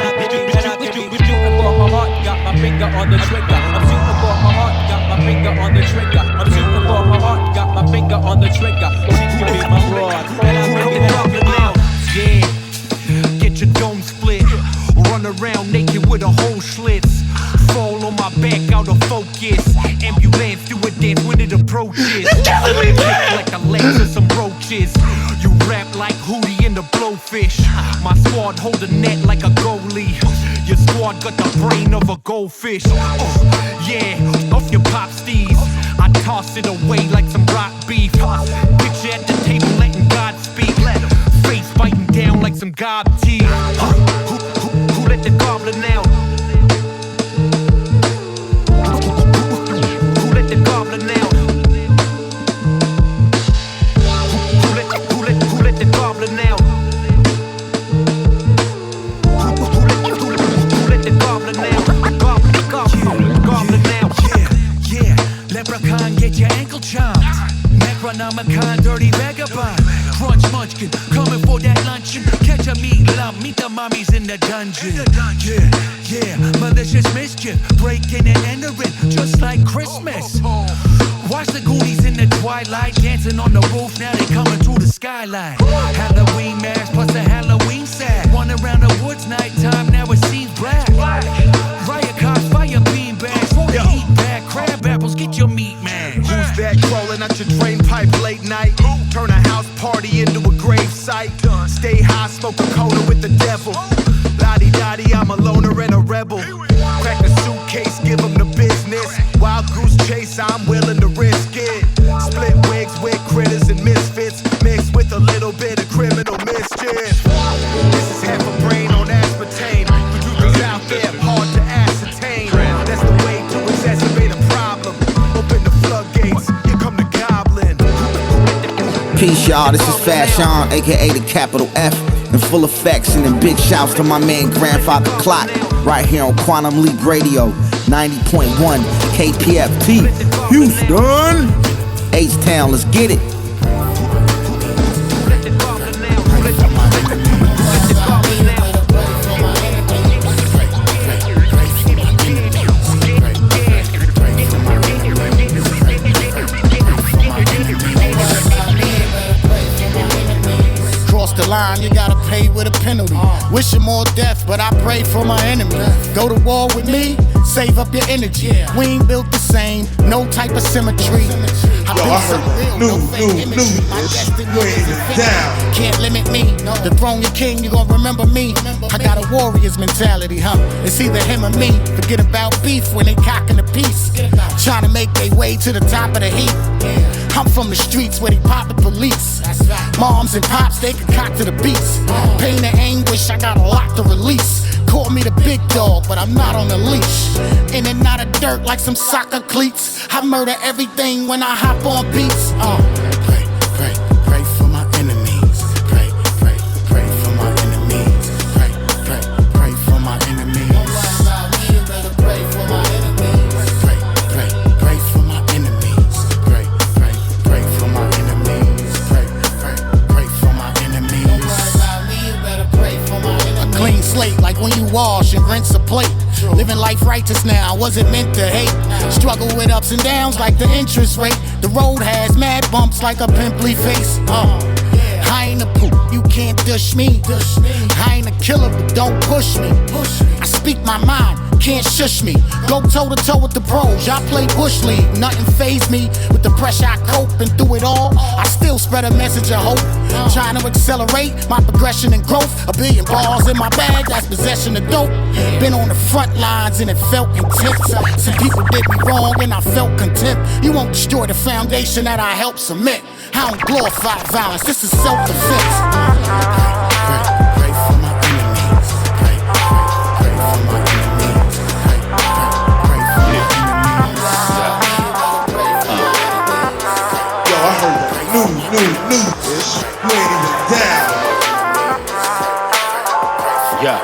her heart, got my finger on the trigger. I'm shooting for her heart, got my finger on the trigger. I'm shooting for her heart, got my finger on the trigger. She can be my broad. Yeah, get your dome split. Run around naked with a hole slits. Fall on my back out of focus. Ambulance do a dance when it approaches. You're killing me, man! Like a legs and some roaches. You rap like Hootie in the Blowfish. My squad hold the net like a goalie. Your squad got the brain of a goldfish. Yeah, off your pop steez. I toss it away like some rock beef. Picture at the table letting God speak. Face biting down like some gob teeth. Who let the goblin out? Who let the goblin out? Who let the goblin out? Who let the goblin out? Goblin out. Yeah, leprechaun, get your ankle chomped. Necronomicon, dirty vagabond. Crunch munchkin, coming for that luncheon. Catch a meat lump, meet the mummies in the dungeon. Yeah, malicious mischief. Breaking and entering, just like Christmas. Watch the Goonies in the twilight, dancing on the roof, now they coming through the skyline. Halloween mask plus a Halloween sack. Run around the woods, nighttime, now it seems black. Riot cops, fire bean bags, for the eat back. Crab apples, get your meat, man. Who's that crawling out your drain pipe late night? Turn a house party into a grave site. Stay high, smoke a cola with the devil. Lottie-dottie, I'm a loner and a rebel. Crack a suitcase, give them the business. Wild goose chase, I'm willing to risk it. Split wigs with critters and misfits, mixed with a little bit of criminal mischief. This is half a brain on aspartame. The truth is out there, hard to ascertain. That's the way to exacerbate a problem. Open the floodgates, here come the goblin. Peace, y'all. This is Fashion, aka the capital F. In full effect, sending big shouts to my man Grandfather Clock, right here on Quantum Leap Radio, 90.1 KPFT Houston. H-Town, let's get it. The line, you gotta pay with a penalty. Wishing more death, but I pray for my enemy. Go to war with me, save up your energy. We ain't built the same, no type of symmetry. I built something real, no fake imagery. My destiny is down. Can't limit me. The throne your king, you gon' remember me. I got a warrior's mentality, huh? It's either him or me. Forget about beef when they cocking the piece. Trying to make their way to the top of the heap. I'm from the streets where they pop the police. Moms and pops, they can cock to the beats. Pain and anguish, I got a lot to release. Call me the big dog, but I'm not on the leash. In and out of dirt like some soccer cleats. I murder everything when I hop on beats. Pray, pray, pray for my enemies. Pray, pray, pray for my enemies. Pray, pray, pray for my enemies. Pray, pray, pray for my enemies. Pray, pray, pray for my enemies. Pray, pray, pray for my enemies. A clean slate like when you wash and rinse a plate. Living life righteous now, I wasn't meant to hate. Struggle with ups and downs like the interest rate. The road has mad bumps like a pimply face. I ain't a poop, you can't dish me. I ain't a killer, but don't push me. I speak my mind, can't shush me. Go toe to toe with the pros, y'all play bush league. Nothing fazed me with the pressure I cope, and through it all, I still spread a message of hope. Trying to accelerate my progression and growth. 1 billion balls in my bag, that's possession of dope. Been on the front lines and it felt intense. Some people did me wrong and I felt contempt. You won't destroy the foundation that I helped cement. I don't glorify violence, this is self-defense. Pray for my enemies. Pray for my enemies. Pray for my enemies. Yo, I heard that news. Laying it down. Yeah.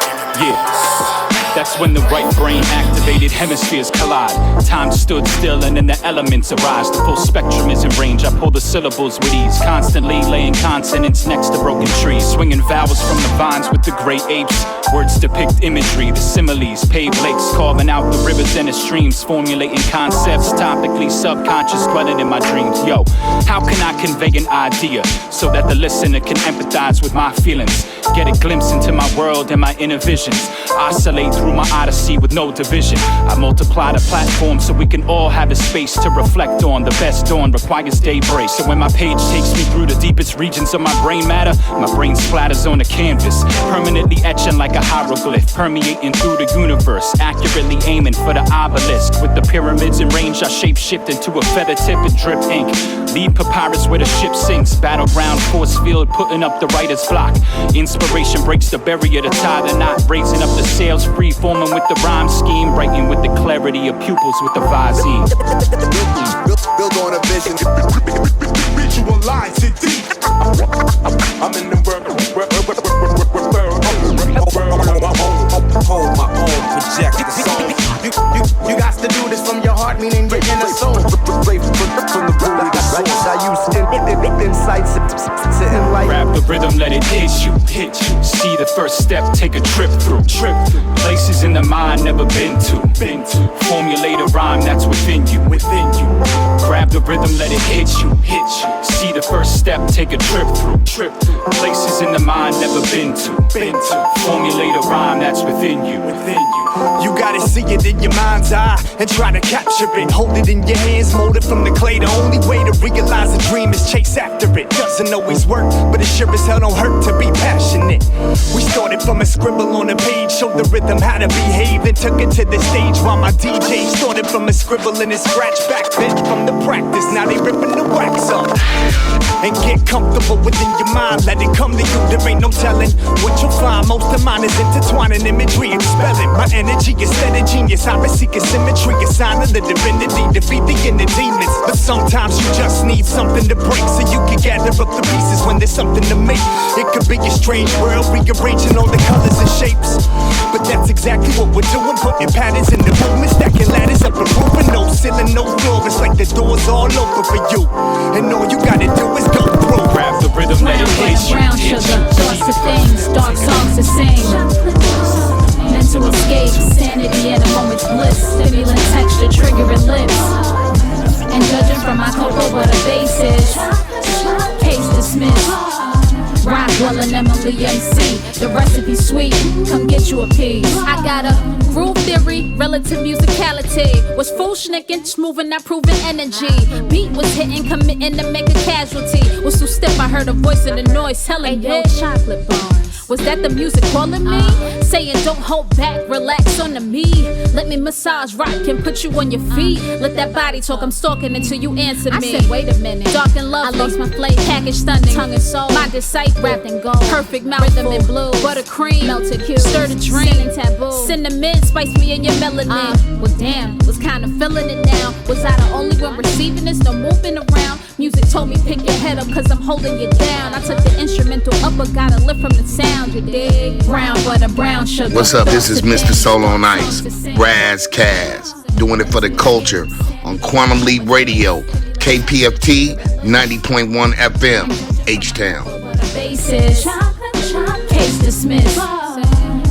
That's when the right brain activated hemispheres collide. Time stood still and then the elements arise. The full spectrum is in range. I pull the syllables with ease, constantly laying consonants next to broken trees, swinging vowels from the vines with the great apes. Words depict imagery, the similes, paved lakes, carving out the rivers and the streams, formulating concepts topically subconscious, dwelling in my dreams. Yo, how can I convey an idea so that the listener can empathize with my feelings? Get a glimpse into my world and my inner visions. Oscillate through my odyssey with no division. I multiply the platform so we can all have a space to reflect on. The best dawn requires daybreak. So when my page takes me through the deepest regions of my brain matter, my brain splatters on the canvas, permanently etching like a hieroglyph, permeating through the universe, accurately aiming for the obelisk. With the pyramids in range, I shape-shift into a feather tip and drip ink. Lead papyrus where the ship sinks, battleground force field, putting up the writer's block. Inspiration breaks the barrier to tie the knot, raising up the sails, free-forming with the rhyme scheme, writing with the clarity of pupils with the visine. Build on a vision, visualize it deep. I'm in the world, hold my own projected soul. You got to do this from your heart, meaning your inner soul. From the booty, I use insights to enlighten. Grab the rhythm, let it hit you. See the first step, take a trip through. Places in the mind never been to. Formulate a rhyme that's within you. Grab the rhythm, let it hit you. See the first step, take a trip through. Places in the mind never been to. Formulate a rhyme that's within you. You gotta see it in your mind's eye and try to capture it. Hold it in your hands, mold it from the clay. The only way to realize a dream is chase after it. Doesn't always work, but it sure as hell don't hurt to be passionate. We started from a scribble on a page, showed the rhythm how to behave, then took it to the stage while my DJ started from a scribble and a scratch back then from the practice. Now they ripping the wax up. And get comfortable within your mind, let it come to you, there ain't no telling what you'll find. Most of mine is intertwining imagery and spelling. My energy is steady genius, I seek a symmetry, a sign of the divinity, defeat the inner demons. But sometimes you just need something to break, so you can gather up the pieces when there's something to make. It could be a strange world, rearranging all the colors and shapes, but that's exactly what we're doing, putting patterns in the movement, stacking ladders up and moving. No ceiling, no floor, it's like the door's all over for you, and all you gotta do is go through. Grab the rhythm, let it hit you. Brown sugar, thoughts of things, dark songs to sing. Mental escape, sanity in a moment's bliss. Stimulant texture, triggering lips. And judging from my cocoa butter basis, case dismissed. Rock while Will and Emily MC. The recipe sweet, come get you a piece. I got a groove theory, relative musicality. Was full schnicking, smoothing, not proving energy. Beat was hitting, committing to make a casualty. Was too stiff, I heard a voice in the noise telling me, chocolate bars. Was that the music calling me? Saying don't hold back, relax on the me. Let me massage, rock, and put you on your feet. Let that body talk, I'm stalking until you answer me. I said, wait a minute, dark and lovely, I lost my flavor, package stunning, tongue and soul, my disciple, wrapped in gold, perfect mouthful, rhythm and blue, buttercream, melted cube, stir the drink, taboo, cinnamon, spice me in your melanin. Well damn, was kinda feeling it now. Was I the only one receiving this? No moving around. Music told me pick your head up cause I'm holding you down. I took the instrumental up but got a lift from the sound, you dig? Brown butter, brown sugar. What's up? This is Mr. Soul on Ice, Raz Kaz, doing it for the culture on Quantum Leap Radio, KPFT 90.1 FM, H-Town. Basis, case dismissed.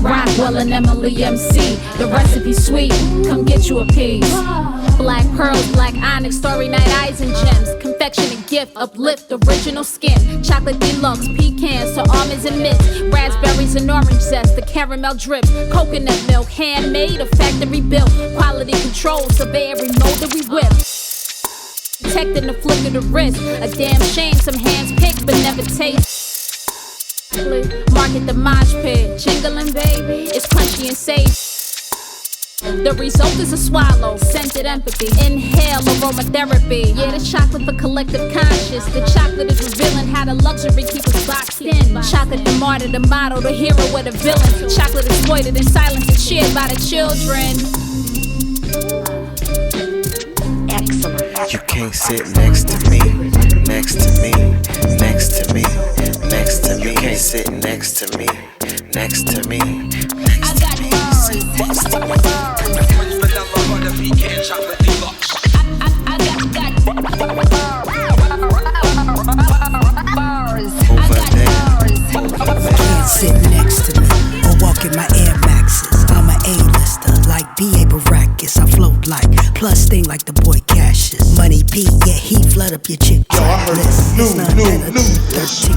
Rockwell and Emily MC. The recipe sweet, come get you a piece. Black pearls, black onyx, starry night eyes and gems. Confection and gift, uplift, original skin. Chocolate deluxe, pecans to almonds and mints. Raspberries and orange zest, the caramel drips. Coconut milk, handmade, a factory built. Quality control, survey every mold that we whip. Protecting the flick of the wrist. A damn shame, some hands picked but never taste. Market the mosh pit, jingling baby, it's crunchy and safe. The result is a swallow, scented empathy. Inhale, aromatherapy. Yeah, the chocolate for collective conscious. The chocolate is revealing how the luxury keeps us boxed in. Chocolate the martyr, the model, the hero, or the villain. Chocolate exploited in silence and shared by the children. Excellent. You can't sit next to me, next to me, next to me, next to me. You can't sit next to me, next to me, next to me. Sit next to me. Can't sit next to me or walk in my Air Maxes. I'm an A-lister like B.A. Baracus. I float like plus sting like the boy Cassius. Money P, yeah, he flood up your chick track list. It's not better than 13.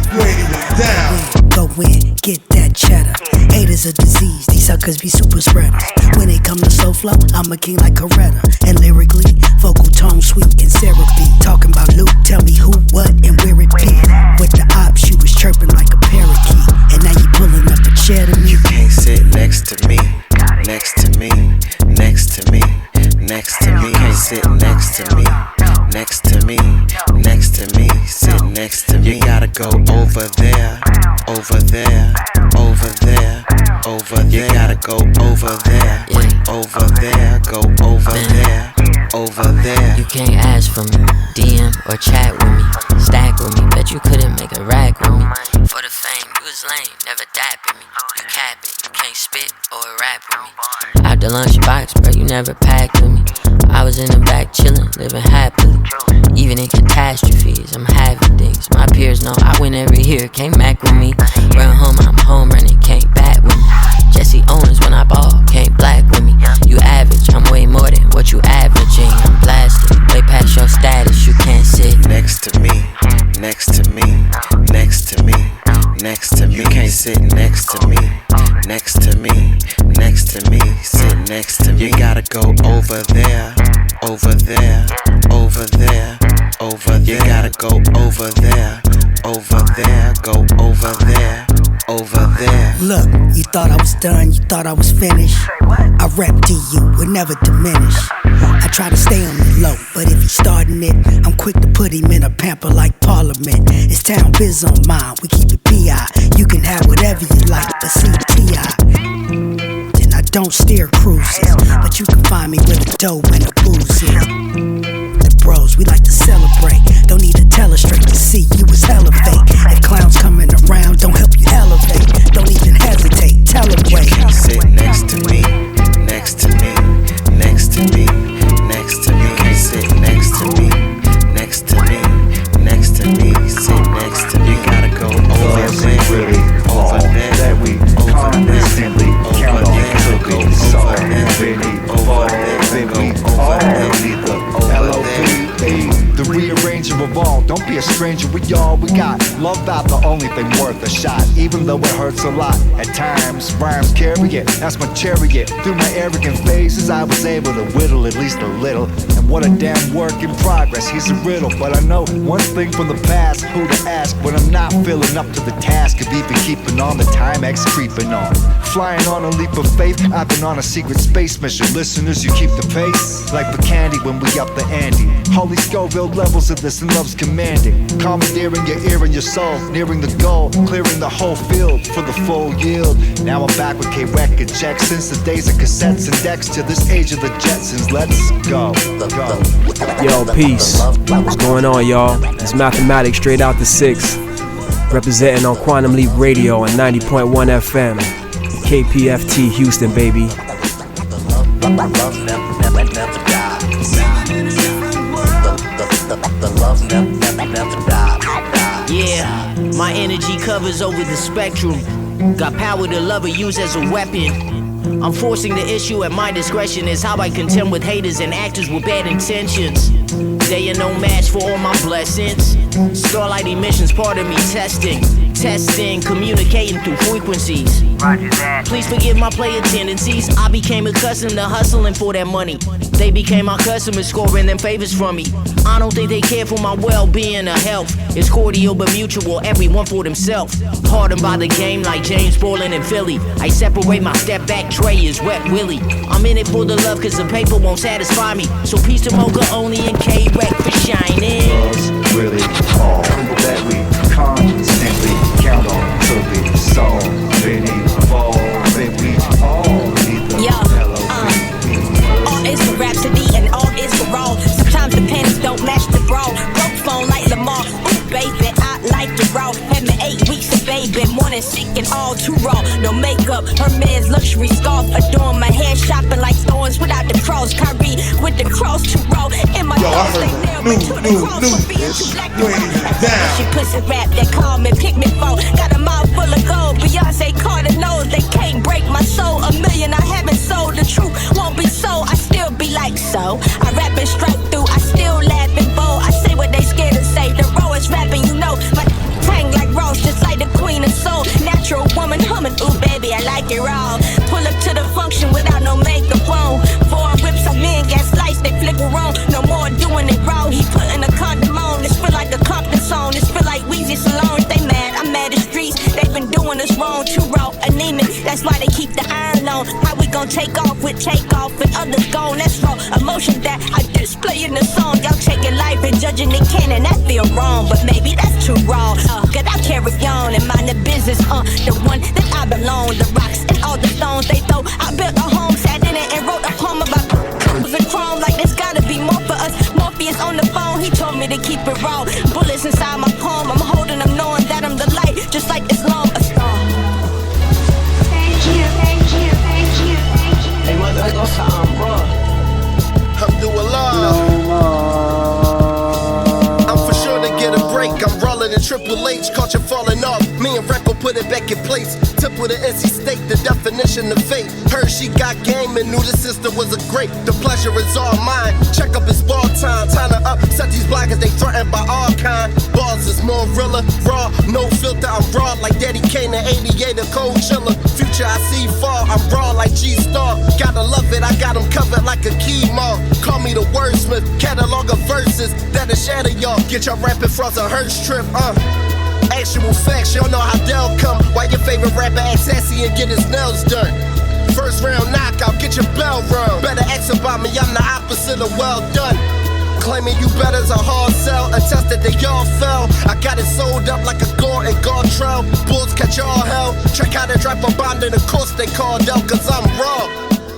Go in, get that cheddar. Hate is a disease, these suckers be super spreaders. When they come to soul flow, I'm a king like Coretta. And lyrically, vocal tone sweet and syrupy. Talking about Luke, tell me who, what, and where it be. With the ops, you was chirping like a parakeet. And now you pulling up a chair to me. You can't sit next to me, next to me, next to me, next to me. You can't sit next to me, next to me, next to me, sit next to me. You gotta go over there, over there, over there, over there. You gotta go over there, over there, go over there, over there. You can't ask for me, DM or chat with me, stack with me. Bet you couldn't make a rack with me. For the fame, you was lame, never dapping me. You capping, you can't spit or rap with me. Out the lunchbox, bro, you never packed with me. I was in the back chillin', living happily. Even in catastrophes, I'm having things. My peers know I win every year, can't mac with me. Run home, I'm home running, can't bat with me. Jesse Owens when I ball, can't black with me. You average, I'm way more than what you averaging. I'm blasted, way past your status, you can't sit next to me, next to me, next to me, next to me. You can't sit next to me, next to me, next to me, sit next to me. You gotta go over there, over there, over there, over there. You gotta go over there, over there, go over there, over there. Look, you thought I was done, you thought I was finished. I rap to you, would never diminish. I try to stay on the low, but if he's starting it, I'm quick to put him in a pamper like Parliament. It's town biz on mine, we keep it P.I. You can have whatever you like, but see T.I. Then I don't steer cruises, but you can find me where the dough and the booze is. The bros, we like to celebrate. Don't need to tell us straight to see you was hella fake. If clowns coming around, don't help you elevate. Don't even hesitate, tell them wait. You can't sit next to me, next to me, next to me, next to me. You can't sit next to me, next to me, next to me, sit next to me. You gotta go over there, over there, over there, over there, go over The rearranger of all, don't be a stranger. We all, we Love not the only thing worth a shot, even though it hurts a lot. At times, rhymes carry it, that's my chariot. Through my arrogant phases, I was able to whittle at least a little. And what a damn work in progress, he's a riddle. But I know one thing from the past, who to ask when I'm not feeling up to the task of even keeping on the Timex creeping on. Flying on a leap of faith, I've been on a secret space mission. Listeners, you keep the pace, like the candy when we up the ante. Holy Scoville levels of this and love's commanding. Commandeering your ear and your soul, nearing the goal, clearing the whole field for the full yield. Now I'm back with K-Record checks since the days of cassettes and decks to this age of the Jetsons. Let's go. Yo, peace. What's going on, y'all? It's Mathematics straight out the 6. Representing on Quantum Leap Radio on 90.1 FM. KPFT Houston, baby. Yeah, my energy covers over the spectrum. Got power to love or use as a weapon. I'm forcing the issue at my discretion is how I contend with haters and actors with bad intentions. They are no match for all my blessings. Starlight emissions, part of me testing, communicating through frequencies. Please forgive my player tendencies. I became accustomed to hustling for that money. They became my customers, scoring them favors from me. I don't think they care for my well-being or health. It's cordial but mutual, everyone for themselves. Hardened by the game like James Borland in Philly. I separate my step back tray is Wet Willie. I'm in it for the love cause the paper won't satisfy me. So peace to Mocha only and K-Rec for shining. Love's really all that we constantly count on to be solved. They evolve, and we all need the all is for rhapsody and all is for raw. Sometimes the pennies don't match the brawl. Broke phone like Lamar. Ooh, baby, I like it raw. Had me 8 weeks of baby, morning sick and all too raw. No makeup, her man's luxury scarf. Adorn my hair, shopping like thorns without the cross. Kyrie with the cross too raw. In my thoughts, they nail me to the cross for being too black to rock. She pussy rap, they call me, pick me phone. Got a mouth full of gold. Beyonce Carter knows they can't break my soul. A million I haven't sold. The truth won't be sold. I still be like so. I rap and strike through. I still laugh and bold. I say what they scared to say. The raw is rapping, you know. My tang like Ross, just like the queen of soul. Natural woman humming. Ooh, baby, I like it raw. Pull up to the function without no makeup on. Foreign whips, I'm in, gas lights, they flicker on. No more doing it raw. He putting a condom on. This feel like a Compton song. This feel like Weezy Salon. They mad, I'm mad at streets. They've been doing us wrong. Too raw, anemic. That's why they keep the iron on. How we gon' take off with takeoff and others gone? That's raw emotion that I display in the song. Y'all taking life and judging the canon. That feel wrong, but maybe that's too raw. Cause I carry on and mind the business. The one that I belong. The rocks and all the stones they throw. I built a home, sat in it and wrote a poem about the chrome. Like there's gotta be more for us. Morpheus on the phone, he told me to keep it raw. Bullets inside my palm, I'm holding them knowing that I'm the light. Just like Islam, a star. Thank you, thank you, thank you, thank you. Hey, mother, I go something, bro. I'm for sure to get a break. I'm rolling in Triple H, caught you falling off. Me and Recco put it back in place. Tip with an NC State, the definition of fate. Heard she got game and knew the sister was a grape. The pleasure is all mine. Check up his ball time. Time to upset these blockers, they threatened by all kind. Balls is more realer, raw, no filter. I'm raw like Daddy Kane and 88, a cold chiller. Future I see fall, I'm raw like G-Star. Gotta love it, I got them covered like a key mall. Call me the wordsmith, catalog of verses that'll shatter y'all. Get your rapping frost a Hearst trip, Actual facts, y'all know how they'll come. Why your favorite rapper act sassy and get his nails done? First round knockout, get your bell rung. Better ask about me, I'm the opposite of well done. Claiming you better's a hard sell, attest that they all fell. I got it sold up like a Gore and Gartrell. Bulls catch all hell, check how they drop a bond and of course they called out cause I'm raw.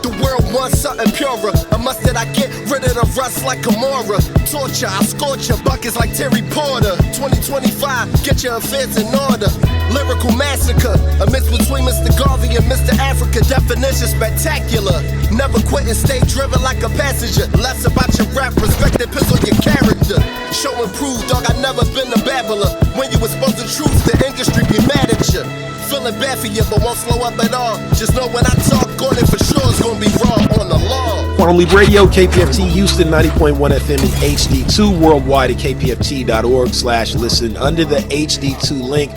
The world wants something purer. A must that I get rid of the rust like Kimura. Torture, I scorch your buckets like Terry Porter. 2025, get your affairs in order. Lyrical massacre, a mix between Mr. Garvey and Mr. Africa. Definition spectacular. Never quit and stay driven like a passenger. Less about your rap, respect that piss on your character. Show and prove, dog, I never been a babbler. When you expose the truth, the industry be mad at you. Feeling bad for you, but won't slow up at all. Just know when I talk on it for sure. Cuz gonna be raw on the law. Quantum Leap Radio, KPFT Houston, 90.1 FM and HD2, worldwide at kpft.org/listen under the HD2 link.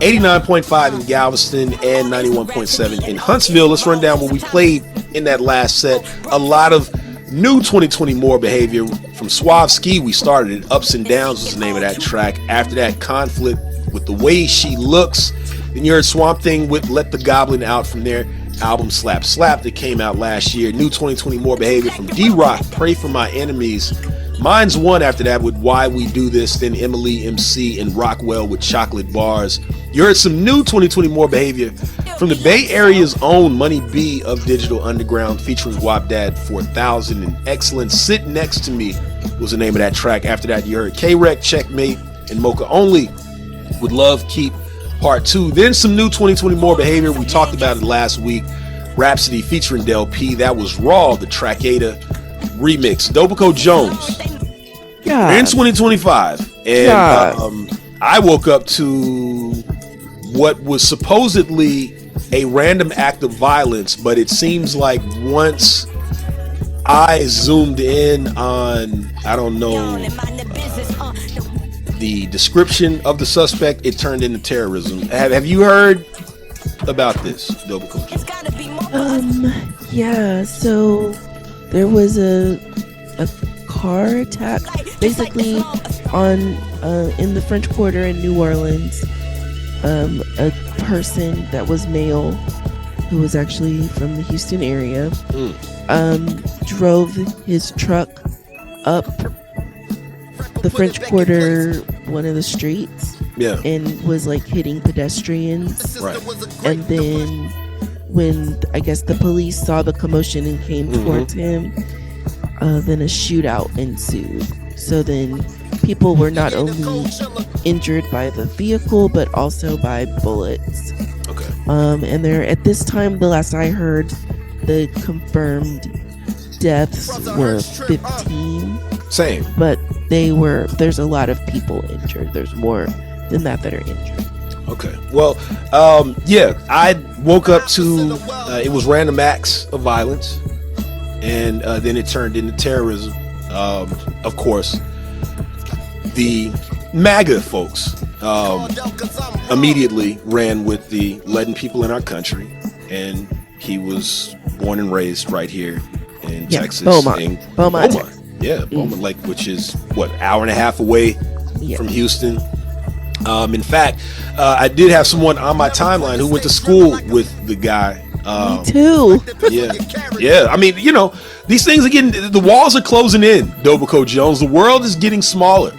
89.5 in Galveston and 91.7 in Huntsville. Let's run down what we played in that last set. A lot of new 2020 More behavior from Suave Ski. We started it. Ups and Downs was the name of that track. After that, Conflict with The Way She Looks. Then you heard Swamp Thing with Let the Goblin Out from their album Slap Slap that came out last year. New 2020 More behavior from D-Rock, Pray for My Enemies. Mine's One after that with Why We Do This. Then Emily MC and Rockwell with Chocolate Bars. You heard some new 2020 More behavior from the Bay Area's own Money B of Digital Underground featuring Wapdad 4000 and Excellent. Sit Next to Me was the name of that track. After that, you heard K-Rec, Checkmate, and Mocha Only with Love Keep Part 2. Then some new 2020 More behavior. We talked about it last week. Rhapsody featuring Del P. That was Raw, the Trackada remix. Dobico Jones. Yeah. In 2025. And I woke up to what was supposedly a random act of violence, but it seems like once I zoomed in on, I don't know, the description of the suspect, it turned into terrorism. Have you heard about this, Dobico? Yeah, so there was a car attack basically on in the French Quarter in New Orleans. A person that was male, who was actually from the Houston area, drove his truck up the French Quarter, one of the streets, and was like hitting pedestrians. Right. And then when I guess the police saw the commotion and came towards him, then a shootout ensued. So then people were not only injured by the vehicle, but also by bullets. Okay. And there, at this time, the last I heard, the confirmed deaths were 15. Same. But there's a lot of people injured. There's more than that are injured. Okay. Well, I woke up to, it was random acts of violence, and then it turned into terrorism. Of course, the MAGA folks immediately ran with the letting people in our country, and he was born and raised right here in Texas. Beaumont. Yeah, Beaumont Lake, which is hour and a half away from Houston. In fact, I did have someone on my timeline who went to school with the guy. Me too. Yeah. I mean, these things are the walls are closing in, Dobico Jones. The world is getting smaller.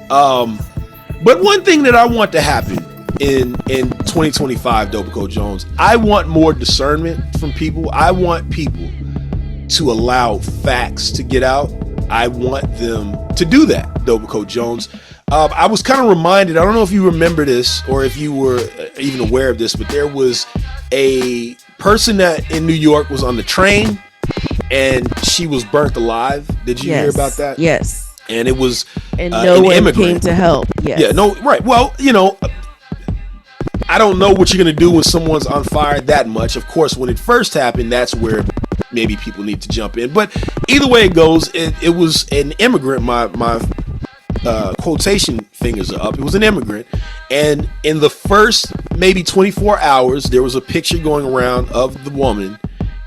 But one thing that I want to happen in 2025, Dobico Jones, I want more discernment from people. I want people to allow facts to get out. I want them to do that, Dobico Jones. I was kind of reminded, I don't know if you remember this or if you were even aware of this, but there was a person that in New York was on the train and she was burnt alive. Did you hear about that? Yes. And it was no one immigrant. came to help. Yes. Yeah, no, right. Well, I don't know what you're going to do when someone's on fire that much. Of course, when it first happened, that's where maybe people need to jump in. But either way it goes, it was an immigrant. My quotation fingers are up. It was an immigrant. And in the first maybe 24 hours, there was a picture going around of the woman.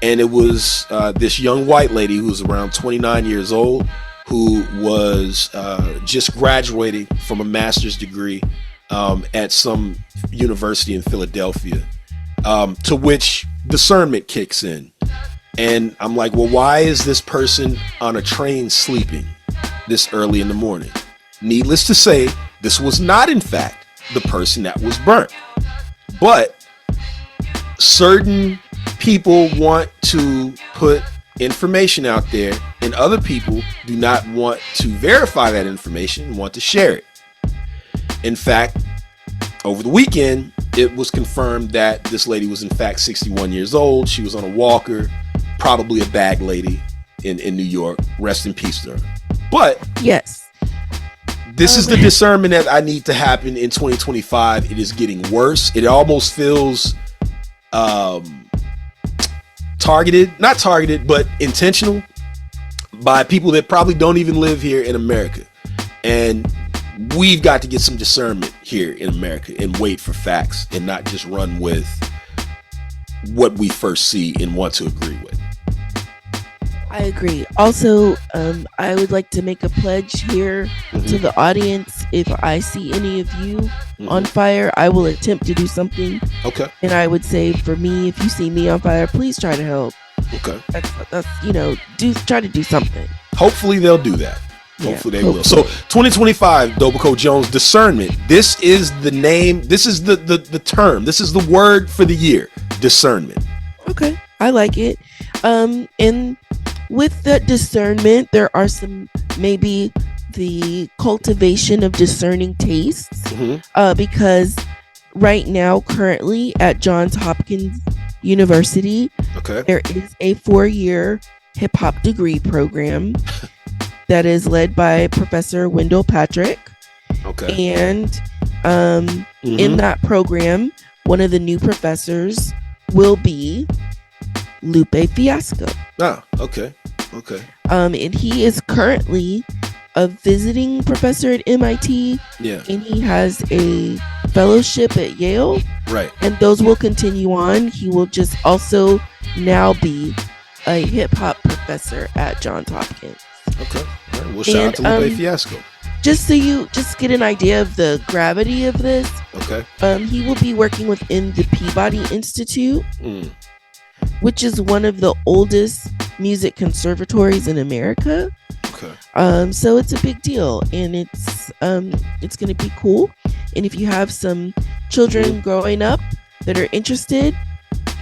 And it was this young white lady who was around 29 years old, who was just graduating from a master's degree at some university in Philadelphia, to which discernment kicks in. And I'm like, well, why is this person on a train sleeping this early in the morning? Needless to say, this was not, in fact, the person that was burnt. But certain people want to put information out there, and other people do not want to verify that information and want to share it. In fact, over the weekend, it was confirmed that this lady was in fact 61 years old. She was on a walker, probably a bag lady in New York. Rest in peace to her. But yes, this is the discernment that I need to happen in 2025. It is getting worse. It almost feels not targeted, but intentional by people that probably don't even live here in America. And we've got to get some discernment here in America and wait for facts and not just run with what we first see and want to agree with. I agree. Also, I would like to make a pledge here to the audience. If I see any of you on fire, I will attempt to do something. Okay. And I would say, for me, if you see me on fire, please try to help. Okay. That's try to do something. Hopefully they'll do that. Hopefully they will. So 2025, Dobaco Jones, discernment. This is the name. This is the term. This is the word for the year. Discernment. Okay. I like it. And with that discernment, there are some, maybe the cultivation of discerning tastes, because right now, currently at Johns Hopkins University, there is a 4-year hip hop degree program that is led by Professor Wendell Patrick. And in that program, one of the new professors will be Lupe Fiasco. Okay. And he is currently a visiting professor at MIT. Yeah. And he has a fellowship at Yale. Right. And those will continue on. He will just also now be a hip hop professor at Johns Hopkins. Okay. All right. Well, shout out to Lupe Fiasco. Just so you just get an idea of the gravity of this. Okay. He will be working within the Peabody Institute, which is one of the oldest music conservatories in America. Okay. So it's a big deal, and it's going to be cool. And if you have some children growing up that are interested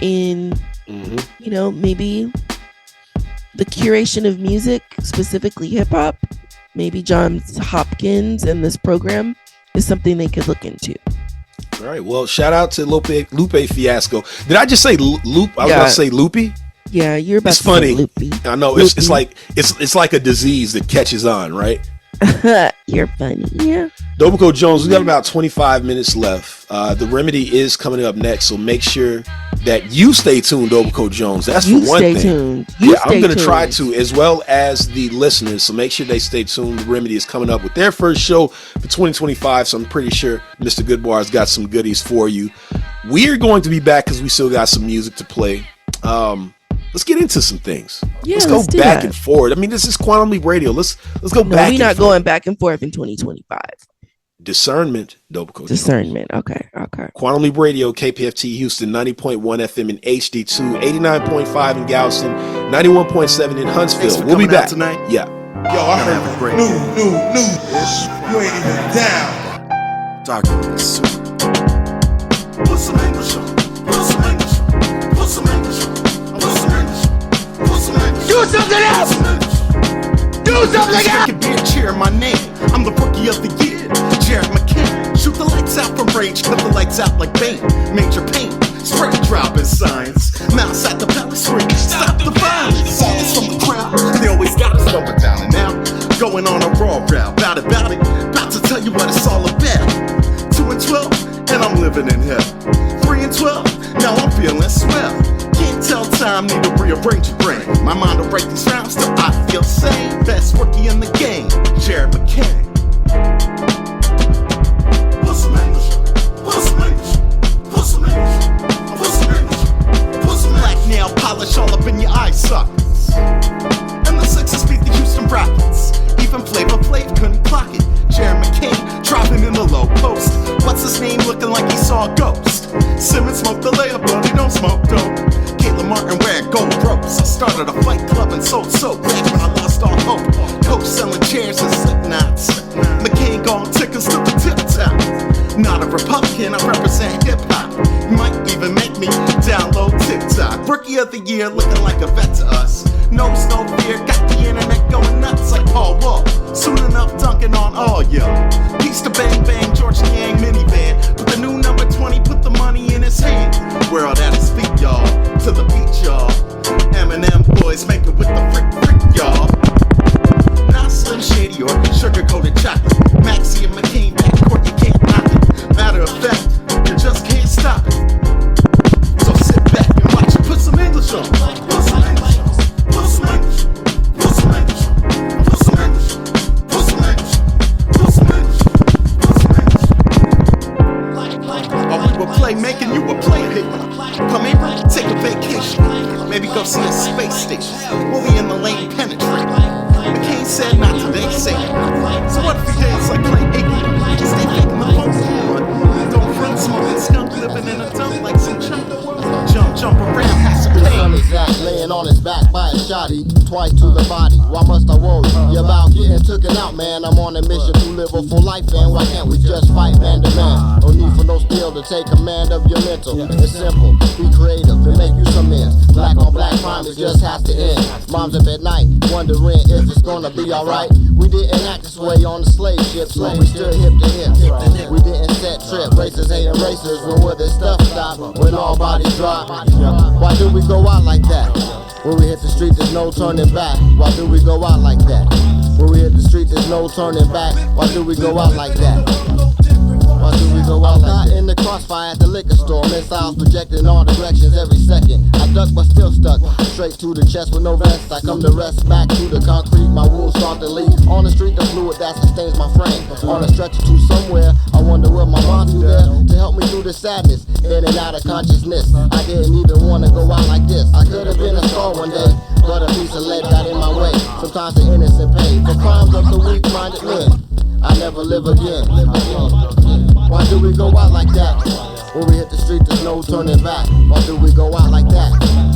in, maybe the curation of music, specifically hip hop, maybe Johns Hopkins and this program is something they could look into. All right. Well, shout out to Lupe Fiasco. Did I just say Loop? I was about to say Loopy. Yeah, you're about it's to funny. say Loopy. I know it's like a disease that catches on, right? You're funny. Yeah. Dobaco Jones, we got about 25 minutes left. The remedy is coming up next, so make sure that you stay tuned, Dobaco Jones. That's You for one stay thing. tuned. I'm going to try to, as well as the listeners. So make sure they stay tuned. The remedy is coming up with their first show for 2025. So I'm pretty sure Mr. Goodbar's got some goodies for you. We are going to be back because we still got some music to play. Let's get into some things. Yeah, let's go let's do back that. and forward. I mean, this is Quantum Leap Radio. Let's go back. We're not going back and forth in 2025. Discernment, Dobaco. Discernment. Okay. Quantum Leap Radio, KPFT Houston, 90.1 FM in HD2, 89.5 in Galveston, 91.7 in Huntsville. We'll be back tonight. Yeah. Yo, I heard new. You ain't even down. Doctor, Put some English on. Put some English on. Put some English on. Put some English on. Put some English on. Do something else. Do something else. Be a cheer, my name. I'm the rookie of the year, Jared McCain. Shoot the lights out from range, cut the lights out like Bane. Major pain, spray drop in science. Mouse at the palace screen, stop the violence. Silence from the crowd, they always got us going down and out. Going on a raw route, bout it. About to tell you what it's all about. 2 and 12, and I'm living in hell. 3 and 12, now I'm feeling swell. Can't tell time, need to rearrange your brain. My mind will break these rounds till I feel sane. Best rookie in the game, Jared McCain. Put some English. Put some English. Put some English. Put some English. Put some black nail polish all up in your eye sockets. And the Sixers beat the Houston Rockets. Even Flavor Flav couldn't clock it. Jared McCain dropping in the low post. What's his name looking like he saw a ghost? Simmons smoked the layup, but he don't smoke dope. Caitlin Martin wear gold ropes. I started a fight club and sold soap back when I lost all hope. Coach selling chairs and slip knots. McCain gone tickets to the tip top. Not a Republican, I represent hip hop. Might even make me download TikTok. Rookie of the year looking like a vet to us. No fear, got the internet going nuts like Paul Wall. Soon enough dunking on all y'all. Peace to Bang Bang, George Yang minivan. Put the new number 20, put the money in his hand. World at his feet, y'all. To the beach, y'all. Eminem boys make it with the freak, y'all. Not Slim Shady or sugar-coated chocolate. Maxie and McCain backcourt, you can't knock it. Matter of fact, you just can't stop it. So sit back and watch it. Put some English on. were playmaking, you were playmaking. Come April, take a vacation. Maybe go see a space station. We'll be in the lane penetrate. McCain said not today, say it. So what if you dance like Clay Aiken? Stay faking the phone. Don't front smoking skunk living in a dump like some chunk. Jump around, has some pain. Laying on his back by a shotty, twice to the body. Why must I worry? You're about getting taken out, man. I'm on a mission to live a full life, and why can't we just fight man to man? No need for no skill to take command of your mental. It's simple, be creative and make you some ends. Black on black crime, it just has to end. Moms up at night, wondering if it's gonna be alright. We didn't act this way on the slave ships, when we stood hip to hip. We didn't set trip, racers hating racers. When will this stuff stop? When all bodies drop? Why do we go out like that? When we hit the street, there's no turning back. Why do we go out like that? When we hit the street, there's no turning back. Why do we go out like that? Why do we go out like that? In the crossfire at the liquor store, missiles projected in all directions every second. I duck but still stuck, straight to the chest with no rest. I come to rest back to the concrete, my wounds start to leak. On the street, the fluid that sustains my frame. On a stretcher to somewhere, I wonder what my mom do there to help me through the sadness, in and out of consciousness. I didn't even want to go out like this. I could have been a star one day, but a piece of lead got in my way. Sometimes the innocent pay for crimes of the weak-minded men. I never live again. Why do we go out like that? When we hit the street, there's no turning back. Why do we go out like that?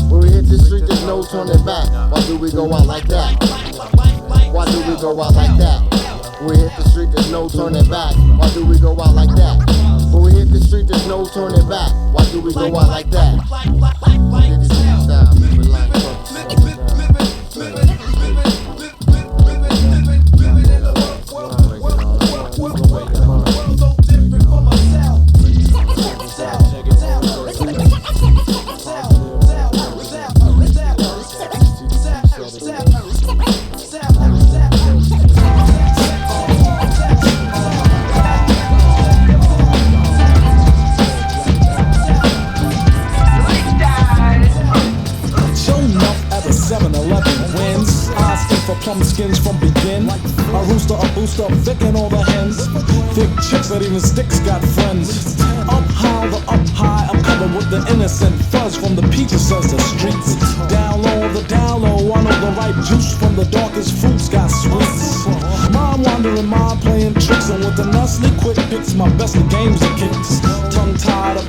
When we hit the street, there's no turning back. Why do we go out like that? Why do we go out like that? When we hit the street, there's no turning back. Why do we go out like that? When we hit the street, there's no turning back. Why do we go out like that? Skins from begin. A rooster, a booster, thick in all the hens. Thick chicks that even sticks got friends. Up high, I'm covered with the innocent fuzz from the peaches, says the streets. Down low, I know the ripe juice from the darkest fruits got sweets. Mind wandering, mind playing tricks, and with the Nestle quick picks, my best of games and kicks. Tongue tied, I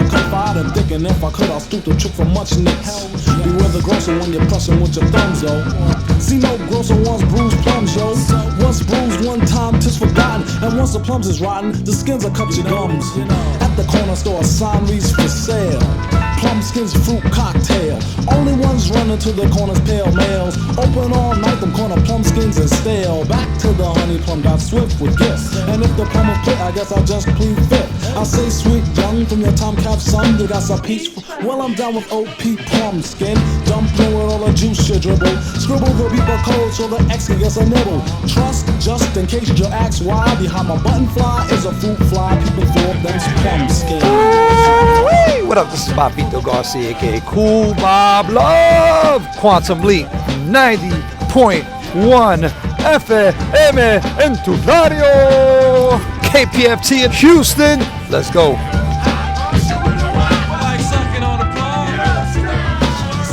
confide and thinking if I could, I'll stoop the trick for much nicks. Beware the grocer when you're pressing with your thumbs, yo. See no grocer once bruised plums, yo. Once bruised one time, 'tis forgotten. And once the plums is rotten, the skins will cut your gums. At the corner store, a sign reads for sale. Plum skins fruit cocktail. Only ones running to the corners, pale males. Open all night, them corner plum skins is stale. Back to the honey plum, got swift with gifts. And if the plum is pit, I guess I'll just plead fifth. I say sweet young from your Tom Cap son, you got some peach. Well, I'm down with OP plum skin. Dumpling with all the juice you dribble. Scribble the people code so the X can get a nibble. Trust, just in case you ask why, behind my button fly is a fruit fly. People throw up them plum skin. What up, this is Bobito Garcia, aka Cool Bob Love. Quantum Leap 90.1 FM en tu radio. KPFT in Houston. Let's go.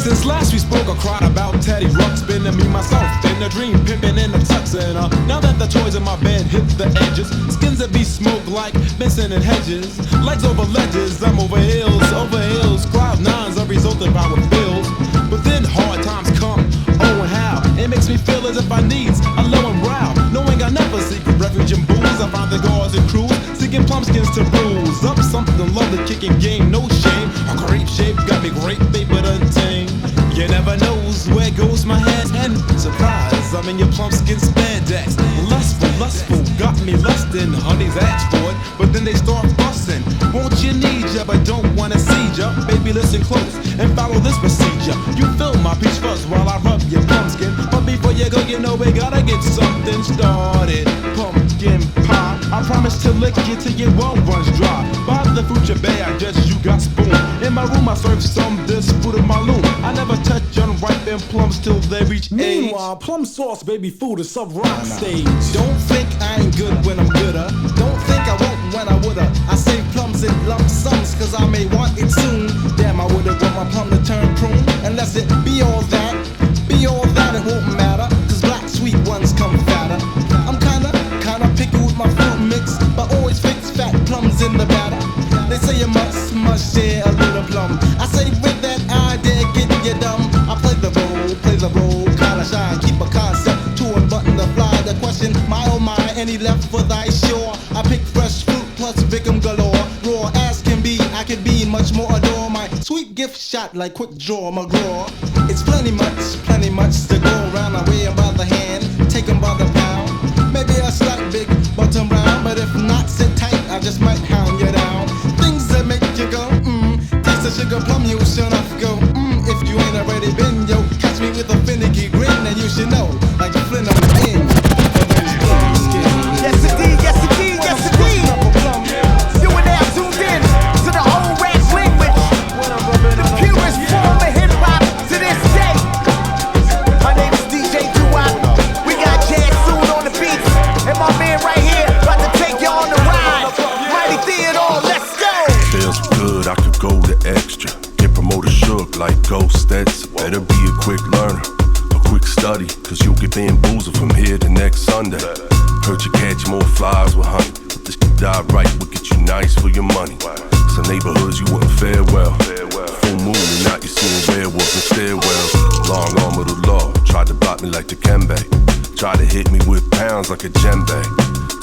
Since last we spoke, I cried about Teddy Ruxpin and me, myself, in a dream, pimping in the tux. And now that the toys in my bed hit the edges, skins that be smoked like Benson and Hedges. Legs over ledges, I'm over hills, cloud nines are result of our bills. But then hard times come, oh and how. It makes me feel as if I needs a low and brow. Knowing I never seek refuge in booze, I find the guards and crews seeking plumpskins to bruise up something lovely, kicking game, no shame. A grape shape got me great, paper untamed. You never knows where goes my head, and surprise, I'm in your plumpskin spandex. Lustful, got me lustin', honeys ask for it, but then they start fussing. Won't you need ya, but don't wanna see ya. Baby, listen close and follow this procedure. You feel my peach fuzz while I rub your pumpkin, but before you go, you know we gotta get something started. Pumpkin pie, I promise to lick you till your well runs dry. By the future bay, I guess you got spoon. In my room, I serve some this food in my loom. I never touch unripened plums till they reach age. Meanwhile, plum sauce, baby food is sub rock stage. Don't think I ain't good when I'm gooder. Don't think I won't when I woulda. I say plums in lump sum. might say you must share a little plum. I say with that idea, get you dumb. I play the role, kinda shine. Keep a concept to unbutton the fly. The question, my oh my, and he left for thy shore. I pick fresh fruit plus victim galore. Raw as can be, I can be much more adore. My sweet gift shot like quick draw McGraw. It's plenty much to go around. I weigh 'em by the hand, take 'em by the pound. Maybe a slight big bottom round, but if not, sit tight, I just might hound you down. Things that make you go, taste the sugar plum, you should not go, if you ain't already been, yo. Catch me with a finicky grin, and you should know, like a flint on the end. Yes indeed, yes indeed, yes indeed. You are now tuned in to the whole rap language, the purest form of hip hop to this day. My name is DJ Doo-Wop. We got Jazz Soon on the beats, and my man right here about to take you on the ride. Mighty Theodore, let's go. Feels good, I could go the extra. Get promoted shook like ghost. That's better be a quick learner, a quick study, cause you'll get bamboozled from here to next Sunday. Heard you catch more flies with honey. If this shit die right, we'll get you nice for your money. Some neighborhoods you wouldn't fare well. Full moon and now you're seeing werewolves and stairwells. Long arm of the law, tried to block me like the Kembe. Tried to hit me with pounds like a djembe.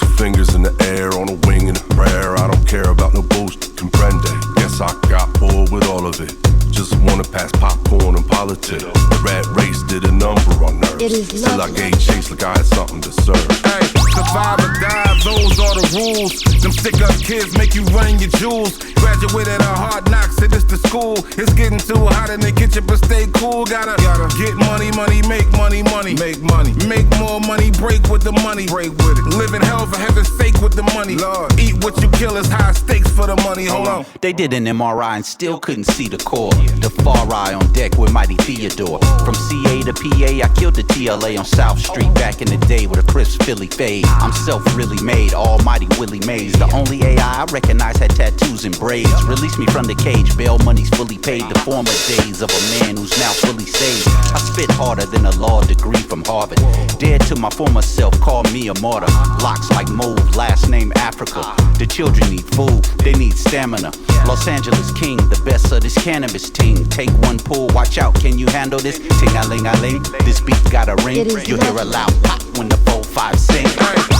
2 fingers in the air on a wing and a prayer. I don't care about no bullshit, comprende. Guess I got bored with all of it. Just wanna pass popcorn and politics. The rat race did a number on nerves. Still I gave chase like I had something to serve. Hey, survive or die, those are the rules. Them stick-up kids make you run your jewels. Graduated a hard knocks, and it's the school. It's getting too hot in the kitchen, but stay cool. Gotta get money, make money, make money. Make more money, break with the money. Break with it. Live in hell for heaven's sake with the money. Lord, eat what you kill is high stakes for the money. Hold on. They did an MRI and still couldn't see the core. The far eye on deck with Mighty Theodore. From CA to PA, I killed the TLA on South Street back in the day with a crisp Philly fade. I'm self-really made, almighty Willie Mays. The only AI I recognize had tattoos and braids. Release me from the cage, bail money's fully paid. The former days of a man who's now fully saved. I spit harder than a law degree from Harvard. Dead to my former self, call me a martyr. Locks like mold, last name Africa. The children need food, they need stamina. Los Angeles king, the best of this cannabis team. Take one pull, watch out, can you handle this? Ting-a-ling-a-ling, this beat got a ring. You'll hear a loud pop when the 4-5 sing.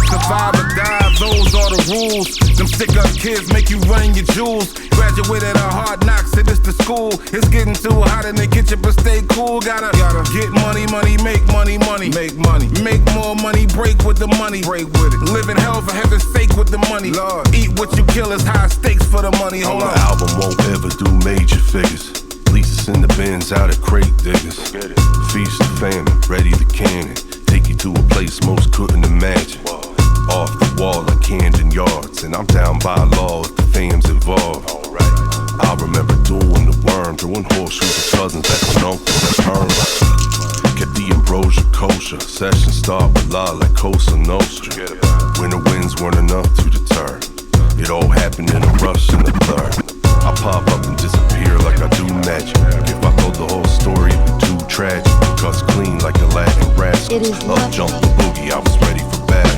Survive or die, those are the rules. Them stick-up kids make you run your jewels. Graduated a hard knocks, and it's the school. It's getting too hot in the kitchen, but stay cool. Gotta get money, make money, make money. Make more money, break with the money. Break with it. Live in hell for heaven's sake with the money. Lord, eat what you kill is high stakes for the money. Hold on. The album won't ever do major figures. Leases in the bins out of crate diggers. Feast the famine, ready the cannon. Take you to a place most couldn't imagine. Off the wall like Camden Yards, and I'm down by law if the fam's involved. I remember doing the worm, throwing horseshoes with cousins at the uncles at Perm. Kept the ambrosia kosher, session start with la like Cosa Nostra. Winter winds weren't enough to deter. It all happened in a rush and a blur. I pop up and disappear like I do magic. If I told the whole story, it'd be too tragic. Cuts clean like a Latin rascal. Up jumped the boogie, I was ready for battle.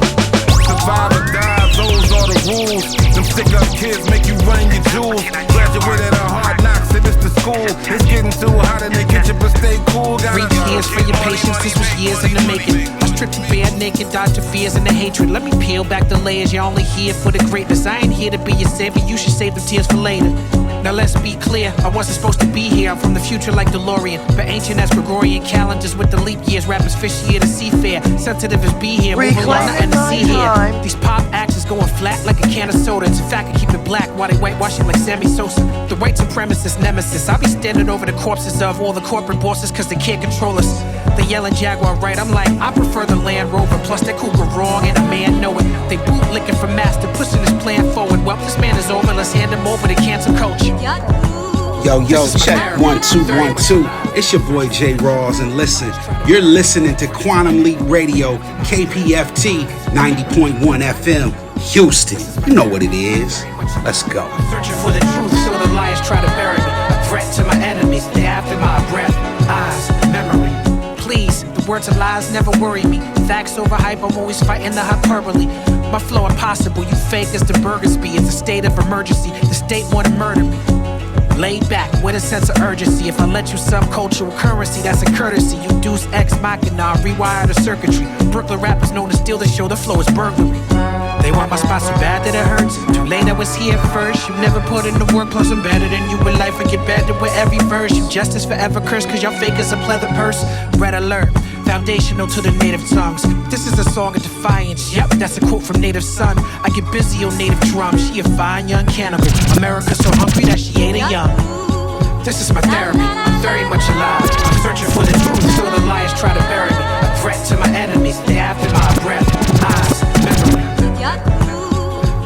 Survive or die, those are the rules. Them stick-up kids make you run your jewels. Graduated a hard knocks, and it's the school. It's getting too hot in the kitchen, but stay cool. 3 years for your patience, this was years in the making. I stripped you bare naked, dodged the fears and the hatred. Let me peel back the layers, you're only here for the greatness. I ain't here to be your savior, you should save the tears for later. Now let's be clear, I wasn't supposed to be here. I'm from the future like DeLorean, but ancient as Gregorian calendars with the leap years. Rappers fish here to seafair, sensitive as be here. Moving along, nothing to see here. These pop acts is going flat like a can of soda. It's a fact, I keep it black while they whitewash it like Sammy Sosa. The white supremacist nemesis, I'll be standing over the corpses of all the corporate bosses cause they can't control us. They yelling Jaguar right, I'm like, I prefer the Land Rover. Plus that Cougar wrong and a man know it. They bootlicking for master, pushing his plan forward. Well, this man is over, let's hand him over to cancer coach. Yo, check 1 2 1 2. It's your boy J Rawls, and listen, you're listening to Quantum Leap Radio, KPFT 90.1 FM, Houston. You know what it is. Let's go. Searching for the truth, so the liars try to bury me. A threat to my enemies, they after my breath, eyes, memory. Please, the words and lies never worry me. Facts over hype, I'm always fighting the hyperbole. My flow impossible, you fake as the burgers be. It's a state of emergency, the state wanna murder me. Laid back with a sense of urgency. If I let you subcultural currency, that's a courtesy. You deuce ex machina, rewire the circuitry. Brooklyn rappers known to steal the show, the flow is burglary. They want my spot so bad that it hurts. Too late, I was here first. You never put in the work, plus I'm better than you in life. I get better with every verse. You justice forever cursed, cause your fake is a pleather purse. Red alert, foundational to the native tongues. This is a song of defiance, yep, that's a quote from Native Son. I get busy on native drums, she a fine young cannibal. America so hungry that she ate a young. This is my therapy, I'm very much alive. I'm searching for the truth, so the liars try to bury me. A threat to my enemies, they after my breath, eyes, memory.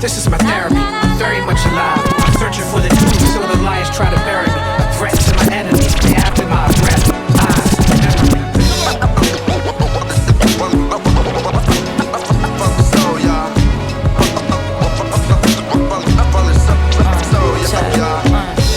This is my therapy, I'm very much alive. I'm searching for the truth, so the liars try to bury me. A threat to my enemies, they after my breath, eyes, memory.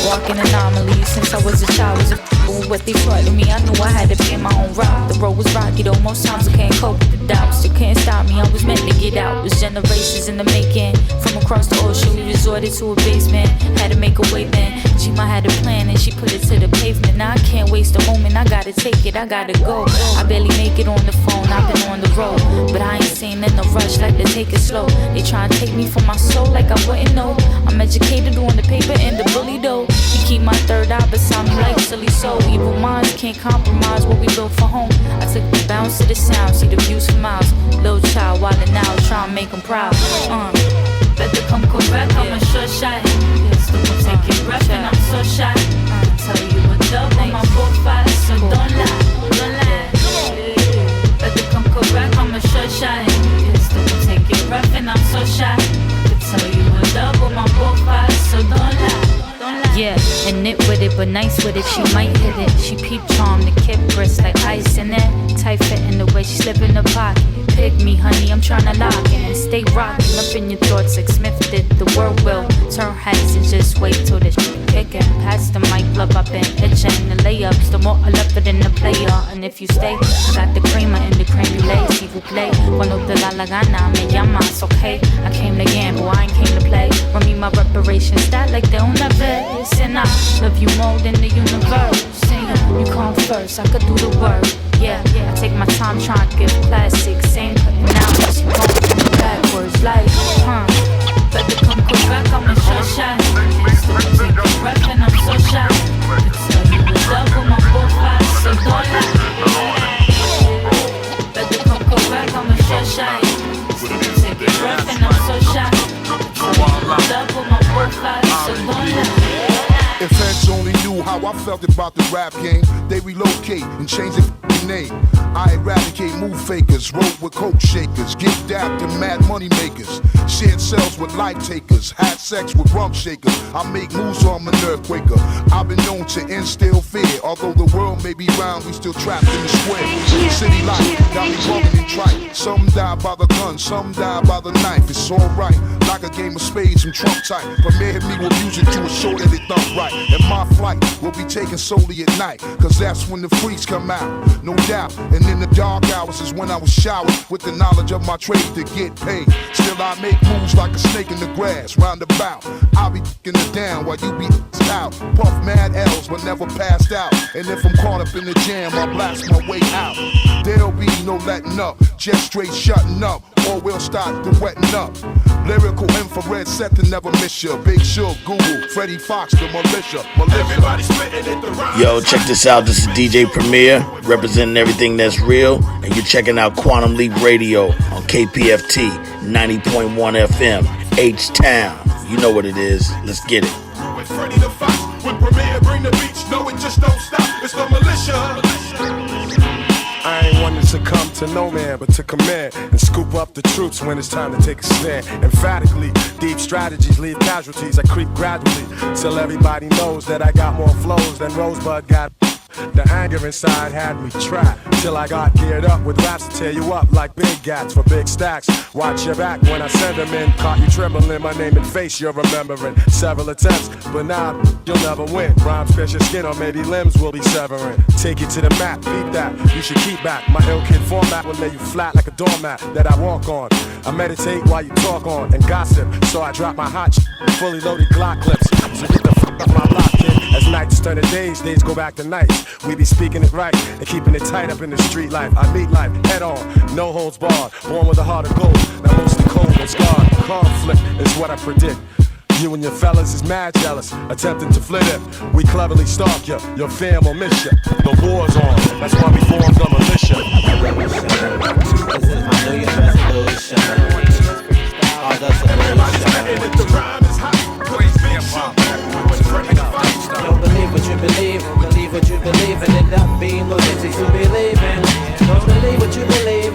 Walking anomalies since I was a child. Was a fool what they taught me. I knew I had to be my own route. The road was rocky though. Most times I can't cope with the doubts. Still can't stop me. I was meant to get out. It was generations in the making. From across the ocean, we resorted to a basement. Had to make a way, man. G-Ma had a plan and she put it to the pavement. Now I can't waste a moment. I gotta take it. I gotta go. I barely make it on the phone. I've been on the road, but I ain't seen in a rush. Like to take it slow. They try to take me from my soul like I wouldn't know. I'm educated on the paper and the bully though. He keep my third eye beside me like silly soul. Evil minds can't compromise what we built for home. I took the bounce to the sound, see the views for miles. Little child wildin' out, try to make them proud. Better come correct, I'm a sure shot. Still gon' take it rough and I'm so shy. Tell you what's up on my profile, so don't lie, don't lie. Better come correct, I'm a sure shot. Still gon' take it rough and I'm so shy. Tell you what's up on my profile, so don't lie. Yeah, and knit with it, but nice with it, she might hit it. She peep charm, the kid breasts like ice in it. Tight fit in the way she slip in the pocket. Pick me, honey, I'm tryna lock in and stay rockin' up in your thoughts like Smith did. The world will turn heads and just wait till this kickin'. Past the mic, love, I've been itchin'. The layups, the more I love it in the player. And if you stay, I got the creamer in the creme brulee. Si vous play, cuando te da la gana, me llamas, okay? I came to gamble, I ain't came to play. Run me my reparations, that like de una vez. And I love you more than the universe. Saying you come first, I could do the work. Yeah, I take my time trying to give classics. Ain't putting out, but you gon' backwards like, better come correct, I'm a sure shot. Still take a breath and I'm so shy. Tell you what's up with my profile, so don't lie. Better come correct, I'm a sure shot. Still take a breath and I'm so shy. Tell you what's up with my profile, so don't lie. If heads only knew how I felt about the rap game, they relocate and change their name. I eradicate move fakers, roll with coke shakers, get dapped and mad money makers. Shared cells with life takers, had sex with rum shakers. I make moves on my nerve quaker. I've been known to instill fear. Although the world may be round, we still trapped in the square. City life got me bugging and trite. Some die by the gun, some die by the knife. It's alright, like a game of spades and trump type. Premier hit me with music to assure that it thump right. And my flight will be taken solely at night, cause that's when the freaks come out, no doubt. And in the dark hours is when I was showered with the knowledge of my trade to get paid. Still I make moves like a snake in the grass, roundabout. I'll be f***ing it down while you be out. Puff mad L's but never passed out. And if I'm caught up in the jam, I blast my way out. There'll be no letting up, just straight shutting up, or we'll start the wetting up. Lyrical infrared set to never miss ya. Big Shug, Google, Freddie Fox, the militia. Everybody spitting it the rhyme. Yo, check this out. This is DJ Premier, representing everything that's real, and you're checking out Quantum Leap Radio on KPFT 90.1 FM, H-Town. You know what it is. Let's get it. With Freddie the Fox, with Premier, bring the beats. No, it just don't stop. It's the militia. I ain't one to succumb to no man, but to command and scoop up the troops when it's time to take a stand. Emphatically, deep strategies leave casualties. I creep gradually till everybody knows that I got more flows than Rosebud got. The anger inside had me trapped till I got geared up with raps to tear you up like big gats for big stacks. Watch your back when I send them in. Caught you trembling, my name and face you're remembering. Several attempts, but now you'll never win. Rhymes pierce your skin or maybe limbs will be severing. Take you to the map, beat that, you should keep back. My ill kid format will lay you flat like a doormat that I walk on. I meditate while you talk on and gossip, so I drop my hot fully loaded Glock clips. So get the fuck off my block, kid. As nights turn to days, days go back to nights. We be speaking it right and keeping it tight up in the street life. I meet life head on, no holds barred. Born with a heart of gold, now mostly cold and scarred. Conflict is what I predict. You and your fellas is mad jealous, attempting to flit it. We cleverly stalk you, your fam will miss you. The war's on, that's why we formed the militia. This is my New Year's resolution. All the solution. Don't believe what you believe, believe what you believe, and end up being those MCs who believe in. Don't believe what you believe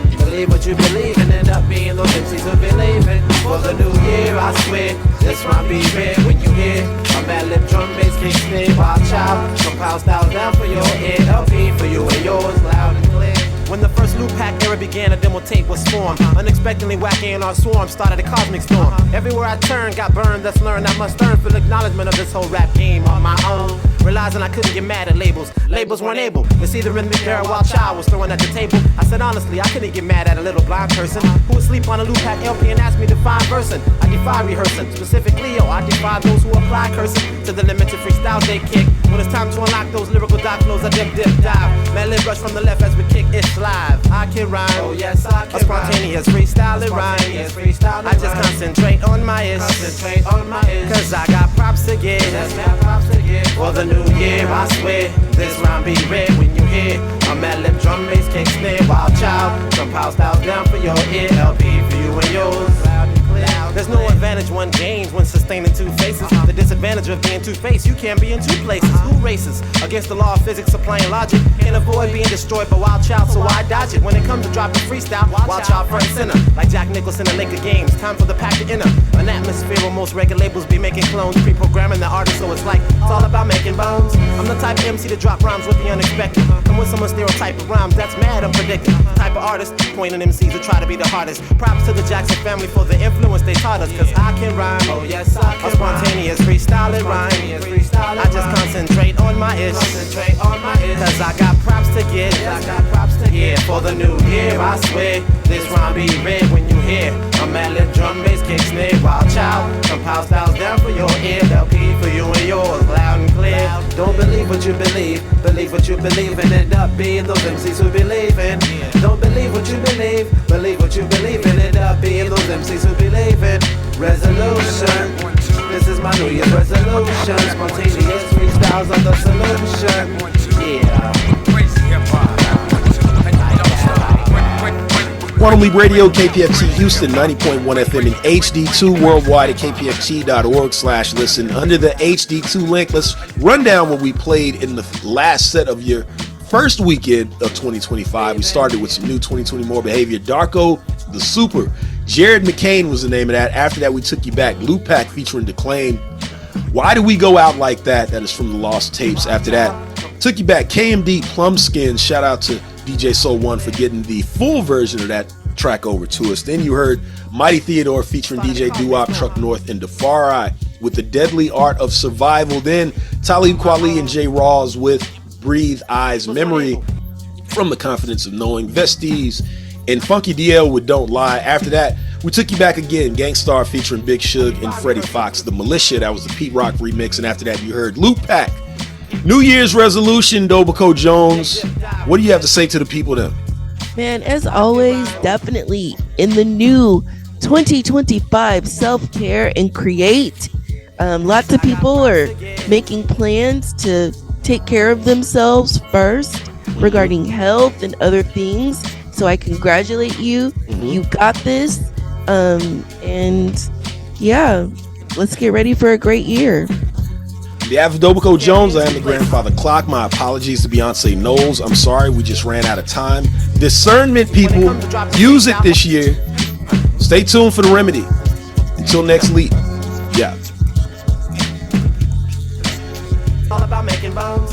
what you believe, and end up being those MCs who believe in. For the new year, I swear, this rhyme be red when you hear a mad lip drum bass kick snare. Watch out, compile style down for your ear, LP for you and yours, loud and clear. When the first loop pack era began, a demo tape was formed. Unexpectedly wacky in our swarm started a cosmic storm. Everywhere I turned, got burned, that's learned I must earn for the acknowledgement of this whole rap game on my own. Realizing I couldn't get mad at labels. Labels weren't able to see the rhythmic era while child was throwing at the table. I said honestly, I couldn't get mad at a little blind person who would sleep on a loop pack LP and ask me to find versing. I defy rehearsing, specifically, I defy those who apply cursing to the limited freestyle they kick. When it's time to unlock those lyrical dock flows, I dip, dive. Man, lip rush from the left as we kick, it's live. I can rhyme, oh yes I can. A spontaneous freestyle and rhyme. I just concentrate on my is. Cause I got props to give. For the new year, I swear, this rhyme be red when you hear a mad lip drum bass kick snare. Wild child, compile styles down for your ear, LP for you and yours. There's no advantage one gains when sustaining two faces. The disadvantage of being two-faced, you can't be in two places. Who races against the law of physics applying logic? Can't avoid being destroyed by Wild Child, so I dodge it. When it comes to dropping freestyle, Wild Child front and center. Like Jack Nicholson in Laker games, time for the pack to enter an atmosphere where most record labels be making clones, pre-programming the artist, so it's like it's all about making bones. I'm the type of MC to drop rhymes with the unexpected. Come with some stereotype of rhymes that's mad unpredicted. The type of artist pointing MCs who try to be the hardest. Props to the Jackson family for the influence they taught us, cause I can rhyme. Oh yes I can. A spontaneous freestyle and rhyme. I just concentrate on my ish. Cause I got props to give. Yeah, for the new year, I swear, this rhyme be red when you hear a mad lip drum bass kick snare. Wild child, compile styles down for your ear, LP for you and yours, loud and clear. Don't believe what you believe what you believe, and end up being those MCs who believe in. Don't believe what you believe what you believe, and end up being those MCs who believe in. Resolution, this is my New Year's resolution. Spontaneous freestyles are the solution. Yeah. Quantum Leap Radio, KPFT Houston, 90.1 FM in HD2, worldwide at kpft.org/listen. Under the HD2 link, let's run down what we played in the last set of your first weekend of 2025. We started with some new 2020 More Behavior. Darko, the Super. Jared McCain was the name of that. After that, we took you back. Lupac featuring Declaim. Why Do We Go Out Like That? That is from the Lost Tapes. After that, took you back. KMD Plumskin. Shout out to DJ Soul One for getting the full version of that track over to us. Then you heard Mighty Theodore featuring DJ Doo-Wop, Truck North, and Defari with The Deadly Art of Survival. Then Talib Kweli and J. Rawls with Breathe Eyes Memory from The Confidence of Knowing. Vestige and Funky DL with Don't Lie. After that, we took you back again. Gangstar featuring Big Shug and Freddie Fox. The Militia, that was the Pete Rock remix. And after that, you heard Lupac. New Year's resolution, Dobaco Jones. What do you have to say to the people then? Man, as always, definitely in the new 2025, self-care and create. Lots of people are making plans to take care of themselves first regarding health and other things. So I congratulate you. You got this. And yeah, let's get ready for a great year. On behalf of Dobaco Jones, I am the Grandfather Clock. My apologies to Beyonce Knowles. I'm sorry, we just ran out of time. Discernment, people, use it this year. Stay tuned for the remedy. Until next week. Yeah. All about making bones.